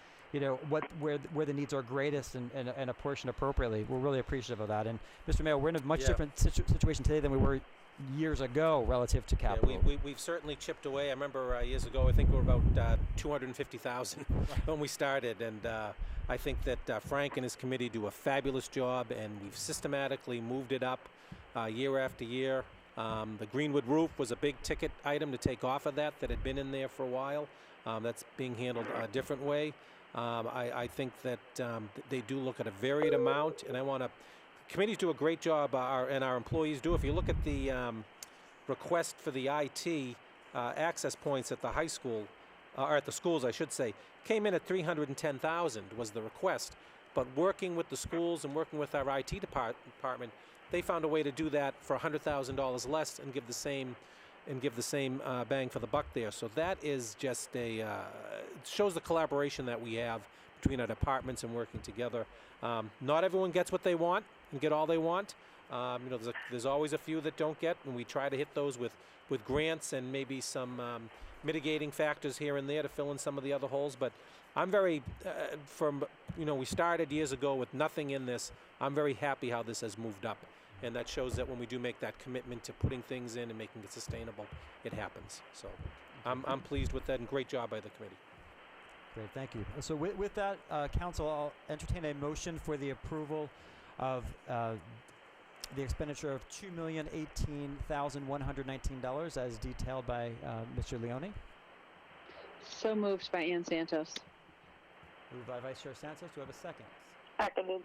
Speaker 1: where the needs are greatest and apportion appropriately, we're really appreciative of that. And Mr. Mayor, we're in a much different situation today than we were years ago relative to capital.
Speaker 10: Yeah, we've certainly chipped away. I remember years ago, I think we were about 250,000 when we started, and I think that Frank and his committee do a fabulous job, and we've systematically moved it up year after year. The Greenwood roof was a big ticket item to take off of that had been in there for a while. That's being handled a different way. I think that they do look at a varied amount, and committees do a great job, and our employees do. If you look at the request for the IT access points at the high school, or at the schools, I should say, came in at $310,000 was the request. But working with the schools and working with our IT department, they found a way to do that for $100,000 less and give the same bang for the buck there. So that is just it shows the collaboration that we have between our departments and working together. Not everyone gets what they want and get all they want. There's always a few that don't get, and we try to hit those with grants and maybe some mitigating factors here and there to fill in some of the other holes. But I'm very, we started years ago with nothing in this. I'm very happy how this has moved up. And that shows that when we do make that commitment to putting things in and making it sustainable, it happens. So I'm pleased with that, and great job by the committee.
Speaker 1: Great, thank you. So with that, Council, I'll entertain a motion for the approval of the expenditure of $2,018,119 as detailed by Mr. Leone.
Speaker 5: So moved by Ann Santos.
Speaker 1: Moved by Vice Chair Santos. Do we have a second?
Speaker 4: Seconded.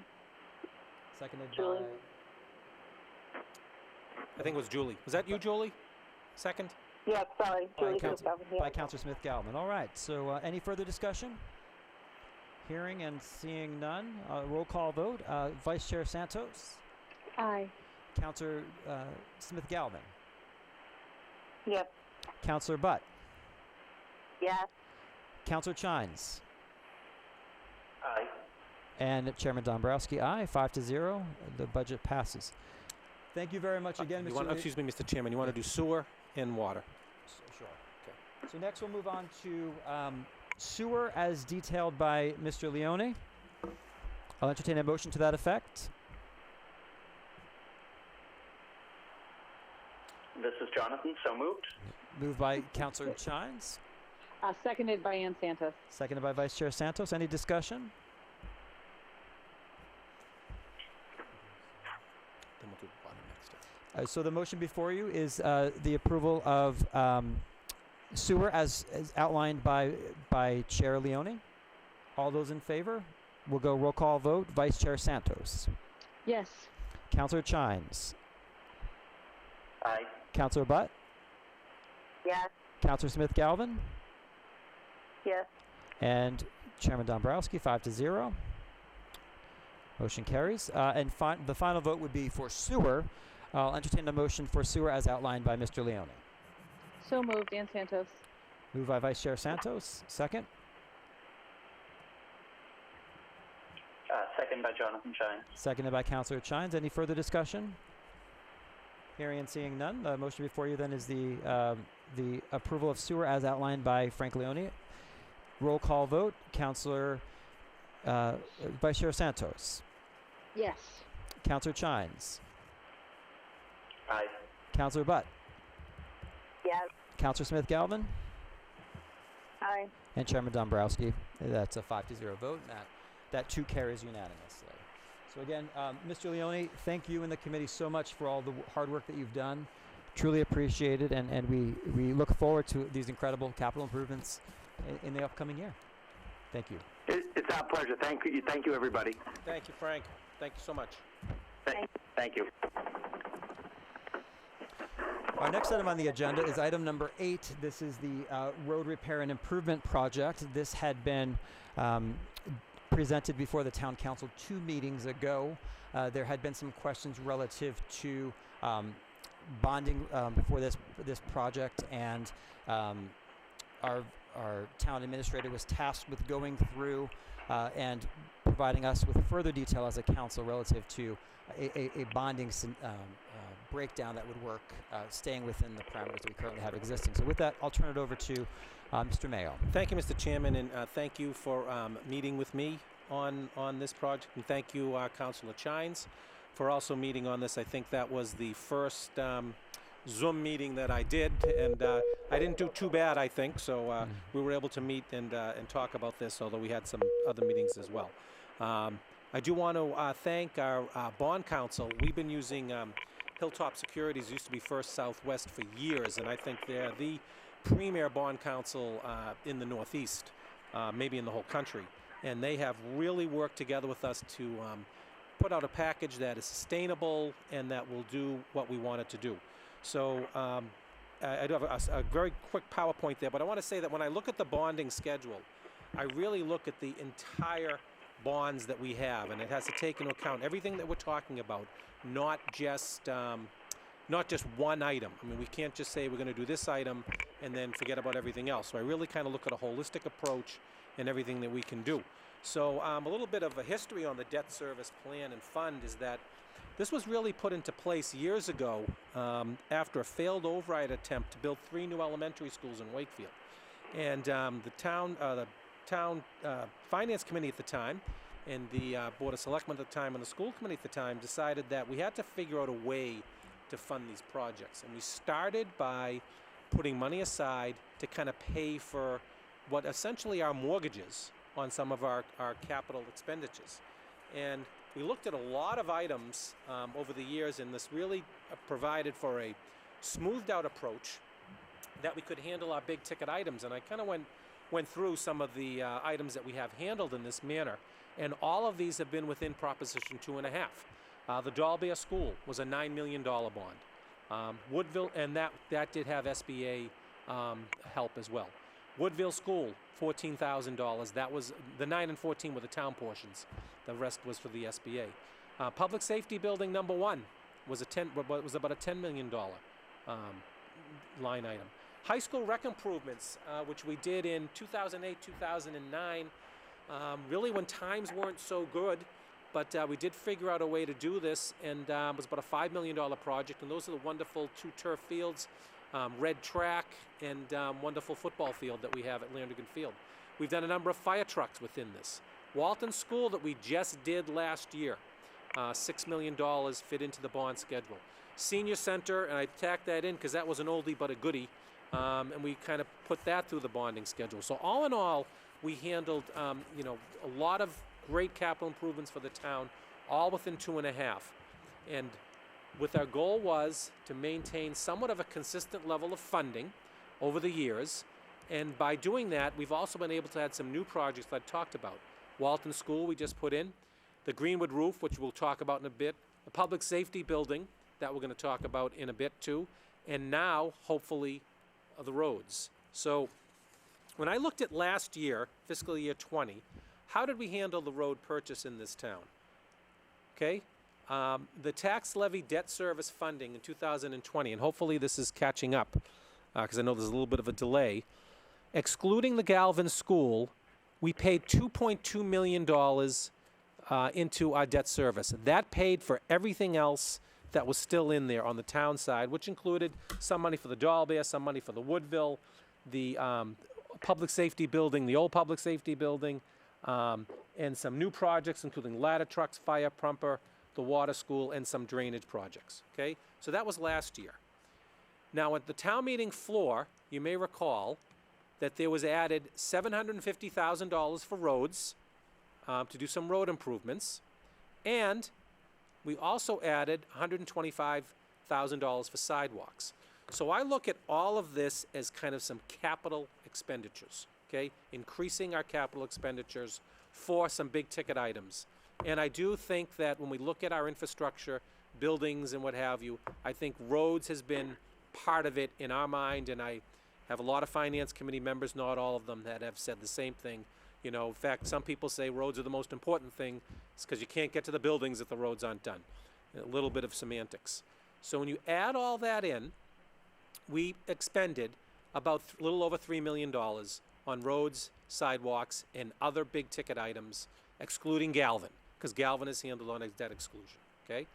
Speaker 1: Seconded
Speaker 4: Julie.
Speaker 1: by...
Speaker 10: I think it was Julie. Was that you, Julie? Second?
Speaker 4: Yes, sorry. Julie
Speaker 1: By Councilor Smith-Galvin. All right. So any further discussion? Hearing and seeing none. Roll call vote. Vice Chair Santos.
Speaker 5: Aye.
Speaker 1: Councilor Smith-Galvin.
Speaker 4: Yes.
Speaker 1: Councilor Butt.
Speaker 4: Yes.
Speaker 1: Councilor Chines.
Speaker 3: Aye.
Speaker 1: And Chairman Dombrowski, aye. 5-0. The budget passes. Thank you very much again, Mr.
Speaker 10: Excuse me, Mr. Chairman. You want to do sewer and water?
Speaker 1: Sure. Okay. So next we'll move on to sewer as detailed by Mr. Leone. I'll entertain a motion to that effect.
Speaker 3: This is Jonathan. So moved.
Speaker 1: Moved by Councilor Chines.
Speaker 5: Seconded by Ann Santos.
Speaker 1: Seconded by Vice Chair Santos. Any discussion?
Speaker 10: Then we'll do water next.
Speaker 1: So the motion before you is the approval of sewer as outlined by Chair Leone. All those in favor? We'll go roll call vote. Vice Chair Santos.
Speaker 5: Yes.
Speaker 1: Councilor Chines.
Speaker 3: Aye.
Speaker 1: Councilor Butt.
Speaker 4: Yes.
Speaker 1: Councilor Smith-Galvin.
Speaker 4: Yes.
Speaker 1: And Chairman Dombrowski, 5-0. Motion carries. And the final vote would be for sewer. I'll entertain a motion for sewer as outlined by Mr. Leone.
Speaker 5: So moved, Ann Santos.
Speaker 1: Moved by Vice Chair Santos. Second.
Speaker 3: Second by Jonathan Chines.
Speaker 1: Seconded by Councilor Chines. Any further discussion? Hearing and seeing none. The motion before you then is the approval of sewer as outlined by Frank Leone. Roll call vote. Councilor Vice Chair Santos.
Speaker 5: Yes.
Speaker 1: Councilor Chines.
Speaker 3: Aye.
Speaker 1: Councilor Butt.
Speaker 4: Yes.
Speaker 1: Councilor Smith-Galvin.
Speaker 4: Aye.
Speaker 1: And Chairman Dombrowski. That's a 5-0 vote. That too carries unanimously. So again, Mr. Leone, thank you and the committee so much for all the hard work that you've done. Truly appreciate it, and we look forward to these incredible capital improvements in the upcoming year. Thank you.
Speaker 12: It's our pleasure. Thank you, everybody.
Speaker 10: Thank you, Frank. Thank you so much.
Speaker 12: Thank you.
Speaker 1: Our next item on the agenda is item number 8. This is the road repair and improvement project. This had been presented before the town council 2 meetings ago. There had been some questions relative to bonding for this project, and our town administrator was tasked with going through and providing us with further detail as a council relative to a bonding breakdown that would work, staying within the parameters that we currently have existing. So with that, I'll turn it over to Mr. Mayo.
Speaker 10: Thank you, Mr. Chairman, and thank you for meeting with me on this project, and thank you, Councilor Chines, for also meeting on this. I think that was the first Zoom meeting that I did, and I didn't do too bad, I think, so we were able to meet and talk about this, although we had some other meetings as well. I do want to thank our bond counsel. We've been using Hilltop Securities, used to be First Southwest, for years, and I think they're the premier bond counsel in the Northeast, maybe in the whole country. And they have really worked together with us to put out a package that is sustainable and that will do what we want it to do. So I do have a very quick PowerPoint there, but I want to say that when I look at the bonding schedule, I really look at the entire bonds that we have, and it has to take into account everything that we're talking about, not just one item. I mean, we can't just say we're going to do this item and then forget about everything else. So I really kind of look at a holistic approach and everything that we can do. So a little bit of a history on the debt service plan and fund is that this was really put into place years ago after a failed override attempt to build 3 new elementary schools in Wakefield. And the town finance committee at the time and the Board of Selectmen at the time and the school committee at the time decided that we had to figure out a way to fund these projects. And we started by putting money aside to kind of pay for what essentially are mortgages on some of our capital expenditures. And we looked at a lot of items over the years, and this really provided for a smoothed out approach that we could handle our big ticket items. And I kind of went through some of the items that we have handled in this manner, and all of these have been within Proposition 2.5. The Dahlbeer School was a $9 million bond. Woodville, and that did have SBA help as well. Woodville School, $14,000. That was the 9 and 14 were the town portions. The rest was for the SBA. Public Safety Building number 1 was about a $10 million line item. High school rec improvements, which we did in 2008, 2009, really when times weren't so good, but we did figure out a way to do this, and it was about a $5 million project, and those are the wonderful 2 turf fields, red track, and wonderful football field that we have at Landrigan Field. We've done a number of fire trucks within this. Walton School that we just did last year, $6 million fit into the bond schedule. Senior Center, and I tacked that in because that was an oldie but a goodie, and we kind of put that through the bonding schedule. So all in all, we handled a lot of great capital improvements for the town, all within 2.5. And with our goal was to maintain somewhat of a consistent level of funding over the years. And by doing that, we've also been able to add some new projects that I talked about. Walton School we just put in, the Greenwood roof, which we'll talk about in a bit, the public safety building that we're going to talk about in a bit too, and now, hopefully, the roads. So when I looked at last year, fiscal year 20, how did we handle the road purchase in this town? Okay, the tax levy debt service funding in 2020, and hopefully this is catching up, because I know there's a little bit of a delay. Excluding the Galvin School, we paid $2.2 million into our debt service. That paid for everything else that was still in there on the town side, which included some money for the Dahlbeer, some money for the Woodville, the public safety building, the old public safety building, and some new projects, including ladder trucks, fire pumper, the water school, and some drainage projects. Okay, so that was last year. Now, at the town meeting floor, you may recall that there was added $750,000 for roads to do some road improvements, and we also added $125,000 for sidewalks. So I look at all of this as kind of some capital expenditures, okay? Increasing our capital expenditures for some big ticket items. And I do think that when we look at our infrastructure, buildings and what have you, I think roads has been part of it in our mind, and I have a lot of finance committee members, not all of them, that have said the same thing. You know, in fact, some people say roads are the most important thing. It's because you can't get to the buildings if the roads aren't done. A little bit of semantics. So when you add all that in, we expended about a little over $3 million on roads, sidewalks, and other big ticket items, excluding Galvin, because Galvin is handled on a debt exclusion, okay?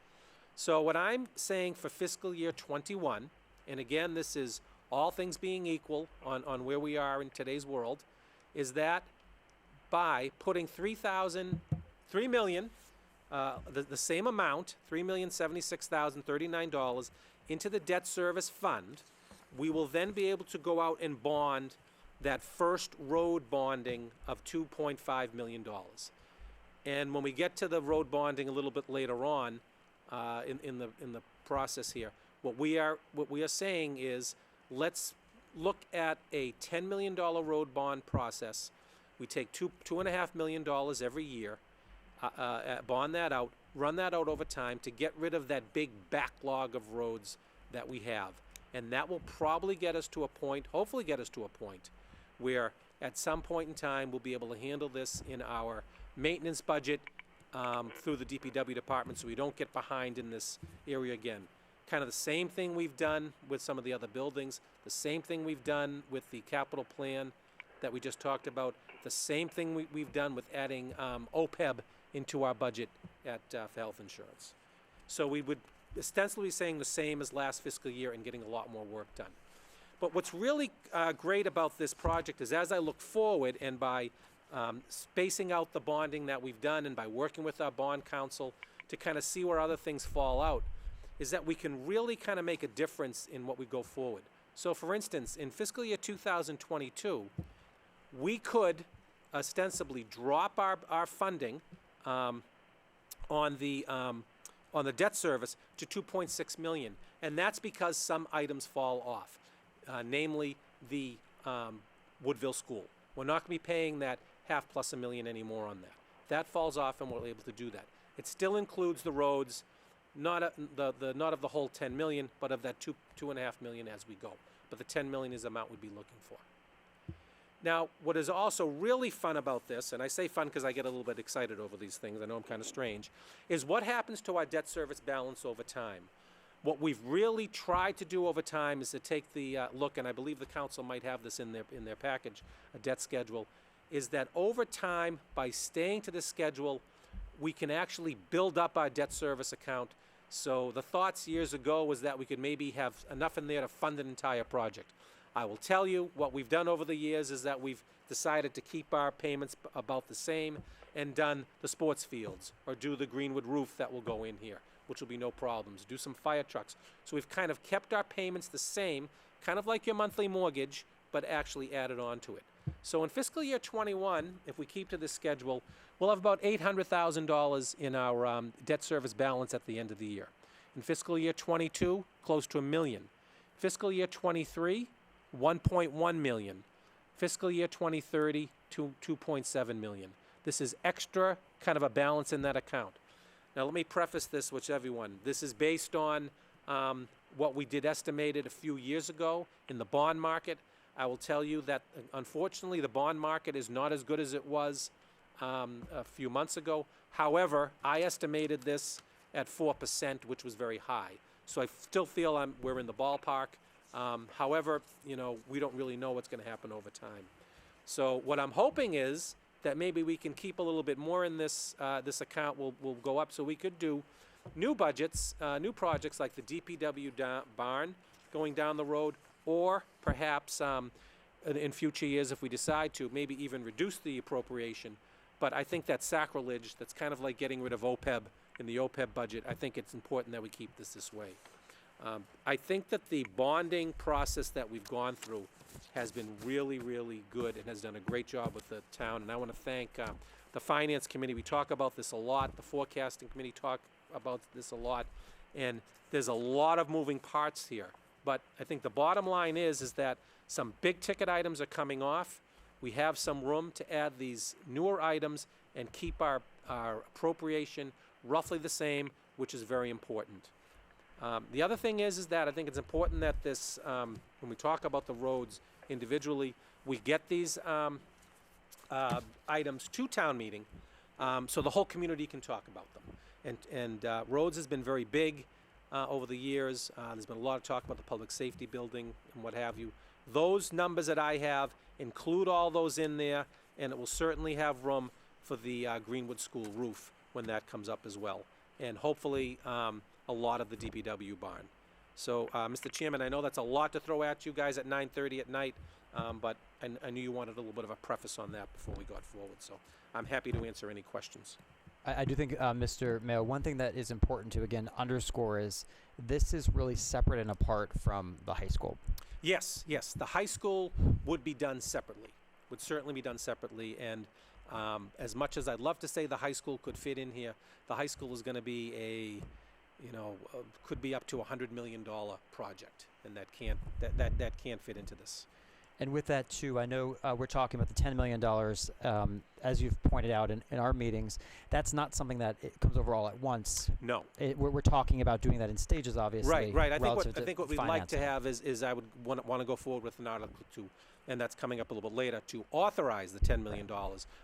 Speaker 10: So what I'm saying for fiscal year 21, and again, this is all things being equal on where we are in today's world, is that by putting $3 million, the same amount, $3,076,039 into the debt service fund, we will then be able to go out and bond that first road bonding of $2.5 million. And when we get to the road bonding a little bit later on in the process here, what we are saying is, let's look at a $10 million road bond process. We take $2.5 million every year, bond that out, run that out over time to get rid of that big backlog of roads that we have. And that will probably get us to a point, hopefully get us to a point, where at some point in time we'll be able to handle this in our maintenance budget through the DPW department, so we don't get behind in this area again. Kind of the same thing we've done with some of the other buildings, the same thing we've done with the capital plan that we just talked about, the same thing we've done with adding OPEB into our budget for health insurance. So we would ostensibly be saying the same as last fiscal year and getting a lot more work done. But what's really great about this project is, as I look forward, and by spacing out the bonding that we've done and by working with our bond counsel to kind of see where other things fall out, is that we can really kind of make a difference in what we go forward. So for instance, in fiscal year 2022, we could ostensibly drop our funding on the debt service to $2.6 million, and that's because some items fall off, namely the Woodville School. We're not going to be paying that half plus $1 million anymore on that. That falls off, and we're able to do that. It still includes the roads, not of the whole $10 million, but of that $2.5 million as we go. But the $10 million is the amount we'd be looking for. Now, what is also really fun about this, and I say fun because I get a little bit excited over these things, I know I'm kind of strange, is what happens to our debt service balance over time. What we've really tried to do over time is to take the look, and I believe the council might have this in their package, a debt schedule, is that over time, by staying to this schedule, we can actually build up our debt service account. So the thoughts years ago was that we could maybe have enough in there to fund an entire project. I will tell you, what we've done over the years is that we've decided to keep our payments about the same and done the sports fields, or do the Greenwood roof that will go in here, which will be no problems, do some fire trucks. So we've kind of kept our payments the same, kind of like your monthly mortgage, but actually added on to it. So in fiscal year 21, if we keep to this schedule, we'll have about $800,000 in our debt service balance at the end of the year. In fiscal year 22, close to $1 million. Fiscal year 23, $1.1 million. Fiscal year 2030, $2.7 million. This is extra kind of a balance in that account. Now let me preface this with everyone. This is based on what we did estimated a few years ago in the bond market. I will tell you that unfortunately the bond market is not as good as it was a few months ago. However, I estimated this at 4%, which was very high. So I still feel we're in the ballpark. However, you know, we don't really know what's going to happen over time. So what I'm hoping is that maybe we can keep a little bit more in this account. Will go up, so we could do new budgets, new projects like the DPW barn going down the road, or perhaps in future years, if we decide to, maybe even reduce the appropriation. But I think that's sacrilege. That's kind of like getting rid of OPEB in the OPEB budget. I think it's important that we keep this way. I think that the bonding process that we've gone through has been really, really good and has done a great job with the town. And I want to thank the Finance Committee. We talk about this a lot. The Forecasting Committee talk about this a lot. And there's a lot of moving parts here. But I think the bottom line is that some big ticket items are coming off. We have some room to add these newer items, and keep our appropriation roughly the same, which is very important. The other thing is that I think it's important that this, when we talk about the roads individually, we get these items to town meeting so the whole community can talk about them. And roads has been very big over the years. There's been a lot of talk about the public safety building and what have you. Those numbers that I have include all those in there, and it will certainly have room for the Greenwood School roof when that comes up as well. And hopefully a lot of the DPW barn. So, Mr. Chairman, I know that's a lot to throw at you guys at 9:30 at night, but I knew you wanted a little bit of a preface on that before we got forward. So I'm happy to answer any questions.
Speaker 1: I do think, Mr. Mayo, one thing that is important to, again, underscore is this is really separate and apart from the high school.
Speaker 10: Yes, yes. The high school would be done separately, would certainly be done separately. And as much as I'd love to say the high school could fit in here, the high school is going to be could be up to $100 million project, and that can't fit into this.
Speaker 1: And with that, too, I know we're talking about the $10 million, as you've pointed out in our meetings. That's not something that it comes over all at once.
Speaker 10: No.
Speaker 1: We're talking about doing that in stages, obviously.
Speaker 10: Right. I think what we'd like to have is I would want to go forward with an article and that's coming up a little bit later, to authorize the $10 million.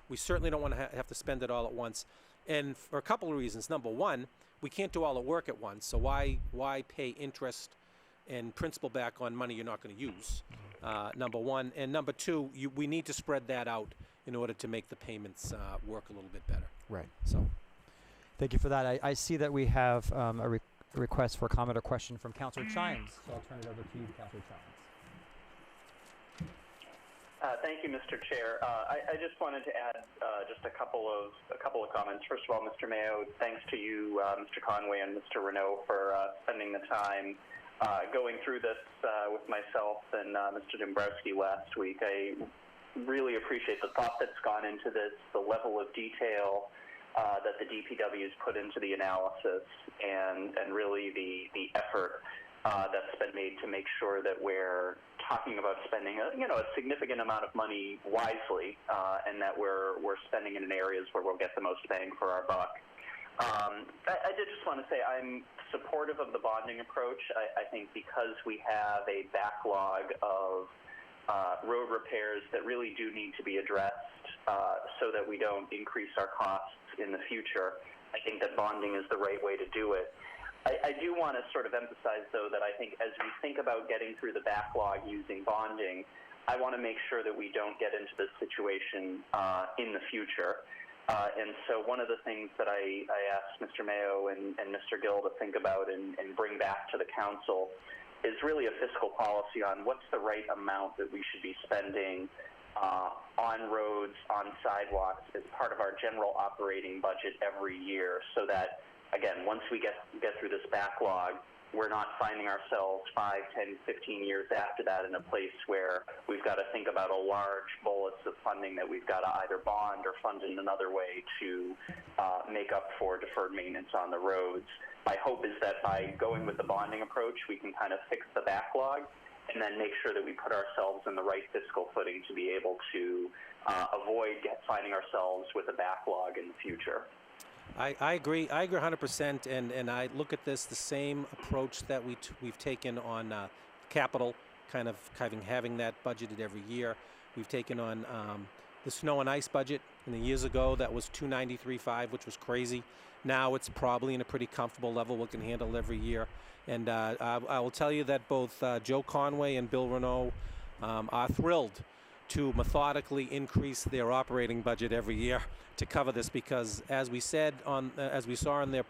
Speaker 10: We certainly don't want to have to spend it all at once. And for a couple of reasons. Number one, we can't do all the work at once, so why pay interest and principal back on money you're not going to use? Number one. And number two, we need to spread that out in order to make the payments work a little bit better.
Speaker 1: Right.
Speaker 10: So,
Speaker 1: thank you for that. I see that we have a request for a comment or question from Councilor Chines, so I'll turn it over to you, Councilor Chines.
Speaker 3: Thank you, Mr. Chair. I just wanted to add just a couple of comments. First of all, Mr. Mayo, thanks to you, Mr. Conway and Mr. Renaud, for spending the time going through this with myself and Mr. Dombrowski last week. I really appreciate the thought that's gone into this, the level of detail that the DPW has put into the analysis, and really the effort that's been made to make sure that we're talking about spending a significant amount of money wisely, and that we're spending it in areas where we'll get the most bang for our buck. I did just want to say I'm supportive of the bonding approach. I think because we have a backlog of road repairs that really do need to be addressed so that we don't increase our costs in the future, I think that bonding is the right way to do it. I do want to sort of emphasize, though, that I think as we think about getting through the backlog using bonding, I want to make sure that we don't get into this situation in the future. And so one of the things that I asked Mr. Mayo and Mr. Gill to think about and bring back to the council is really a fiscal policy on what's the right amount that we should be spending on roads, on sidewalks as part of our general operating budget every year, so that again, once we get through this backlog, we're not finding ourselves 5, 10, 15 years after that in a place where we've got to think about a large bolus of funding that we've got to either bond or fund in another way to make up for deferred maintenance on the roads. My hope is that by going with the bonding approach, we can kind of fix the backlog and then make sure that we put ourselves in the right fiscal footing to be able to avoid finding ourselves with a backlog in the future.
Speaker 10: I agree 100%, and I look at this the same approach that we've taken on capital, kind of having that budgeted every year. We've taken on the snow and ice budget. In the years ago, that was $293.5, which was crazy. Now it's probably in a pretty comfortable level we can handle every year. And I will tell you that both Joe Conway and Bill Renaud are thrilled to methodically increase their operating budget every year to cover this, because as we said as we saw on their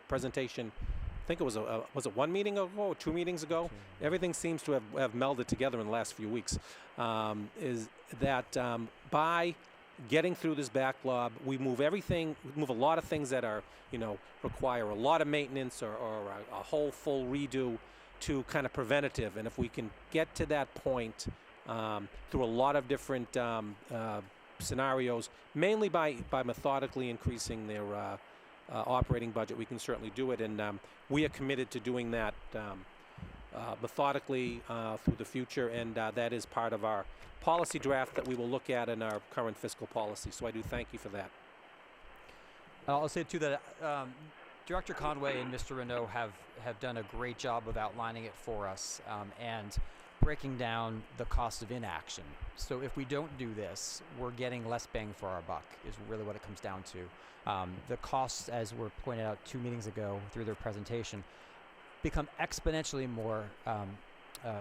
Speaker 10: presentation, I think it was it 1 meeting ago or 2 meetings ago? Everything seems to have melded together in the last few weeks. Is that by getting through this backlog, we move a lot of things that are require a lot of maintenance or a whole full redo to kind of preventative. And if we can get to that point through a lot of different scenarios, mainly by methodically increasing their operating budget, we can certainly do it. And we are committed to doing that methodically through the future, and that is part of our policy draft that we will look at in our current fiscal policy. So I do thank you for that.
Speaker 1: I'll say too that Director Conway and Mr. Renault have done a great job of outlining it for us and breaking down the cost of inaction. So if we don't do this, we're getting less bang for our buck is really what it comes down to. The costs, as were pointed out 2 meetings ago through their presentation, become exponentially more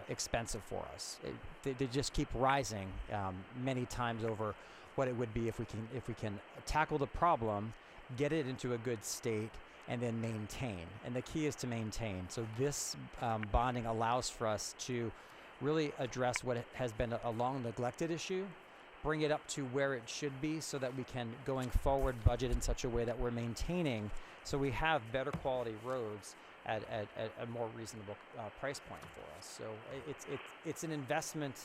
Speaker 1: expensive for us. They just keep rising many times over what it would be if we can tackle the problem, get it into a good state, and then maintain. And the key is to maintain. So this bonding allows for us to really address what has been a long neglected issue, bring it up to where it should be so that we can, going forward, budget in such a way that we're maintaining so we have better quality roads at a more reasonable price point for us. So it's an investment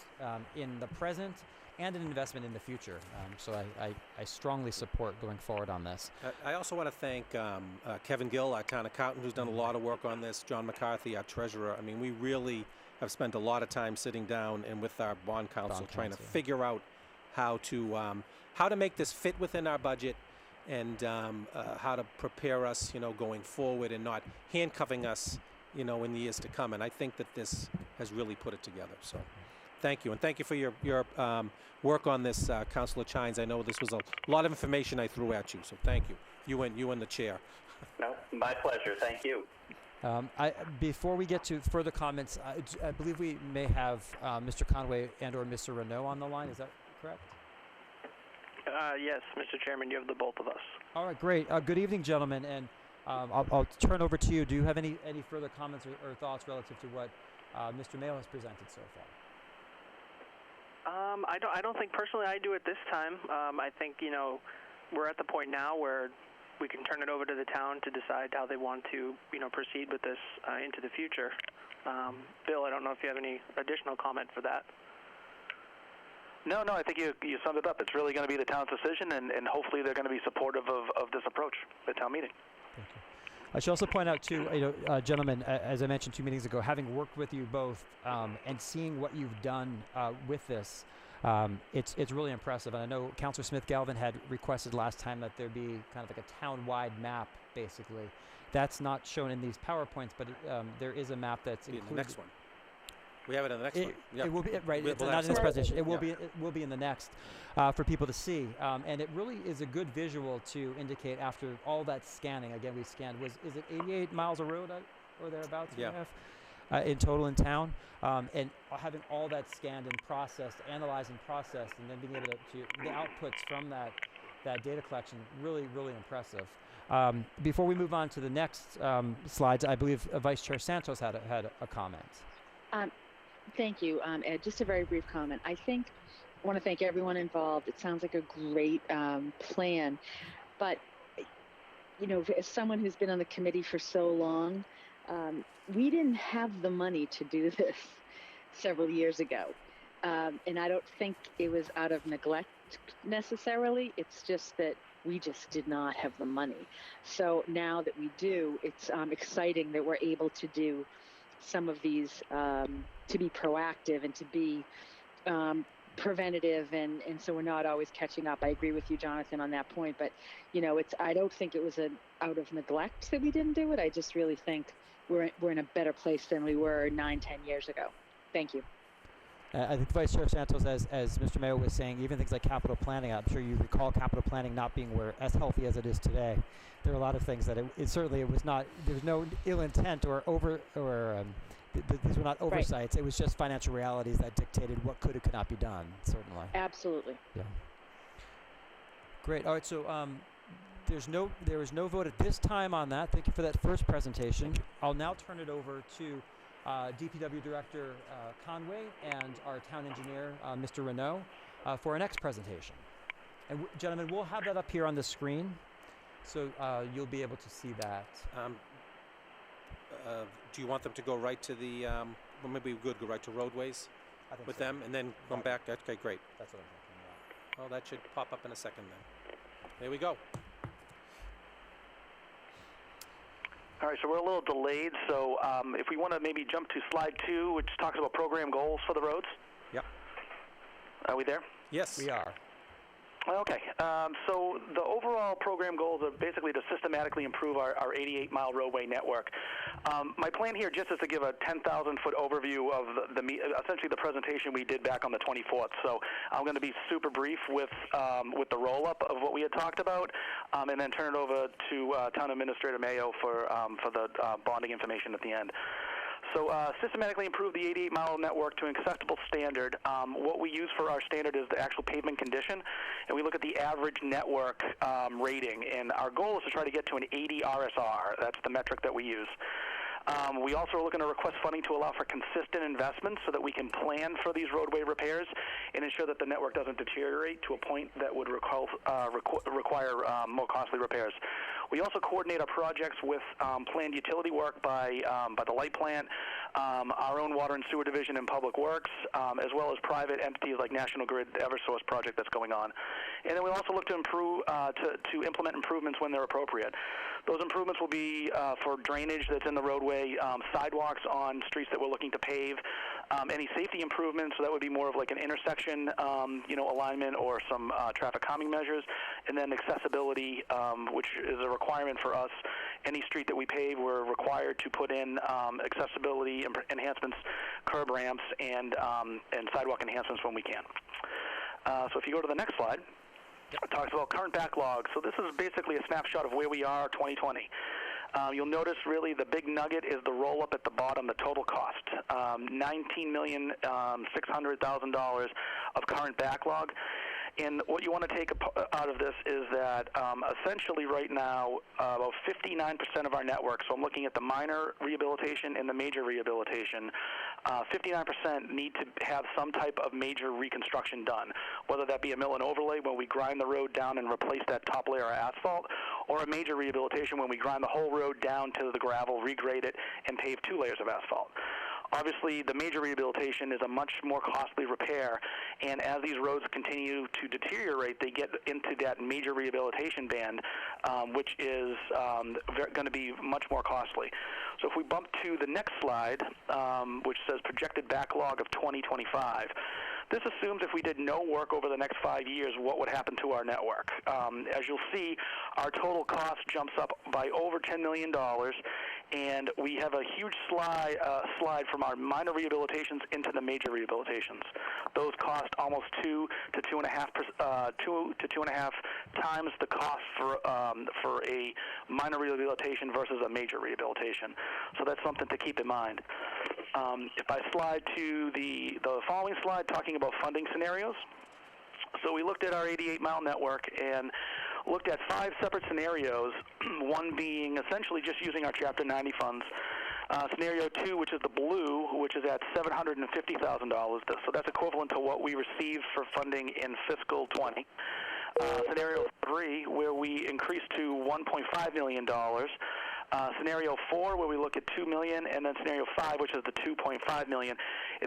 Speaker 1: in the present and an investment in the future. So I strongly support going forward on this.
Speaker 10: I also want to thank Kevin Gill, our town accountant, who's done a lot of work on this, John McCarthy, our treasurer. I mean, we really have spent a lot of time sitting down and with our bond counsel trying to figure out how to make this fit within our budget and how to prepare us, going forward and not handcuffing us, in the years to come. And I think that this has really put it together. So thank you. And thank you for your work on this, Councilor Chines. I know this was a lot of information I threw at you, so thank you. You and the chair.
Speaker 3: No, my pleasure. Thank you.
Speaker 1: Before we get to further comments, I believe we may have Mr. Conway and or Mr. Renault on the line. Is that correct?
Speaker 14: Yes, Mr. Chairman, you have the both of us.
Speaker 1: All right, great. Good evening, gentlemen, and I'll turn over to you. Do you have any further comments or thoughts relative to what Mr. Mayo has presented so far?
Speaker 14: I don't think personally I do at this time. I think we're at the point now where we can turn it over to the town to decide how they want to proceed with this into the future. Bill, I don't know if you have any additional comment for that.
Speaker 15: No, I think you summed it up. It's really going to be the town's decision, and hopefully they're going to be supportive of this approach at town meeting.
Speaker 1: Thank you. I should also point out, too, gentlemen, as I mentioned 2 meetings ago, having worked with you both and seeing what you've done with this, it's really impressive. And I know Councillor Smith-Galvin had requested last time that there be kind of like a town-wide map, basically. That's not shown in these PowerPoints, but there is a map that's included.
Speaker 10: In the next one. We have it in the next one. Yep.
Speaker 1: It will be right. It's not in this presentation. It will be. It will be in the next for people to see. And it really is a good visual to indicate after all that scanning. Again, we scanned. Is it 88 miles of road or thereabouts?
Speaker 10: Yeah.
Speaker 1: In total in town, and having all that scanned and processed, analyzed and processed, and then being able to the outputs from that data collection, really impressive. Before we move on to the next slides, I believe Vice Chair Santos had a comment.
Speaker 5: Thank you, Ed. Just a very brief comment. I want to thank everyone involved. It sounds like a great plan, but as someone who's been on the committee for so long, we didn't have the money to do this several years ago, and I don't think it was out of neglect necessarily. It's just that we just did not have the money. So now that we do, it's exciting that we're able to do some of these, to be proactive and to be preventative, and so we're not always catching up. I agree with you, Jonathan, on that point, but I don't think it was out of neglect that we didn't do it. I just really think we're in a better place than we were 9-10 years ago. Thank you.
Speaker 1: I think Vice Chair Santos, as Mr. Mayo was saying, even things like capital planning, I'm sure you recall capital planning not being as healthy as it is today. There are a lot of things that it was not. There was no ill intent these were not oversights. Right. It was just financial realities that dictated what could or could not be done. Certainly.
Speaker 5: Absolutely.
Speaker 1: Yeah. Great. All right. So there is no vote at this time on that. Thank you for that first presentation. I'll now turn it over to DPW Director Conway and our town engineer, Mr. Renault, for our next presentation. And gentlemen, we'll have that up here on the screen, so you'll be able to see that.
Speaker 10: Do you want them to go right to the, well, maybe we could go right to roadways with them and then come back? Okay, great.
Speaker 1: That's what I'm thinking, yeah.
Speaker 10: Well, that should pop up in a second then. There we go.
Speaker 15: All right, so we're a little delayed, so if we want to maybe jump to slide 2, which talks about program goals for the roads.
Speaker 10: Yep.
Speaker 15: Are we there?
Speaker 10: Yes.
Speaker 1: We are.
Speaker 15: Okay, so the overall program goals are basically to systematically improve our 88-mile roadway network. My plan here just is to give a 10,000-foot overview of essentially the presentation we did back on the 24th. So I'm going to be super brief with the roll-up of what we had talked about, and then turn it over to Town Administrator Mayo for the bonding information at the end. So systematically improve the 88-mile network to an acceptable standard. What we use for our standard is the actual pavement condition, and we look at the average network rating. And our goal is to try to get to an 80 RSR. That's the metric that we use. We also are looking to request funding to allow for consistent investments so that we can plan for these roadway repairs and ensure that the network doesn't deteriorate to a point that would require more costly repairs. We also coordinate our projects with planned utility work by the light plant, our own water and sewer division and public works, as well as private entities like National Grid, the Eversource project that's going on. And then we also look to improve, to implement improvements when they're appropriate. Those improvements will be for drainage that's in the roadway, sidewalks on streets that we're looking to pave, any safety improvements, so that would be more of like an intersection, alignment or some traffic calming measures, and then accessibility, which is a requirement for us. Any street that we pave, we're required to put in accessibility enhancements, curb ramps, and sidewalk enhancements when we can. So if you go to the next slide, it talks about current backlog. So this is basically a snapshot of where we are 2020. You'll notice really the big nugget is the roll-up at the bottom, the total cost, $19,600,000 of current backlog. And what you want to take out of this is that essentially right now, about 59% of our network, so I'm looking at the minor rehabilitation and the major rehabilitation, 59% need to have some type of major reconstruction done, whether that be a mill and overlay when we grind the road down and replace that top layer of asphalt, or a major rehabilitation when we grind the whole road down to the gravel, regrade it, and pave 2 layers of asphalt. Obviously, the major rehabilitation is a much more costly repair, and as these roads continue to deteriorate, they get into that major rehabilitation band, which is going to be much more costly. So if we bump to the next slide, which says projected backlog of 2025, this assumes if we did no work over the next 5 years, what would happen to our network. As you'll see, our total cost jumps up by over $10 million, and we have a huge slide from our minor rehabilitations into the major rehabilitations. Those cost almost 2 to 2.5 times the cost for a minor rehabilitation versus a major rehabilitation. So that's something to keep in mind. If I slide to the following slide, talking about funding scenarios. So we looked at our 88-mile network and looked at 5 separate scenarios, one being essentially just using our Chapter 90 funds. Scenario 2, which is the blue, which is at $750,000. So that's equivalent to what we received for funding in fiscal 20. Scenario 3, where we increase to $1.5 million. Scenario 4, where we look at $2 million, and then Scenario 5, which is the $2.5 million.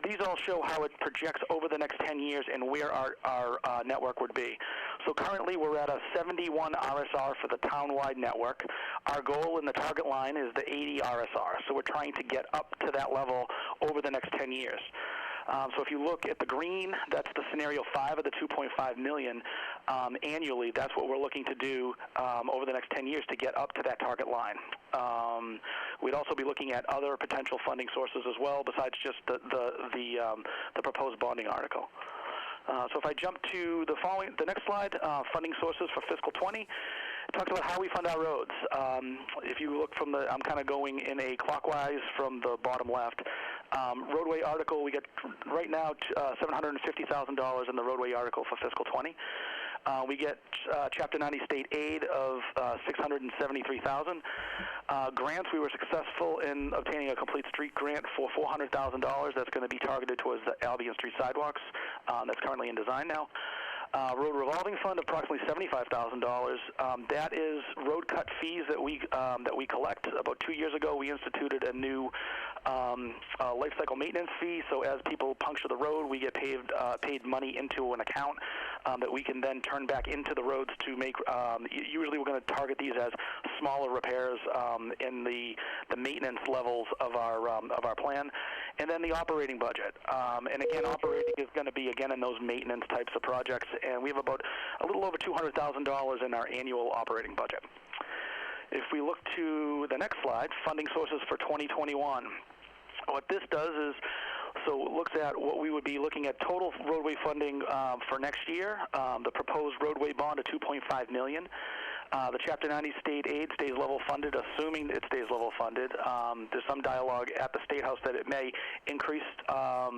Speaker 15: These all show how it projects over the next 10 years and where our network would be. So currently, we're at a 71 RSR for the town-wide network. Our goal in the target line is the 80 RSR. So we're trying to get up to that level over the next 10 years. So if you look at the green, that's the Scenario 5 of the $2.5 million annually. That's what we're looking to do over the next 10 years to get up to that target line. We'd also be looking at other potential funding sources as well, besides just the proposed bonding article. So if I jump to the next slide, funding sources for fiscal 20. It talks about how we fund our roads. If you look from I'm kind of going in a clockwise from the bottom left. Roadway article, we get right now $750,000 in the roadway article for fiscal 20. We get Chapter 90 state aid of $673,000. Grants, we were successful in obtaining a complete street grant for $400,000. That's going to be targeted towards the Albion Street sidewalks. That's currently in design now. Road revolving fund, approximately $75,000. That is road cut fees that we collect. About 2 years ago, we instituted a new life cycle maintenance fee. So as people puncture the road, we get paid money into an account that we can then turn back into the roads to make. Usually, we're going to target these as smaller repairs in the maintenance levels of our plan, and then the operating budget. And again, operating is going to be again in those maintenance types of projects, and we have about a little over $200,000 in our annual operating budget. If we look to the next slide, funding sources for 2021. What this does is, so it looks at what we would be looking at total roadway funding for next year. The proposed roadway bond of $2.5 million. The Chapter 90 state aid stays level funded, assuming it stays level funded. There's some dialogue at the State House that it may increase a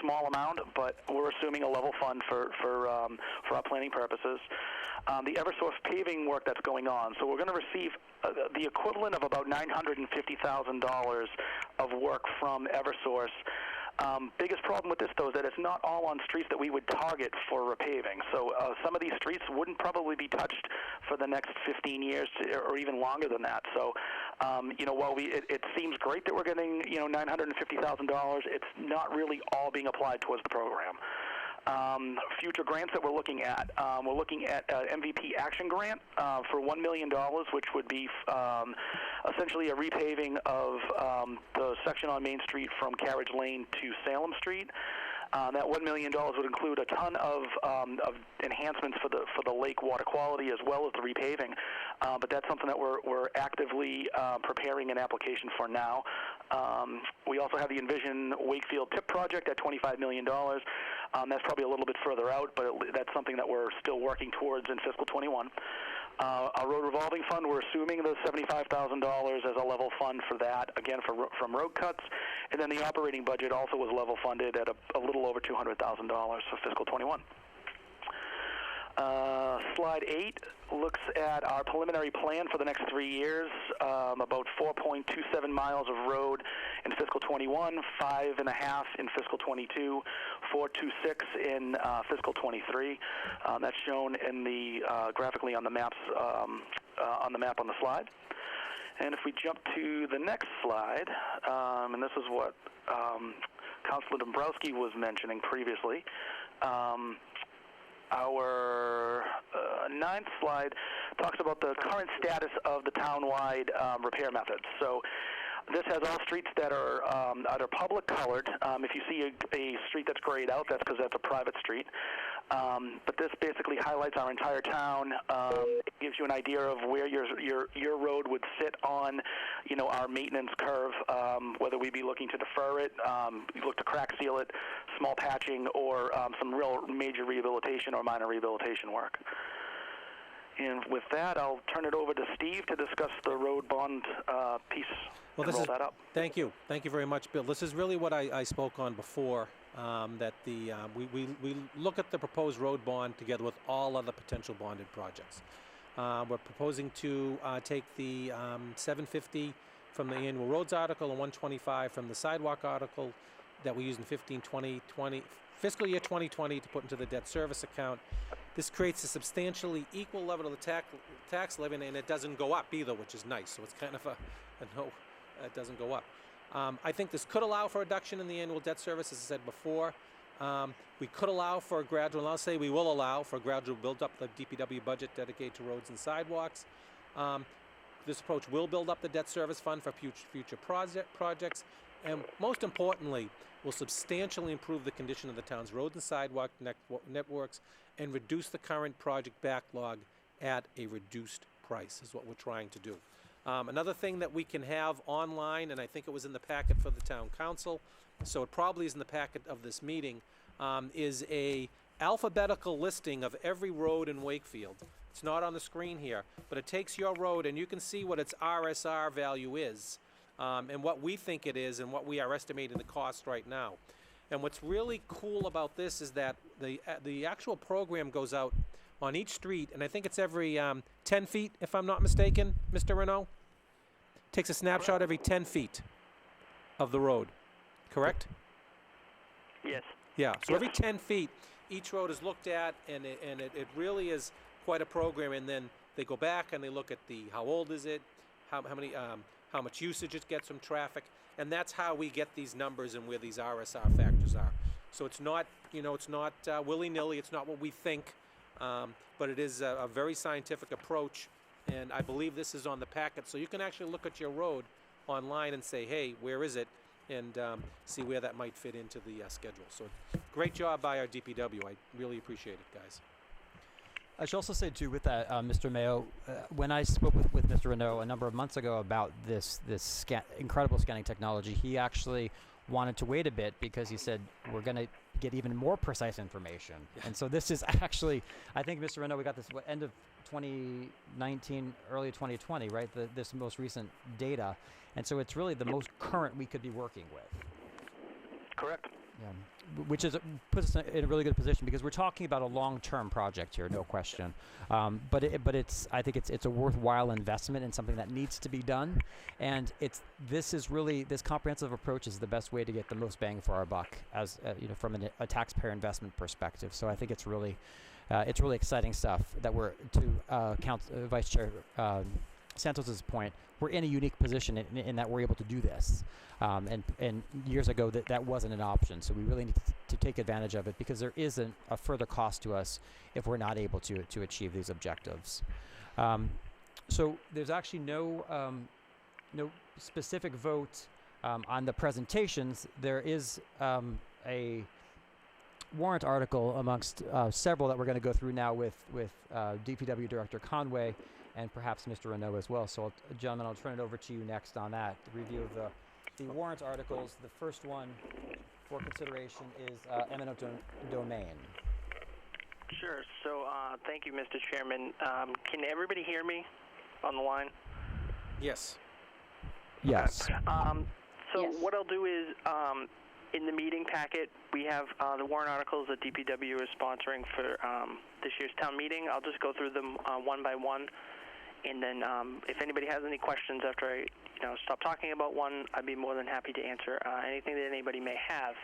Speaker 15: small amount, but we're assuming a level fund for our planning purposes. The Eversource paving work that's going on. So we're going to receive the equivalent of about $950,000 of work from Eversource. Biggest problem with this, though, is that it's not all on streets that we would target for repaving. So some of these streets wouldn't probably be touched for the next 15 years or even longer than that. So, while it seems great that we're getting, $950,000, it's not really all being applied towards the program. Future grants that we're looking at MVP action grant for $1 million, which would be essentially a repaving of the section on Main Street from Carriage Lane to Salem Street. That $1 million would include a ton of enhancements for the lake water quality as well as the repaving. But that's something that we're actively preparing an application for now. We also have the Envision Wakefield TIP project at $25 million. That's probably a little bit further out, but that's something that we're still working towards in fiscal 21. Our road revolving fund, we're assuming the $75,000 as a level fund for that, again, from road cuts. And then the operating budget also was level funded at a little over $200,000 for fiscal 21. Slide 8 looks at our preliminary plan for the next 3 years, about 4.27 miles of road in fiscal 21, 5.5 in fiscal 22, 4.26 in fiscal 23. That's shown in the graphically on the maps on the map on the slide. And if we jump to the next slide, and this is what Councilor Dombrowski was mentioning previously. Our ninth slide talks about the current status of the town-wide repair methods. So this has all streets that are either public colored. If you see a street that's grayed out, that's because that's a private street. But this basically highlights our entire town. It gives you an idea of where your road would sit on, our maintenance curve. Whether we be looking to defer it, look to crack seal it, small patching, or some real major rehabilitation or minor rehabilitation work. And with that, I'll turn it over to Steve to discuss the road bond piece.
Speaker 10: Well, thank you very much, Bill. This is really what I spoke on before. That we look at the proposed road bond together with all other potential bonded projects. We're proposing to take the $750 from the annual roads article and $125 from the sidewalk article that we use in fiscal year 2020 to put into the debt service account. This creates a substantially equal level of the tax levy, and it doesn't go up either, which is nice. So it's kind of a no, it doesn't go up. I think this could allow for a reduction in the annual debt service, as I said before. We could allow for a gradual, and I'll say we will allow for a gradual build up the DPW budget dedicated to roads and sidewalks. This approach will build up the debt service fund for future projects, and most importantly, will substantially improve the condition of the town's road and sidewalk networks and reduce the current project backlog at a reduced price, is what we're trying to do. Another thing that we can have online, and I think it was in the packet for the town council, so it probably is in the packet of this meeting, is a alphabetical listing of every road in Wakefield. It's not on the screen here, but it takes your road and you can see what its RSR value is, and what we think it is and what we are estimating the cost right now. And what's really cool about this is that the actual program goes out on each street, and I think it's every 10 feet, if I'm not mistaken, Mr. Renault? Takes a snapshot every 10 feet of the road, correct?
Speaker 14: Yes.
Speaker 10: Yeah, so every 10 feet, each road is looked at, and it really is quite a program, and then they go back and they look at how old is it, how many how much usage it gets from traffic, and that's how we get these numbers and where these RSR factors are. So it's not, it's not willy-nilly, it's not what we think, but it is a very scientific approach, and I believe this is on the packet, so you can actually look at your road online and say, hey, where is it, and see where that might fit into the schedule. So great job by our DPW. I really appreciate it, guys.
Speaker 1: I should also say, too, with that, Mr. Mayo, when I spoke with Mr. Renault a number of months ago about this incredible scanning technology, he actually wanted to wait a bit because he said, we're going to get even more precise information. Yeah. And so this is actually, I think, Mr. Renault, we got this end of 2019, early 2020, right? This most recent data. And so it's really the most current we could be working with.
Speaker 15: Correct.
Speaker 1: Yeah. Which puts us in a really good position because we're talking about a long-term project here, no question. But I think it's a worthwhile investment in something that needs to be done, and this comprehensive approach is the best way to get the most bang for our buck, as from a taxpayer investment perspective. So I think it's really exciting stuff that we're Vice Chair Santos's point. We're in a unique position in that we're able to do this. And years ago that wasn't an option, so we really need to take advantage of it because there isn't a further cost to us if we're not able to achieve these objectives. So there's actually no specific vote on the presentations. There is a warrant article amongst several that we're going to go through now with DPW Director Conway and perhaps Mr. Renault as well. So, gentlemen, I'll turn it over to you next on that. The review of the warrant articles. The first one for consideration is eminent domain.
Speaker 14: Sure. So, thank you, Mr. Chairman. Can everybody hear me on the line?
Speaker 10: Yes.
Speaker 1: Yes.
Speaker 14: So what I'll do is, in the meeting packet, we have the warrant articles that DPW is sponsoring for this year's town meeting. I'll just go through them one by one. And then if anybody has any questions after I stop talking about one, I'd be more than happy to answer anything that anybody may have.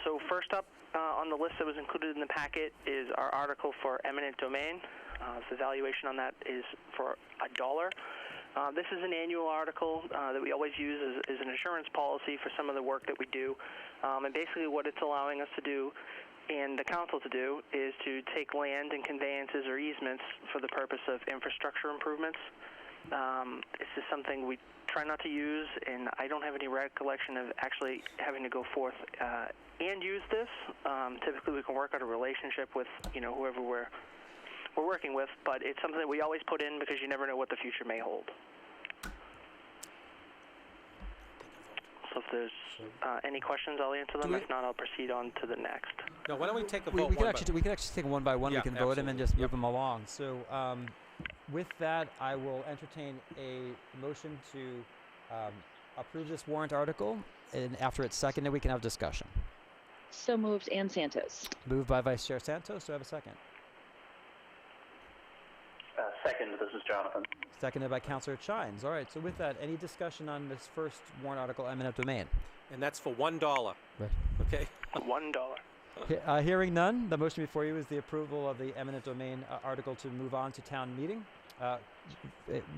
Speaker 14: So first up on the list that was included in the packet is our article for eminent domain. The valuation on that is for $1. This is an annual article that we always use as an insurance policy for some of the work that we do. And basically what it's allowing us to do and the council to do is to take land and conveyances or easements for the purpose of infrastructure improvements. This is something we try not to use, and I don't have any recollection of actually having to go forth and use this. Typically we can work out a relationship with whoever we're working with, but it's something that we always put in because you never know what the future may hold. So if there's any questions, I'll answer them. If not, I'll proceed on to the next.
Speaker 10: No, why don't we take a vote?
Speaker 1: We can actually take them one by one.
Speaker 10: Yeah,
Speaker 1: we can vote them and just move them along. So with that, I will entertain a motion to approve this warrant article, and after it's seconded, we can have discussion.
Speaker 5: So moved, and Santos.
Speaker 1: Moved by Vice Chair Santos. Do I have a second?
Speaker 3: Second, this is Jonathan.
Speaker 1: Seconded by Councilor Chines. All right, so with that, any discussion on this first warrant article, eminent domain?
Speaker 10: And that's for $1.
Speaker 1: Right.
Speaker 10: Okay.
Speaker 14: $1.
Speaker 1: Hearing none, the motion before you is the approval of the eminent domain article to move on to town meeting.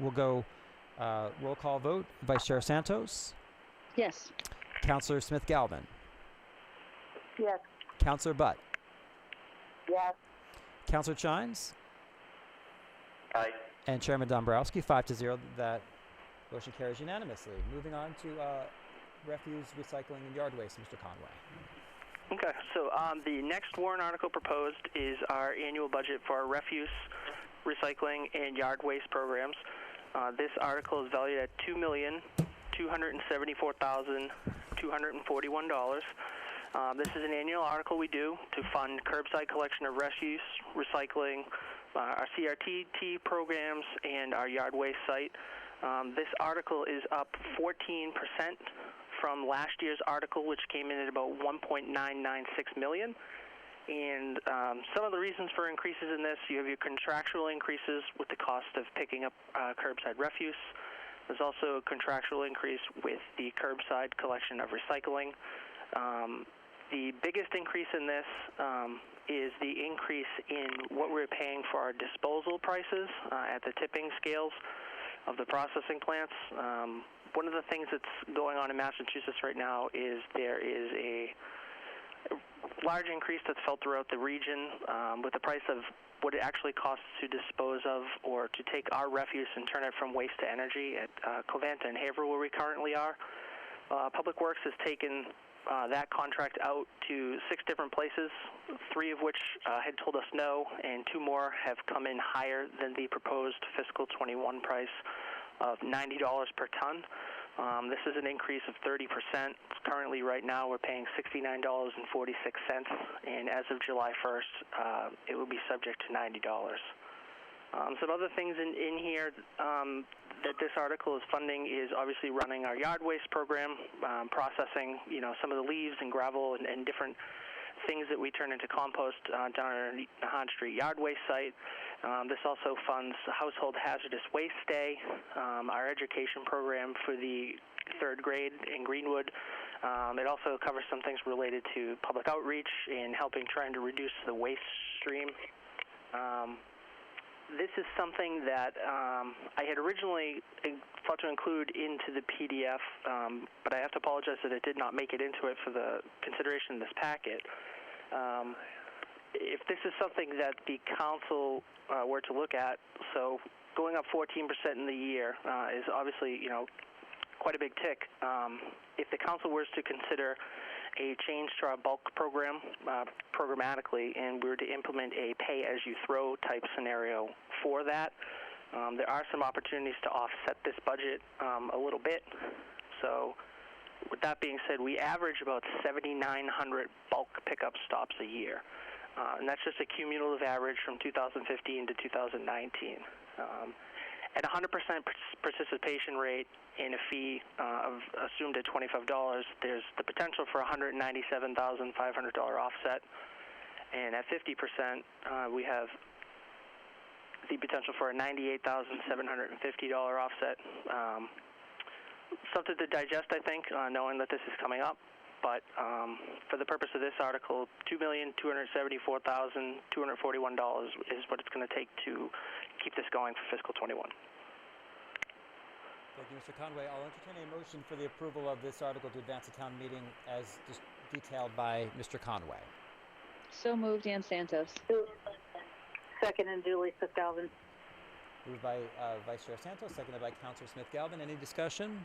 Speaker 1: We'll go roll call vote. Vice Chair Santos?
Speaker 5: Yes.
Speaker 1: Councilor Smith-Galvin?
Speaker 4: Yes.
Speaker 1: Councilor Butt?
Speaker 4: Yes.
Speaker 1: Councilor Chines?
Speaker 3: Aye.
Speaker 1: And Chairman Dombrowski, 5-0. That motion carries unanimously. Moving on to refuse, recycling, and yard waste, Mr. Conway.
Speaker 14: Okay, so the next warrant article proposed is our annual budget for our refuse, recycling, and yard waste programs. This article is valued at $2,274,241. This is an annual article we do to fund curbside collection of refuse, recycling, our CRTT programs, and our yard waste site. This article is up 14% from last year's article, which came in at about $1.996 million. And some of the reasons for increases in this, you have your contractual increases with the cost of picking up curbside refuse. There's also a contractual increase with the curbside collection of recycling. The biggest increase in this is the increase in what we're paying for our disposal prices at the tipping scales. of the processing plants. One of the things that's going on in Massachusetts right now is there is a large increase that's felt throughout the region with the price of what it actually costs to dispose of or to take our refuse and turn it from waste to energy at Covanta and Haverhill, where we currently are. Public Works has taken that contract out to 6 different places, 3 of which had told us no, and 2 more have come in higher than the proposed fiscal 21 price of $90 per ton. This is an increase of 30%. Currently, right now, we're paying $69.46, and as of July 1st, it will be subject to $90. Some other things in here that this article is funding is obviously running our yard waste program, processing, some of the leaves and gravel and different things that we turn into compost down at our Nahan Street yard waste site. This also funds Household Hazardous Waste Day, our education program for the 3rd grade in Greenwood. It also covers some things related to public outreach and trying to reduce the waste stream. This is something that I had originally thought to include into the PDF, but I have to apologize that it did not make it into it for the consideration in this packet. If this is something that the council were to look at, so going up 14% in the year is obviously, quite a big tick. If the council was to consider a change to our bulk program programmatically, and we were to implement a pay-as-you-throw type scenario for that, there are some opportunities to offset this budget a little bit. So with that being said, we average about 7,900 bulk pickup stops a year. And that's just a cumulative average from 2015 to 2019. At 100% participation rate and a fee assumed at $25, there's the potential for a $197,500 offset. And at 50%, we have the potential for a $98,750 offset. Something to digest, I think, knowing that this is coming up. But for the purpose of this article, $2,274,241 is what it's going to take to keep this going for fiscal 21.
Speaker 1: Thank you, Mr. Conway. I'll entertain a motion for the approval of this article to advance a town meeting as detailed by Mr. Conway.
Speaker 5: So moved, Ann Santos.
Speaker 4: Second, and Julie Smith-Galvin.
Speaker 1: Moved by Vice Chair Santos, seconded by Councilor Smith-Galvin. Any discussion?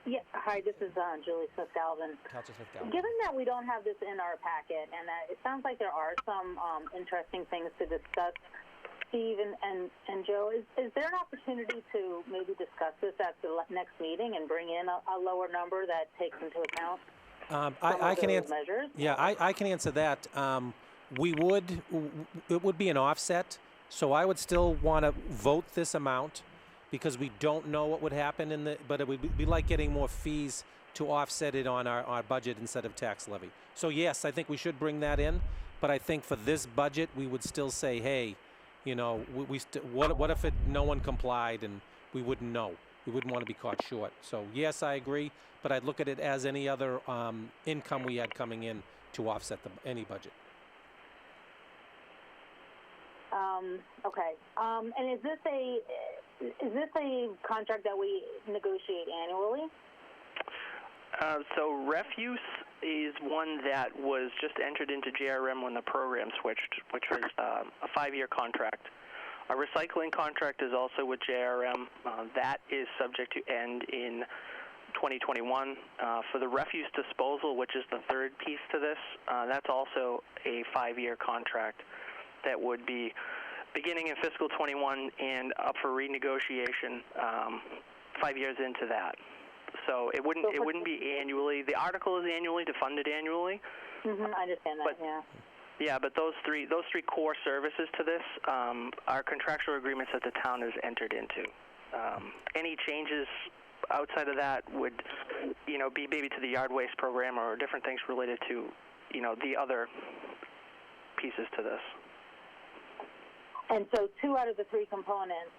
Speaker 4: Yeah. Hi, this is Julie Smith-Galvin.
Speaker 1: Councilor Smith-Galvin.
Speaker 4: Given that we don't have this in our packet, and it sounds like there are some interesting things to discuss, Steve and Joe, is there an opportunity to maybe discuss this at the next meeting and bring in a lower number that takes into account
Speaker 10: I can answer.
Speaker 4: Measures?
Speaker 10: Yeah, I can answer that. It would be an offset, so I would still want to vote this amount, because we don't know what would happen but it would be like getting more fees to offset it on our budget instead of tax levy. So yes, I think we should bring that in, but I think for this budget we would still say, hey, what if no one complied and we wouldn't know? We wouldn't want to be caught short. So yes, I agree, but I'd look at it as any other income we had coming in to offset any budget.
Speaker 4: Okay. And is this a contract that we negotiate annually?
Speaker 14: So refuse is one that was just entered into JRM when the program switched, which was a 5-year contract. Our recycling contract is also with JRM. That is subject to end in 2021. For the refuse disposal, which is the third piece to this, that's also a 5-year contract that would be beginning in fiscal 21 and up for renegotiation 5 years into that. So it wouldn't be annually. The article is annually to fund it annually.
Speaker 4: Mm-hmm, I understand that. Yeah.
Speaker 14: Yeah, but those three core services to this are contractual agreements that the town has entered into. Any changes outside of that would, be maybe to the yard waste program or different things related to, the other pieces to this.
Speaker 4: And so 2 out of the 3 components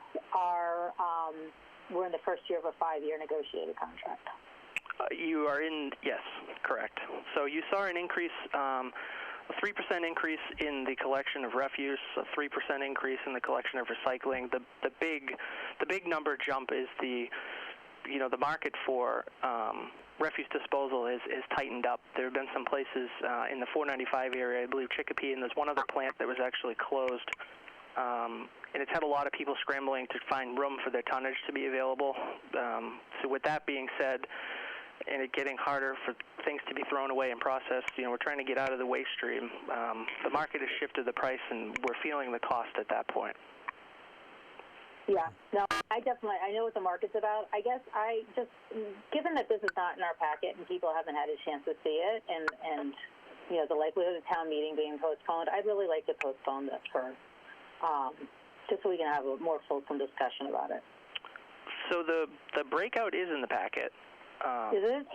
Speaker 4: we're in the first year of a 5-year negotiated contract.
Speaker 14: You are in, yes, correct. So you saw an increase a 3% increase in the collection of refuse, a 3% increase in the collection of recycling. The big number jump is the market for refuse disposal is tightened up. There have been some places in the 495 area, I believe Chicopee, and there's one other plant that was actually closed. And it's had a lot of people scrambling to find room for their tonnage to be available. So with that being said, and it getting harder for things to be thrown away and processed, we're trying to get out of the waste stream. The market has shifted the price, and we're feeling the cost at that point.
Speaker 4: Yeah, no, I know what the market's about. I guess given that this is not in our packet and people haven't had a chance to see it, and the likelihood of the town meeting being postponed, I'd really like to postpone this first, just so we can have a more fulsome discussion about it.
Speaker 14: So the breakout is in the packet.
Speaker 4: Is it?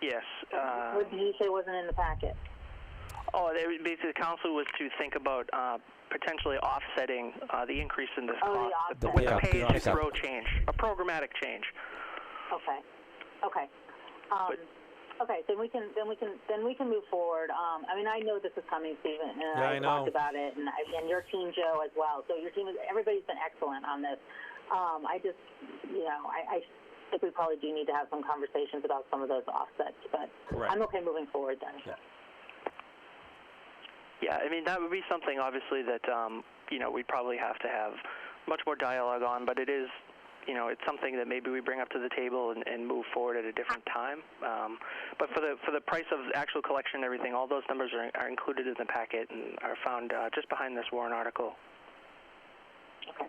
Speaker 14: Yes.
Speaker 4: What did you say wasn't in the packet?
Speaker 14: Oh, basically the council was to think about potentially offsetting the increase in this cost with a pay-as-you-throw change, a programmatic change.
Speaker 4: Okay. Okay. Okay. Then we can move forward. I know this is coming, Stephen, and I talked about it, and your team, Joe, as well. So your team everybody's been excellent on this. I just, I think we probably do need to have some conversations about some of those offsets, but
Speaker 10: Correct.
Speaker 4: I'm okay moving forward then.
Speaker 10: Yeah.
Speaker 14: Yeah, that would be something, obviously, that, we'd probably have to have much more dialogue on, but it is, it's something that maybe we bring up to the table and move forward at a different time. But for the price of actual collection and everything, all those numbers are included in the packet and are found just behind this warrant article.
Speaker 4: Okay.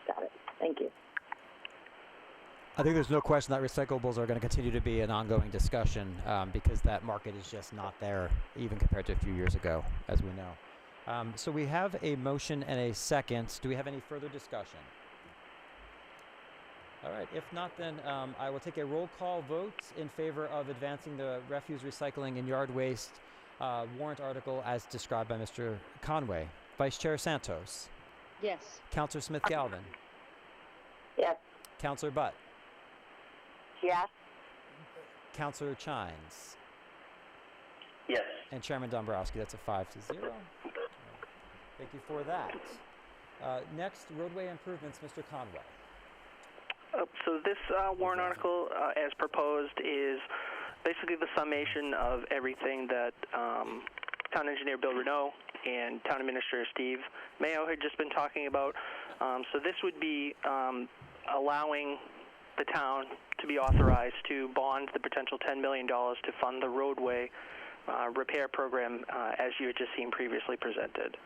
Speaker 4: Got it. Thank you.
Speaker 1: I think there's no question that recyclables are going to continue to be an ongoing discussion because that market is just not there, even compared to a few years ago, as we know. So we have a motion and a second. Do we have any further discussion? All right. If not, then I will take a roll call vote in favor of advancing the refuse, recycling, and yard waste warrant article as described by Mr. Conway. Vice Chair Santos.
Speaker 5: Yes.
Speaker 1: Councilor Smith-Galvin.
Speaker 4: Yes.
Speaker 1: Councilor Butt.
Speaker 4: Yes.
Speaker 1: Councilor Chines.
Speaker 3: Yes.
Speaker 1: And Chairman Dombrowski. That's a 5-0. Thank you for that. Next, roadway improvements, Mr. Conway.
Speaker 14: So this warrant article, as proposed, is basically the summation of everything that Town Engineer Bill Renault and Town Administrator Steve Mayo had just been talking about. So this would be allowing the town to be authorized to bond the potential $10 million to fund the roadway repair program as you had just seen previously presented.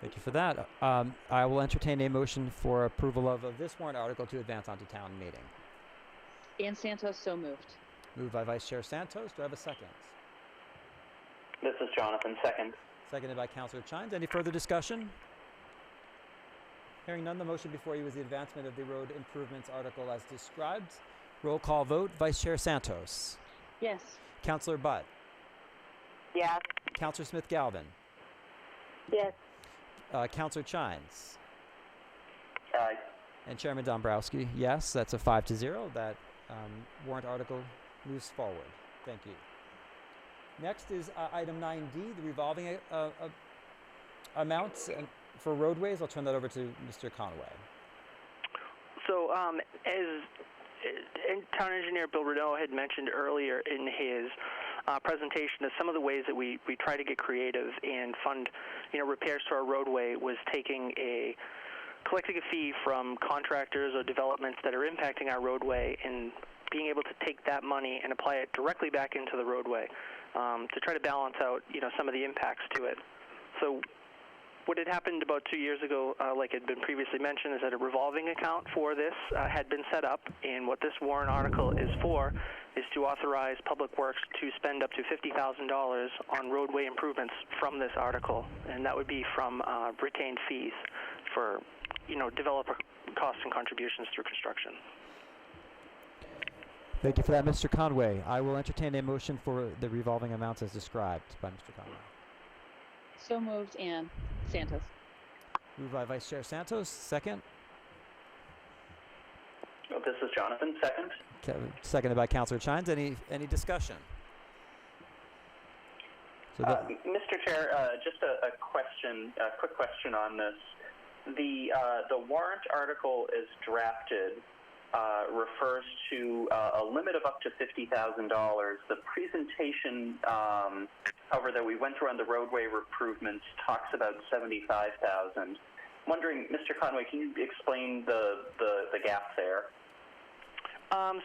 Speaker 1: Thank you for that. I will entertain a motion for approval of this warrant article to advance onto town meeting.
Speaker 5: And Santos, so moved.
Speaker 1: Moved by Vice Chair Santos. Do I have a second?
Speaker 3: This is Jonathan, second.
Speaker 1: Seconded by Councilor Chines. Any further discussion? Hearing none, the motion before you is the advancement of the road improvements article as described. Roll call vote. Vice Chair Santos.
Speaker 5: Yes.
Speaker 1: Councilor Butt.
Speaker 4: Yes.
Speaker 1: Councilor Smith-Galvin.
Speaker 4: Yes.
Speaker 1: Councilor Chines.
Speaker 3: Aye.
Speaker 1: And Chairman Dombrowski. Yes, that's a 5-0. That warrant article moves forward. Thank you. Next is item 9D, the revolving amounts for roadways. I'll turn that over to Mr. Conway.
Speaker 14: So as Town Engineer Bill Renault had mentioned earlier in his presentation, of some of the ways that we try to get creative and fund repairs to our roadway was collecting a fee from contractors or developments that are impacting our roadway and being able to take that money and apply it directly back into the roadway to try to balance out some of the impacts to it. So what had happened about 2 years ago, like had been previously mentioned, is that a revolving account for this had been set up, and what this warrant article is for is to authorize Public Works to spend up to $50,000 on roadway improvements from this article, and that would be from retained fees for developer costs and contributions through construction.
Speaker 1: Thank you for that, Mr. Conway. I will entertain a motion for the revolving amounts as described by Mr. Conway.
Speaker 5: So moved, and Santos.
Speaker 1: Moved by Vice Chair Santos. Second.
Speaker 3: This is Jonathan, second.
Speaker 1: Seconded by Councilor Chines. Any discussion? So that,
Speaker 3: Mr. Chair, just a question, a quick question on this. The warrant article as drafted refers to a limit of up to $50,000. The presentation, however, that we went through on the roadway improvements talks about $75,000. Wondering, Mr. Conway, can you explain the gap there?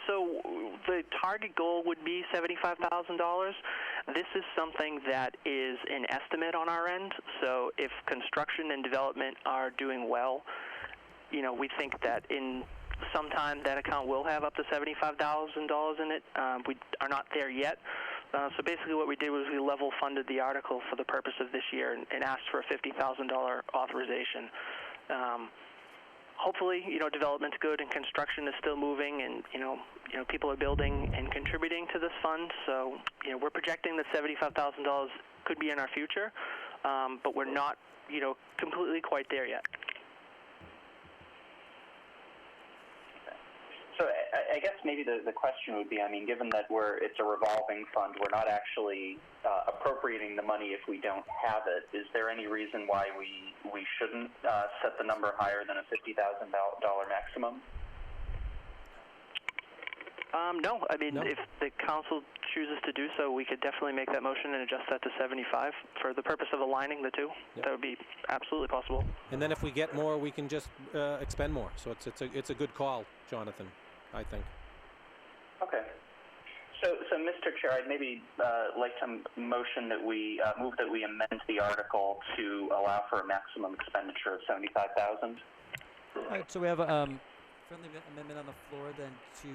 Speaker 14: So the target goal would be $75,000. This is something that is an estimate on our end. So if construction and development are doing well, we think that in some time that account will have up to $75,000 in it. We are not there yet. So basically what we did was we level funded the article for the purpose of this year and asked for a $50,000 authorization. Hopefully, development's good and construction is still moving, and people are building and contributing to this fund. So, we're projecting that $75,000 could be in our future, but we're not, completely quite there yet.
Speaker 3: So I guess maybe the question would be, given that it's a revolving fund, we're not actually appropriating the money if we don't have it. Is there any reason why we shouldn't set the number higher than a $50,000 maximum?
Speaker 14: No.
Speaker 10: No.
Speaker 14: If the council chooses to do so, we could definitely make that motion and adjust that to 75 for the purpose of aligning the two.
Speaker 10: Yep.
Speaker 14: That would be absolutely possible.
Speaker 10: And then if we get more, we can just expend more. So it's a good call, Jonathan, I think.
Speaker 3: Okay. So Mr. Chair, I'd maybe like to motion that we move that we amend the article to allow for a maximum expenditure of $75,000.
Speaker 1: all right, so we have a friendly amendment on the floor then to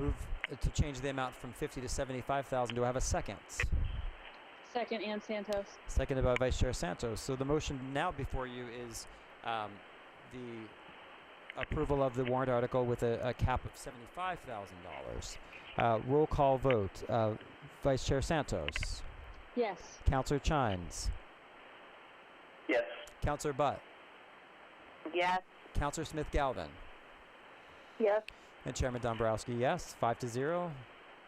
Speaker 1: move to change the amount from 50 to 75,000. Do I have a second?
Speaker 5: Second, Ann Santos.
Speaker 1: Seconded by Vice Chair Santos. So the motion now before you is the approval of the warrant article with a cap of $75,000. Roll call vote. Vice Chair Santos.
Speaker 5: Yes.
Speaker 1: Councillor Chines.
Speaker 3: Yes.
Speaker 1: Councillor Butt.
Speaker 4: Yes.
Speaker 1: Councillor Smith-Galvin.
Speaker 4: Yes.
Speaker 1: And Chairman Dombrowski, yes. 5-0.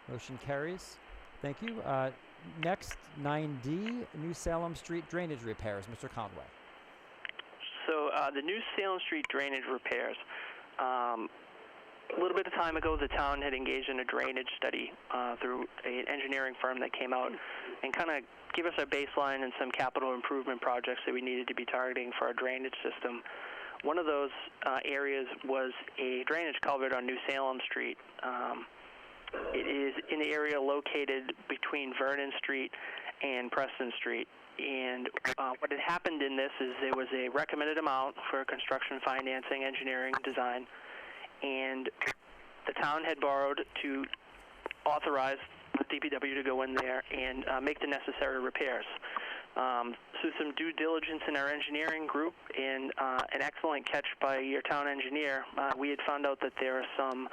Speaker 1: Motion carries. Thank you. Next, 9D, New Salem Street drainage repairs. Mr. Conway.
Speaker 14: So the New Salem Street drainage repairs. A little bit of time ago, the town had engaged in a drainage study through an engineering firm that came out and kind of gave us our baseline and some capital improvement projects that we needed to be targeting for our drainage system. One of those areas was a drainage culvert on New Salem Street. It is in the area located between Vernon Street and Preston Street. And what had happened in this is there was a recommended amount for construction, financing, engineering, design, and the town had borrowed to authorize the DPW to go in there and make the necessary repairs. Through some due diligence in our engineering group and an excellent catch by your town engineer, we had found out that there are some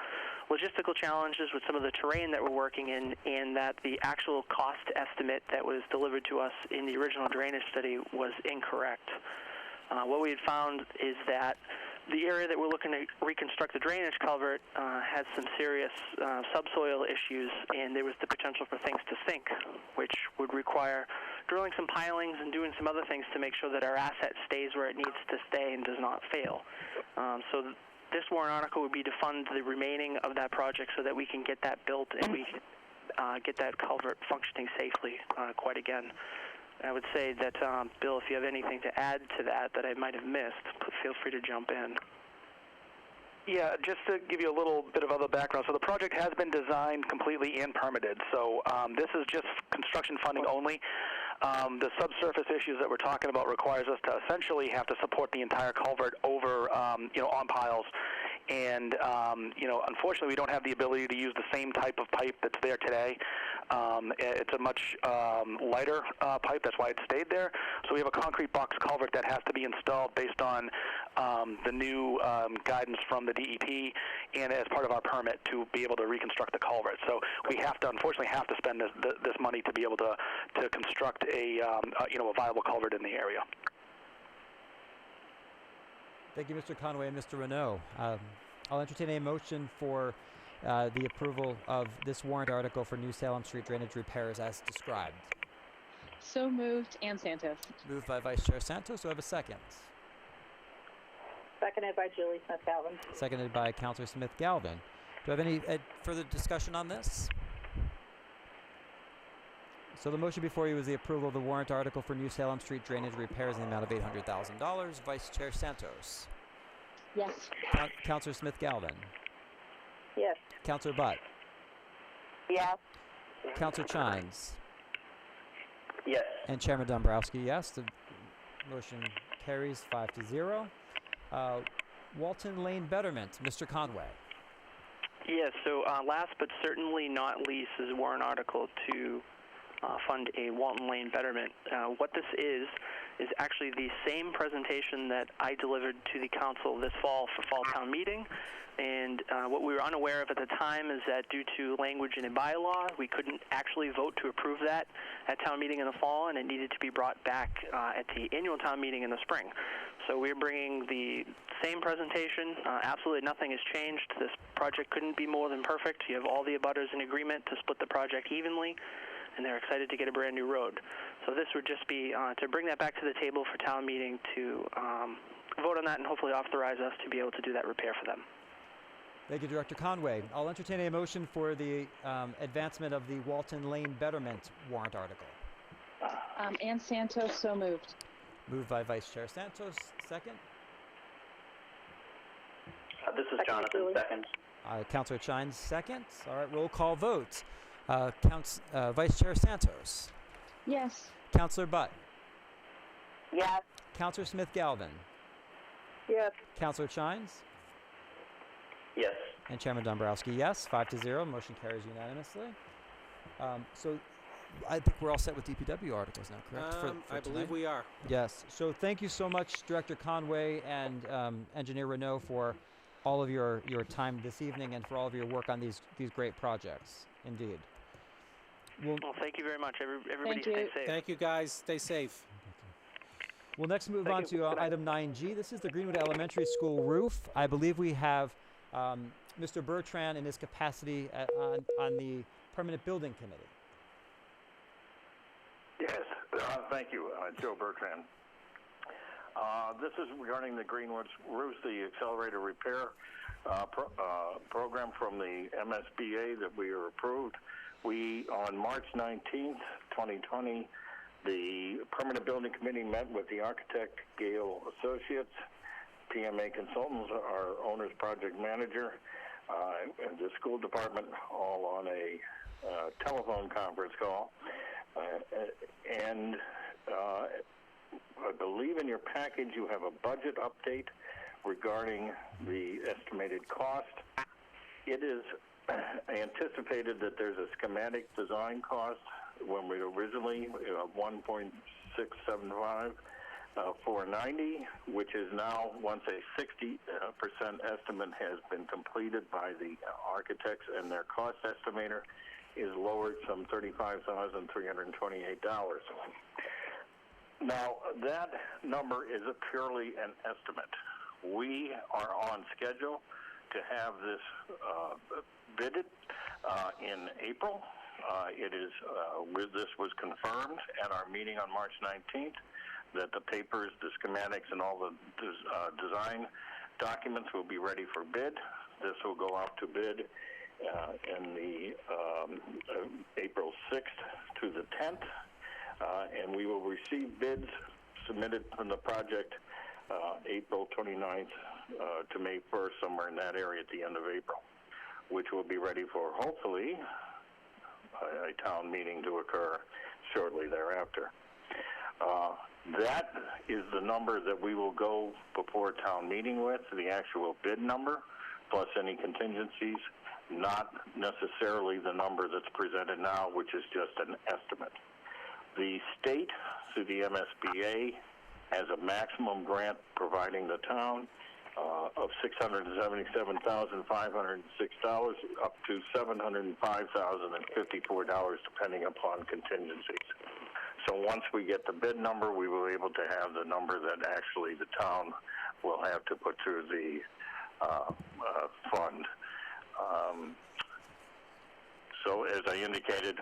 Speaker 14: logistical challenges with some of the terrain that we're working in, and that the actual cost estimate that was delivered to us in the original drainage study was incorrect. What we had found is that the area that we're looking to reconstruct the drainage culvert has some serious subsoil issues, and there was the potential for things to sink, which would require drilling some pilings and doing some other things to make sure that our asset stays where it needs to stay and does not fail. So this warrant article would be to fund the remaining of that project so that we can get that built and we can get that culvert functioning safely quite again. I would say that, Bill, if you have anything to add to that I might have missed, feel free to jump in.
Speaker 15: Yeah, just to give you a little bit of other background. So the project has been designed completely and permitted. So this is just construction funding only. The subsurface issues that we're talking about requires us to essentially have to support the entire culvert over, on piles. And, unfortunately, we don't have the ability to use the same type of pipe that's there today. It's a much lighter pipe. That's why it stayed there. So we have a concrete box culvert that has to be installed based on the new guidance from the DEP and as part of our permit to be able to reconstruct the culvert. So we have to, unfortunately, spend this money to be able to construct a viable culvert in the area.
Speaker 1: Thank you, Mr. Conway and Mr. Renaud. I'll entertain a motion for the approval of this warrant article for New Salem Street drainage repairs as described.
Speaker 5: So moved. Ann Santos.
Speaker 1: Moved by Vice Chair Santos. Do I have a second?
Speaker 4: Seconded by Julie Smith Galvin.
Speaker 1: Seconded by Councilor Smith Galvin. Do I have any further discussion on this? So the motion before you is the approval of the warrant article for New Salem Street drainage repairs in the amount of $800,000. Vice Chair Santos.
Speaker 5: Yes.
Speaker 1: Councilor Smith Galvin.
Speaker 4: Yes.
Speaker 1: Councilor Butt.
Speaker 4: Yes.
Speaker 1: Councilor Chines.
Speaker 3: Yes.
Speaker 1: And Chairman Dombrowski, yes. The motion carries 5-0. Walton Lane Betterment, Mr. Conway.
Speaker 14: Yes, so last but certainly not least is a warrant article to fund a Walton Lane Betterment. What this is actually the same presentation that I delivered to the council this fall for fall town meeting. And what we were unaware of at the time is that due to language in a bylaw, we couldn't actually vote to approve that at town meeting in the fall, and it needed to be brought back at the annual town meeting in the spring. So we're bringing the same presentation. Absolutely nothing has changed. This project couldn't be more than perfect. You have all the abutters in agreement to split the project evenly, and they're excited to get a brand new road. So this would just be to bring that back to the table for town meeting to vote on that and hopefully authorize us to be able to do that repair for them.
Speaker 1: Thank you, Director Conway. I'll entertain a motion for the advancement of the Walton Lane Betterment warrant article.
Speaker 5: Ann Santos, so moved.
Speaker 1: Moved by Vice Chair Santos. Second?
Speaker 3: This is Jonathan, second.
Speaker 1: Councilor Chines, second. All right, roll call vote. Vice Chair Santos.
Speaker 5: Yes.
Speaker 1: Councilor Butt.
Speaker 4: Yes.
Speaker 1: Councilor Smith Galvin.
Speaker 4: Yes.
Speaker 1: Councilor Chines.
Speaker 3: Yes.
Speaker 1: And Chairman Dombrowski, yes. 5-0. Motion carries unanimously. So I think we're all set with DPW articles now, correct? For
Speaker 10: I believe we are.
Speaker 1: Yes. So thank you so much, Director Conway and Engineer Renault, for all of your time this evening and for all of your work on these great projects. Indeed.
Speaker 14: Well, thank you very much. Everybody stay safe.
Speaker 10: Thank you, guys. Stay safe.
Speaker 1: We'll next move on to item 9G. This is the Greenwood Elementary School roof. I believe we have Mr. Bertrand in his capacity on the Permanent Building Committee.
Speaker 13: Yes, thank you, Joe Bertrand. This is regarding the Greenwood roofs, the accelerated repair program from the MSBA that we are approved. We, on March 19th, 2020, the Permanent Building Committee met with the architect, Gale Associates, PMA Consultants, our owner's project manager, and the school department, all on a telephone conference call. And I believe in your package you have a budget update regarding the estimated cost. It is anticipated that there's a schematic design cost when we originally $1.675 $490, which is now, once a 60% estimate has been completed by the architects and their cost estimator, is lowered some $35,328. Now, that number is purely an estimate. We are on schedule to have this bidded in April. This was confirmed at our meeting on March 19th, that the papers, the schematics, and all the design documents will be ready for bid. This will go out to bid in the April 6th to the 10th, and we will receive bids submitted from the project April 29th to May 1st, somewhere in that area at the end of April, which will be ready for, hopefully, a town meeting to occur shortly thereafter. That is the number that we will go before town meeting with, the actual bid number, plus any contingencies, not necessarily the number that's presented now, which is just an estimate. The state, through the MSBA, has a maximum grant providing the town of $677,506 up to $705,054, depending upon contingencies. So once we get the bid number, we will be able to have the number that actually the town will have to put through the fund. So as I indicated,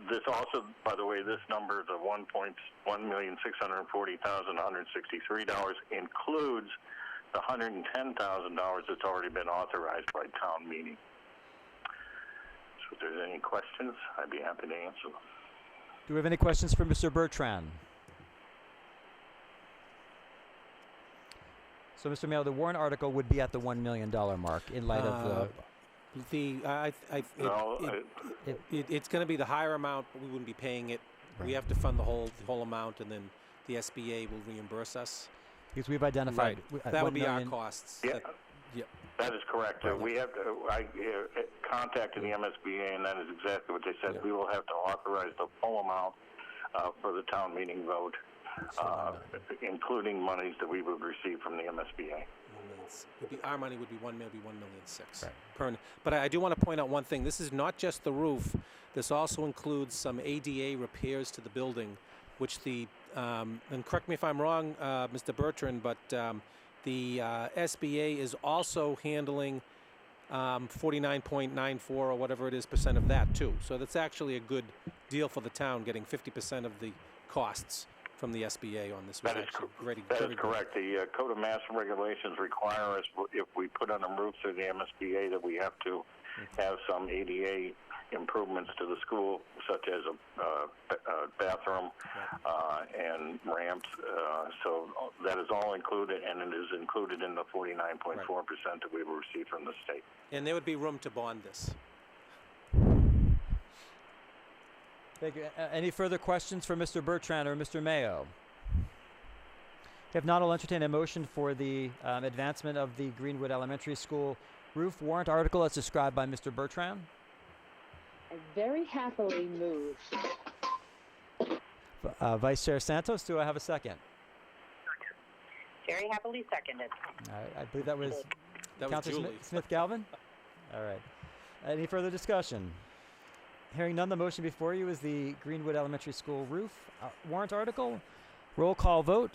Speaker 13: this also, by the way, this number, the $1,640,163 includes the $110,000 that's already been authorized by town meeting. So if there's any questions, I'd be happy to answer them.
Speaker 1: Do we have any questions for Mr. Bertrand? So, Mr. Mayo, the warrant article would be at the $1 million mark in light of
Speaker 10: it's going to be the higher amount, but we wouldn't be paying it. Right. We have to fund the whole amount, and then the SBA will reimburse us.
Speaker 1: Because we've identified
Speaker 10: that would be our costs.
Speaker 13: Yeah, that is correct. We have to. I contacted the MSBA, and that is exactly what they said. Yeah. We will have to authorize the full amount for the town meeting vote, including monies that we would receive from the MSBA.
Speaker 10: Our money would be $1.6 million. Right. But I do want to point out one thing. This is not just the roof. This also includes some ADA repairs to the building, which and correct me if I'm wrong, Mr. Bertrand, but the SBA is also handling 49.94 or whatever it is % of that too. So that's actually a good deal for the town, getting 50% of the costs from the SBA on this.
Speaker 13: That is correct. The Code of Master Regulations require us, if we put on a roof through the MSBA, that we have to have some ADA improvements to the school, such as a bathroom and ramps. So that is all included, and it is included in the 49.4% that we will receive from the state.
Speaker 10: And there would be room to bond this.
Speaker 1: Thank you. Any further questions for Mr. Bertrand or Mr. Mayo? If not, I'll entertain a motion for the advancement of the Greenwood Elementary School roof warrant article as described by Mr. Bertrand.
Speaker 5: I very happily move.
Speaker 1: Vice Chair Santos, do I have a second?
Speaker 4: Very happily seconded.
Speaker 1: All right, I believe that was Councilor
Speaker 10: Julie.
Speaker 1: Smith-Galvin. All right. Any further discussion? Hearing none, the motion before you is the Greenwood Elementary School roof warrant article. Roll call vote.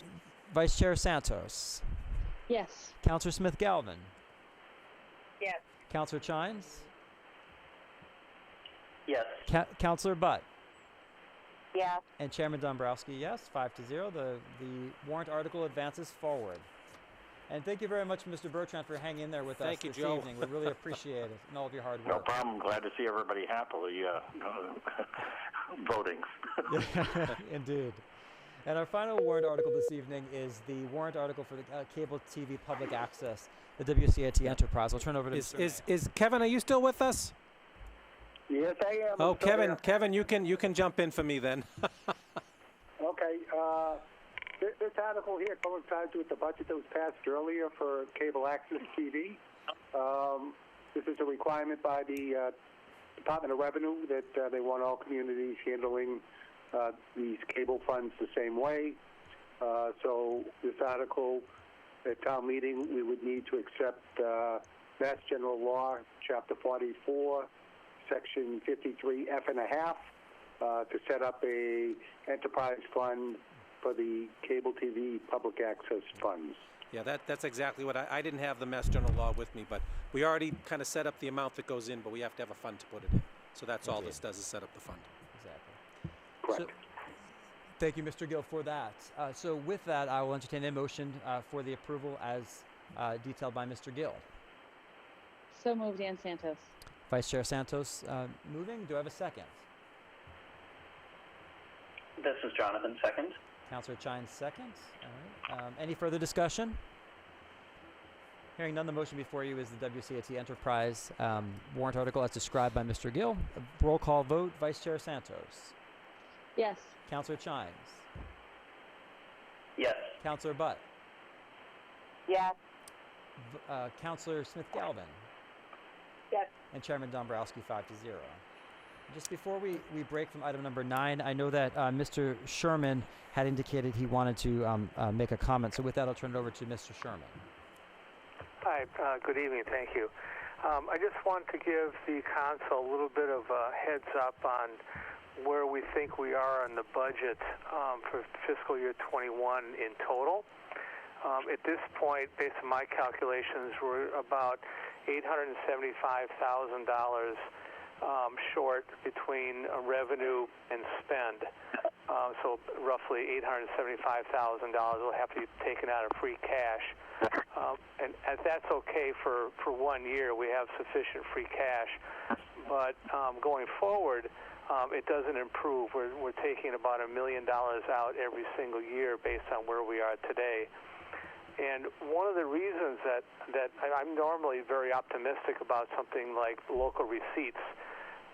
Speaker 1: Vice Chair Santos.
Speaker 5: Yes.
Speaker 1: Councilor Smith-Galvin.
Speaker 4: Yes.
Speaker 1: Councilor Chines.
Speaker 3: Yes.
Speaker 1: Councilor Butt.
Speaker 4: Yes.
Speaker 1: And Chairman Dombrowski, yes. 5-0. The warrant article advances forward. And thank you very much, Mr. Bertrand, for hanging in there with us this evening. We really appreciate it and all of your hard work.
Speaker 13: No problem. Glad to see everybody happily voting.
Speaker 1: Indeed. And our final warrant article this evening is the warrant article for the cable TV public access, the WCAT enterprise. I'll turn over to Mr.
Speaker 10: Is Kevin, are you still with us?
Speaker 12: Yes, I am.
Speaker 10: Oh, Kevin, you can jump in for me then.
Speaker 9: Okay. This article here coincides with the budget that was passed earlier for cable access TV. This is a requirement by the Department of Revenue that they want all communities handling these cable funds the same way. So this article at town meeting, we would need to accept Mass General Law, Chapter 44, Section 53F.5, to set up a enterprise fund for the cable TV public access funds.
Speaker 10: Yeah, that's exactly what I didn't have the Mass General Law with me, but we already kind of set up the amount that goes in, but we have to have a fund to put it in. So that's all this does is set up the fund.
Speaker 1: Exactly.
Speaker 9: Correct.
Speaker 1: So, thank you, Mr. Gill, for that. So with that, I will entertain a motion for the approval as detailed by Mr. Gill.
Speaker 5: So moved, Ann Santos.
Speaker 1: Vice Chair Santos moving. Do I have a second?
Speaker 3: This is Jonathan, second.
Speaker 1: Councilor Chines, second. All right. Any further discussion? Hearing none, the motion before you is the WCAT Enterprise warrant article as described by Mr. Gill. A roll call vote. Vice Chair Santos.
Speaker 5: Yes.
Speaker 1: Councilor Chines.
Speaker 3: Yes.
Speaker 1: Councilor Butt.
Speaker 4: Yes.
Speaker 1: Councilor Smith-Galvin.
Speaker 4: Yes.
Speaker 1: And Chairman Dombrowski, 5-0. Just before we break from item number 9, I know that Mr. Sherman had indicated he wanted to make a comment. So with that, I'll turn it over to Mr. Sherman.
Speaker 7: Hi, good evening, thank you. I just want to give the council a little bit of a heads up on where we think we are in the budget for fiscal year 21 in total. At this point, based on my calculations, we're about $875,000 short between revenue and spend. So roughly $875,000 will have to be taken out of free cash. And that's okay for 1 year. We have sufficient free cash. But going forward, it doesn't improve. We're taking about $1 million out every single year based on where we are today. And one of the reasons that I'm normally very optimistic about something like local receipts.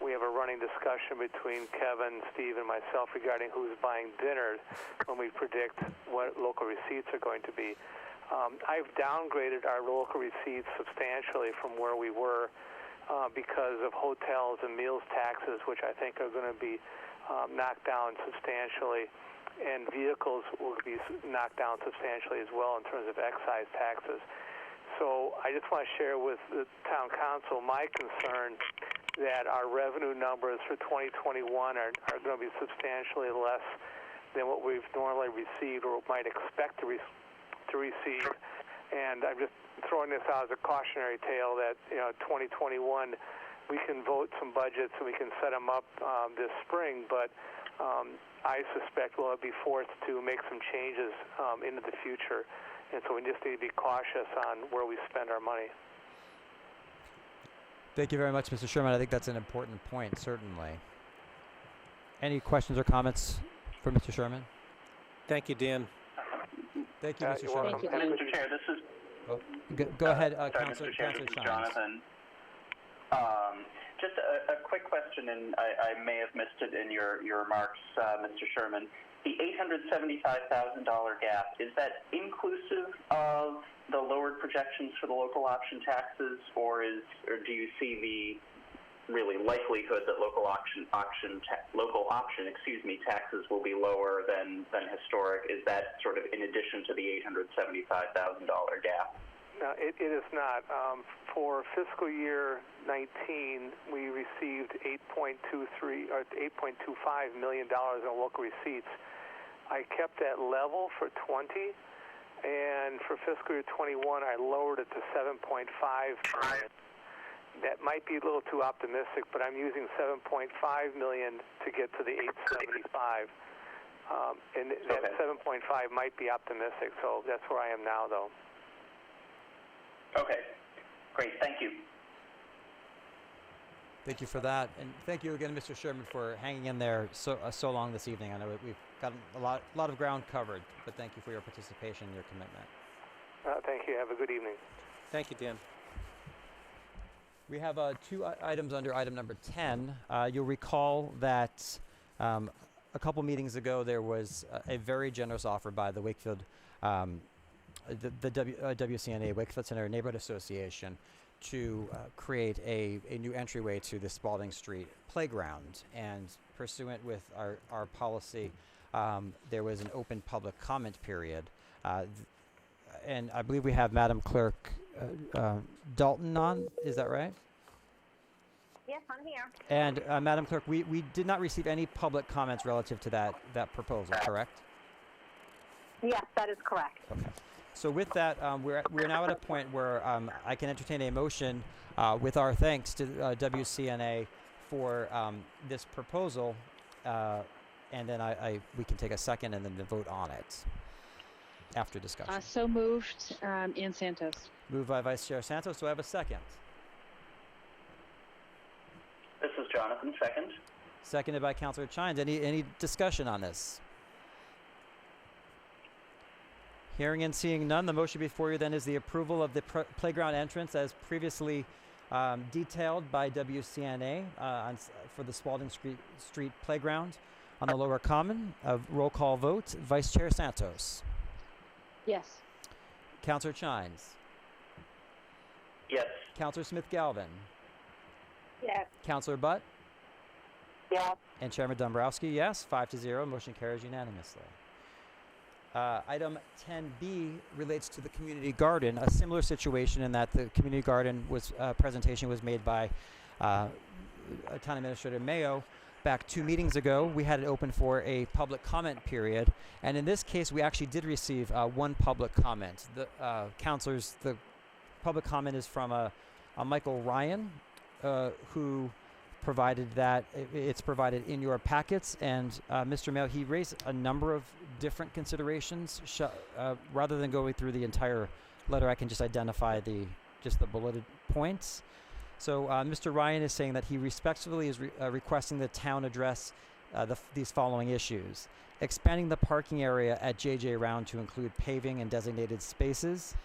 Speaker 7: We have a running discussion between Kevin, Steve, and myself regarding who's buying dinner when we predict what local receipts are going to be. I've downgraded our local receipts substantially from where we were because of hotels and meals taxes, which I think are going to be knocked down substantially, and vehicles will be knocked down substantially as well in terms of excise taxes. So I just want to share with the town council my concern that our revenue numbers for 2021 are going to be substantially less than what we've normally received or might expect to receive. And I'm just throwing this out as a cautionary tale that 2021 we can vote some budgets and we can set them up this spring, but I suspect we'll be forced to make some changes into the future, and so we just need to be cautious on where we spend our money.
Speaker 1: Thank you very much, Mr. Sherman. I think that's an important point, certainly. Any questions or comments for Mr. Sherman?
Speaker 10: Thank you, Dan.
Speaker 1: Thank you, Mr. Sherman.
Speaker 3: Thank you, Mr. Chair, this is...
Speaker 1: Go ahead,
Speaker 3: sorry,
Speaker 1: Councilor
Speaker 3: Mr. Chair, this is
Speaker 1: Shines.
Speaker 3: Jonathan. Just a quick question, and I may have missed it in your remarks, Mr. Sherman. The $875,000 gap, is that inclusive of the lowered projections for the local option taxes, or do you see the really likelihood that local option taxes will be lower than historic? Is that sort of in addition to the $875,000 gap?
Speaker 7: No, it is not. For fiscal year 19, we received $8.25 million in local receipts. I kept that level for 20, and for fiscal year 21, I lowered it to $7.5 million. That might be a little too optimistic, but I'm using $7.5 million to get to the $875. And that 7.5 might be optimistic, so that's where I am now, though.
Speaker 3: Okay, great. Thank you.
Speaker 1: Thank you for that, and thank you again, Mr. Sherman, for hanging in there so long this evening. I know we've gotten a lot of ground covered, but thank you for your participation and your commitment.
Speaker 7: Thank you. Have a good evening.
Speaker 10: Thank you, Dan.
Speaker 1: We have two items under item number 10. You'll recall that a couple meetings ago there was a very generous offer by the Wakefield, the WCNA, Wakefield Center Neighborhood Association, to create a new entryway to the Spalding Street playground. And pursuant with our policy, there was an open public comment period. And I believe we have Madam Clerk Dalton on. Is that right?
Speaker 16: Yes, I'm here.
Speaker 1: And Madam Clerk, we did not receive any public comments relative to that proposal, correct?
Speaker 16: Yes, that is correct.
Speaker 1: Okay. So with that, we're now at a point where I can entertain a motion with our thanks to WCNA for this proposal, and then we can take a second and then vote on it after discussion.
Speaker 5: So moved, Ann Santos.
Speaker 1: Moved by Vice Chair Santos. Do I have a second?
Speaker 3: This is Jonathan, second.
Speaker 1: Seconded by Councilor Chines. Any discussion on this? Hearing and seeing none, the motion before you then is the approval of the playground entrance as previously detailed by WCNA for the Spalding Street playground on the Lower Common. A roll call vote. Vice Chair Santos.
Speaker 5: Yes.
Speaker 1: Councilor Chines.
Speaker 3: Yes.
Speaker 1: Councilor Smith-Galvin.
Speaker 16: Yes.
Speaker 1: Councilor Butt.
Speaker 16: Yes.
Speaker 1: And Chairman Dombrowski, yes. 5-0. Motion carries unanimously. Item 10B relates to the community garden, a similar situation in that the community garden presentation was made by Town Administrator Mayo back 2 meetings ago. We had it open for a public comment period, and in this case we actually did receive one public comment. The public comment is from a Michael Ryan, who provided that it's provided in your packets. And Mr. Mayo, he raised a number of different considerations. Rather than going through the entire letter, I can just identify the bulleted points. So Mr. Ryan is saying that he respectfully is requesting the town address these following issues: expanding the parking area at JJ Round to include paving and designated spaces,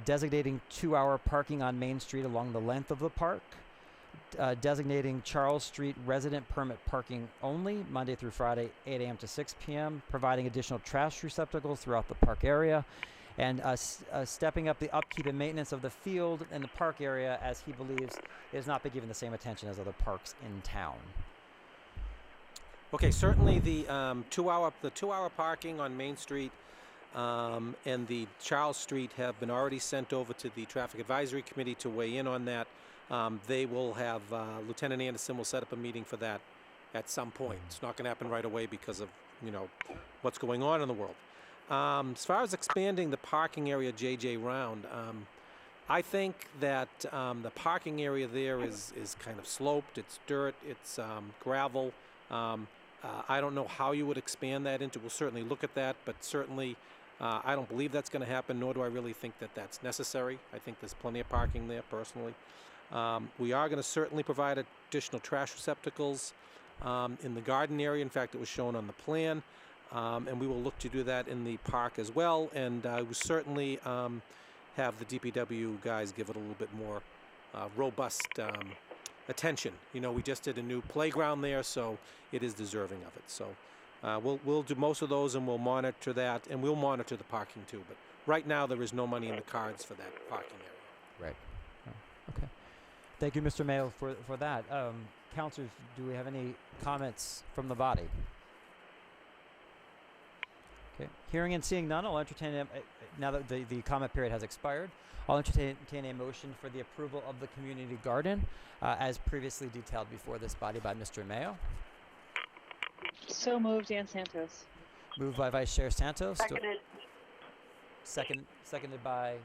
Speaker 1: designating 2-hour parking on Main Street along the length of the park, designating Charles Street resident permit parking only, Monday through Friday, 8 a.m. to 6 p.m., providing additional trash receptacles throughout the park area, and stepping up the upkeep and maintenance of the field and the park area, as he believes it has not been given the same attention as other parks in town.
Speaker 10: Okay, certainly the 2-hour parking on Main Street and the Charles Street have been already sent over to the Traffic Advisory Committee to weigh in on that. They will have, Lieutenant Anderson will set up a meeting for that at some point. It's not going to happen right away because of, what's going on in the world. As far as expanding the parking area JJ Round, I think that the parking area there is kind of sloped. It's dirt. It's gravel. I don't know how you would expand that into. We'll certainly look at that, but certainly I don't believe that's going to happen, nor do I really think that that's necessary. I think there's plenty of parking there, personally. We are going to certainly provide additional trash receptacles in the garden area. In fact, it was shown on the plan, and we will look to do that in the park as well. And we certainly have the DPW guys give it a little bit more robust attention. We just did a new playground there, so it is deserving of it. So we'll do most of those, and we'll monitor that, and we'll monitor the parking too. But right now, there is no money in the cards for that parking area.
Speaker 1: Right. Oh, okay. Thank you, Mr. Mayo, for that. Councilors, do we have any comments from the body? Okay. Hearing and seeing none, I'll entertain now that the comment period has expired, I'll entertain a motion for the approval of the community garden as previously detailed before this body by Mr. Mayo.
Speaker 5: So moved, Dan Santos.
Speaker 1: Moved by Vice Chair Santos.
Speaker 16: Seconded.
Speaker 1: Seconded by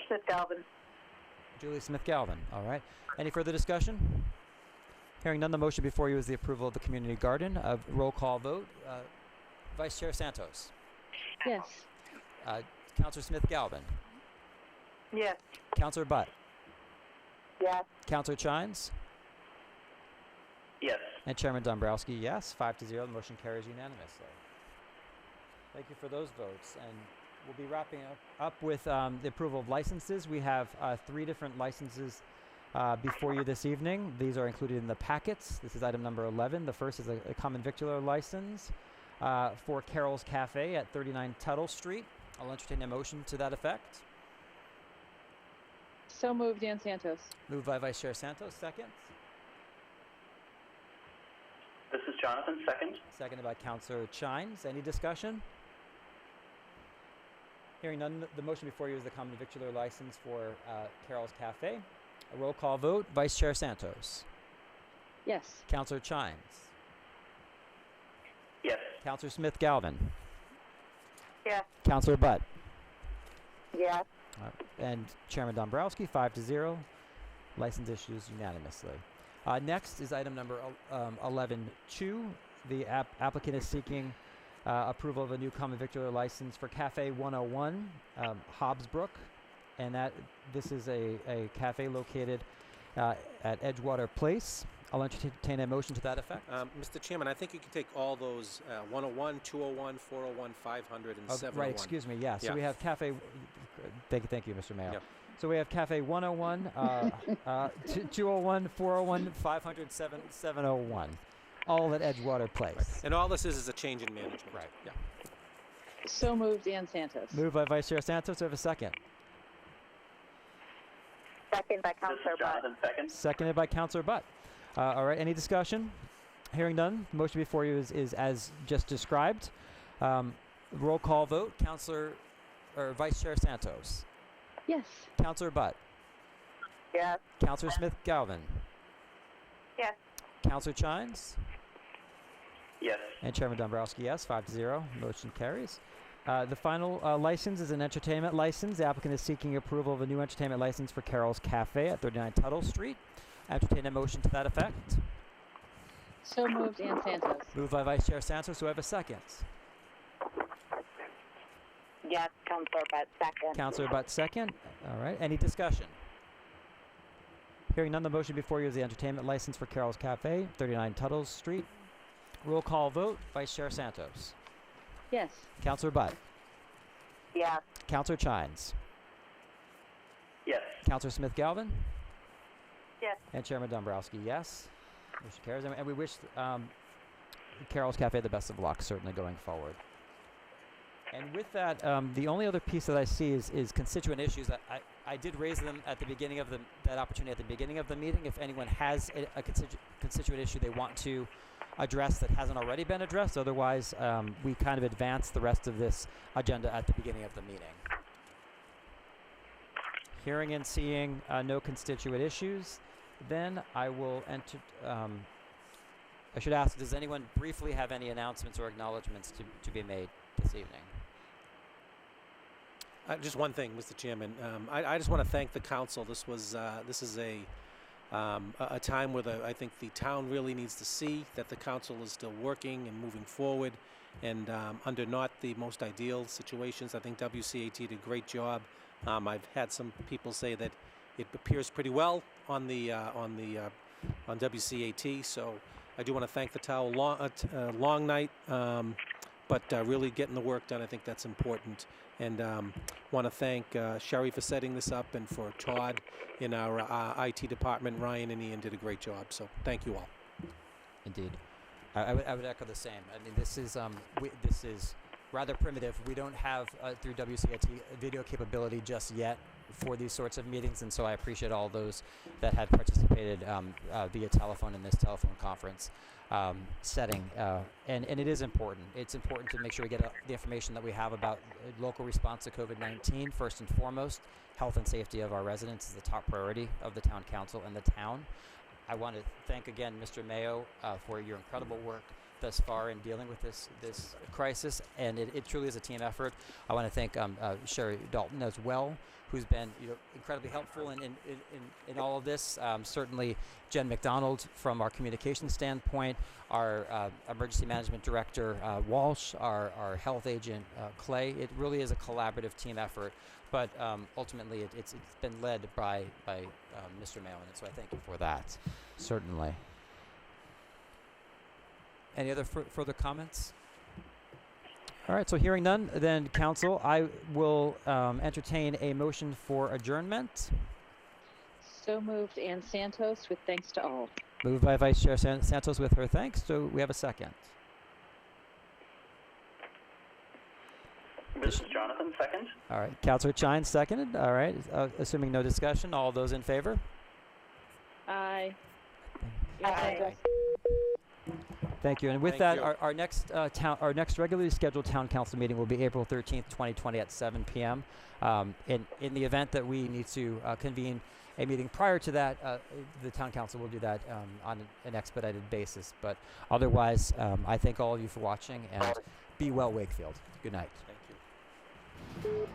Speaker 16: Smith Galvin.
Speaker 1: Julie Smith Galvin. All right. Any further discussion? Hearing none, the motion before you is the approval of the community garden. Roll call vote. Vice Chair Santos.
Speaker 5: Yes.
Speaker 1: Councilor Smith Galvin.
Speaker 16: Yes.
Speaker 1: Councilor Butt.
Speaker 16: Yes.
Speaker 1: Councilor Chines.
Speaker 3: Yes.
Speaker 1: And Chairman Dombrowski, yes. 5-0. The motion carries unanimously. Thank you for those votes. And we'll be wrapping up with the approval of licenses. We have 3 different licenses before you this evening. These are included in the packets. This is item number 11. The first is a common victular license for Carol's Cafe at 39 Tuttle Street. I'll entertain a motion to that effect.
Speaker 5: So moved, Dan Santos.
Speaker 1: Moved by Vice Chair Santos. Second.
Speaker 3: This is Jonathan, second.
Speaker 1: Seconded by Councilor Chines. Any discussion? Hearing none, the motion before you is the common victular license for Carol's Cafe. A roll call vote. Vice Chair Santos.
Speaker 5: Yes.
Speaker 1: Councilor Chines.
Speaker 3: Yes.
Speaker 1: Councilor Smith Galvin.
Speaker 16: Yes.
Speaker 1: Councilor Butt.
Speaker 16: Yes.
Speaker 1: And Chairman Dombrowski, 5-0. License issues unanimously. Next is item number 11-2. The applicant is seeking approval of a new common victular license for Cafe 101, Hobbsbrook, and this is a cafe located at Edgewater Place. I'll entertain a motion to that effect.
Speaker 10: Mr. Chairman, I think you can take all those 101, 201, 401, 500, and 701.
Speaker 1: Right, excuse me, yeah. So we have Cafe, thank you, Mr. Mayo.
Speaker 10: Yep.
Speaker 1: So we have Cafe 101, 201, 401, 500, 701, all at Edgewater Place.
Speaker 10: Right. And all this is a change in management.
Speaker 1: Right.
Speaker 10: Yeah.
Speaker 5: So moved, Dan Santos.
Speaker 1: Moved by Vice Chair Santos. Do I have a second?
Speaker 16: Second by Councilor Butt.
Speaker 3: Jonathan, second.
Speaker 1: Seconded by Councilor Butt. All right, any discussion? Hearing none, the motion before you is as just described. Roll call vote. Vice Chair Santos.
Speaker 5: Yes.
Speaker 1: Councilor Butt.
Speaker 16: Yes.
Speaker 1: Councilor Smith Galvin.
Speaker 16: Yes.
Speaker 1: Councilor Chines.
Speaker 3: Yes.
Speaker 1: And Chairman Dombrowski, yes. 5-0. Motion carries. The final license is an entertainment license. The applicant is seeking approval of a new entertainment license for Carol's Cafe at 39 Tuttle Street. entertain a motion to that effect.
Speaker 5: So moved, Ann Santos.
Speaker 1: Moved by Vice Chair Santos. Do I have a second?
Speaker 16: Yes, Counselor Butt, second.
Speaker 1: Councilor Butt, second. All right. Any discussion? Hearing none, the motion before you is the entertainment license for Carol's Cafe, 39 Tuttles Street. Roll call vote. Vice Chair Santos.
Speaker 5: Yes.
Speaker 1: Councilor Butt.
Speaker 16: Yes.
Speaker 1: Councilor Chines.
Speaker 3: Yes.
Speaker 1: Councilor Smith-Galvin.
Speaker 16: Yes.
Speaker 1: And Chairman Dombrowski, yes. Motion carries. And we wish Carol's Cafe the best of luck, certainly going forward. And with that, the only other piece that I see is constituent issues. I did raise them at the beginning of that opportunity at the beginning of the meeting. If anyone has a constituent issue they want to address that hasn't already been addressed, otherwise we kind of advance the rest of this agenda at the beginning of the meeting. Hearing and seeing no constituent issues, then I will enter. I should ask, does anyone briefly have any announcements or acknowledgments to be made this evening?
Speaker 10: Just one thing, Mr. Chairman. I just want to thank the council. This is a time where I think the town really needs to see that the council is still working and moving forward, and under not the most ideal situations. I think WCAT did a great job. I've had some people say that it appears pretty well on WCAT. So I do want to thank the town. Long night, but really getting the work done. I think that's important. And want to thank Sherry for setting this up, and for Todd in our IT department. Ryan and Ian did a great job. So thank you all.
Speaker 1: Indeed. I would echo the same. I mean, this is rather primitive. We don't have through WCAT video capability just yet for these sorts of meetings, and so I appreciate all those that had participated via telephone in this telephone conference setting. And it is important. It's important to make sure we get the information that we have about local response to COVID-19. First and foremost, health and safety of our residents is the top priority of the town council and the town. I want to thank again Mr. Mayo for your incredible work thus far in dealing with this crisis, and it truly is a team effort. I want to thank Sherry Dalton as well, who's been incredibly helpful in all of this. Certainly Jen McDonald from our communication standpoint, our emergency management director Walsh, our health agent Clay. It really is a collaborative team effort, but ultimately it's been led by Mr. Mayo, and so I thank you for that, certainly. Any other further comments? All right, so hearing none, then council, I will entertain a motion for adjournment.
Speaker 5: So moved, Ann Santos, with thanks to all.
Speaker 1: Moved by Vice Chair Santos with her thanks. So we have a second.
Speaker 3: This is Jonathan, second.
Speaker 1: All right, Councilor Chines seconded. All right, assuming no discussion, all those in favor?
Speaker 5: Aye.
Speaker 16: Aye.
Speaker 1: Thank you. And with that, our next regularly scheduled town council meeting will be April 13th, 2020 at 7 p.m. In the event that we need to convene a meeting prior to that, the town council will do that on an expedited basis. But otherwise, I thank all of you for watching, and be well, Wakefield. Good night.
Speaker 10: Thank you.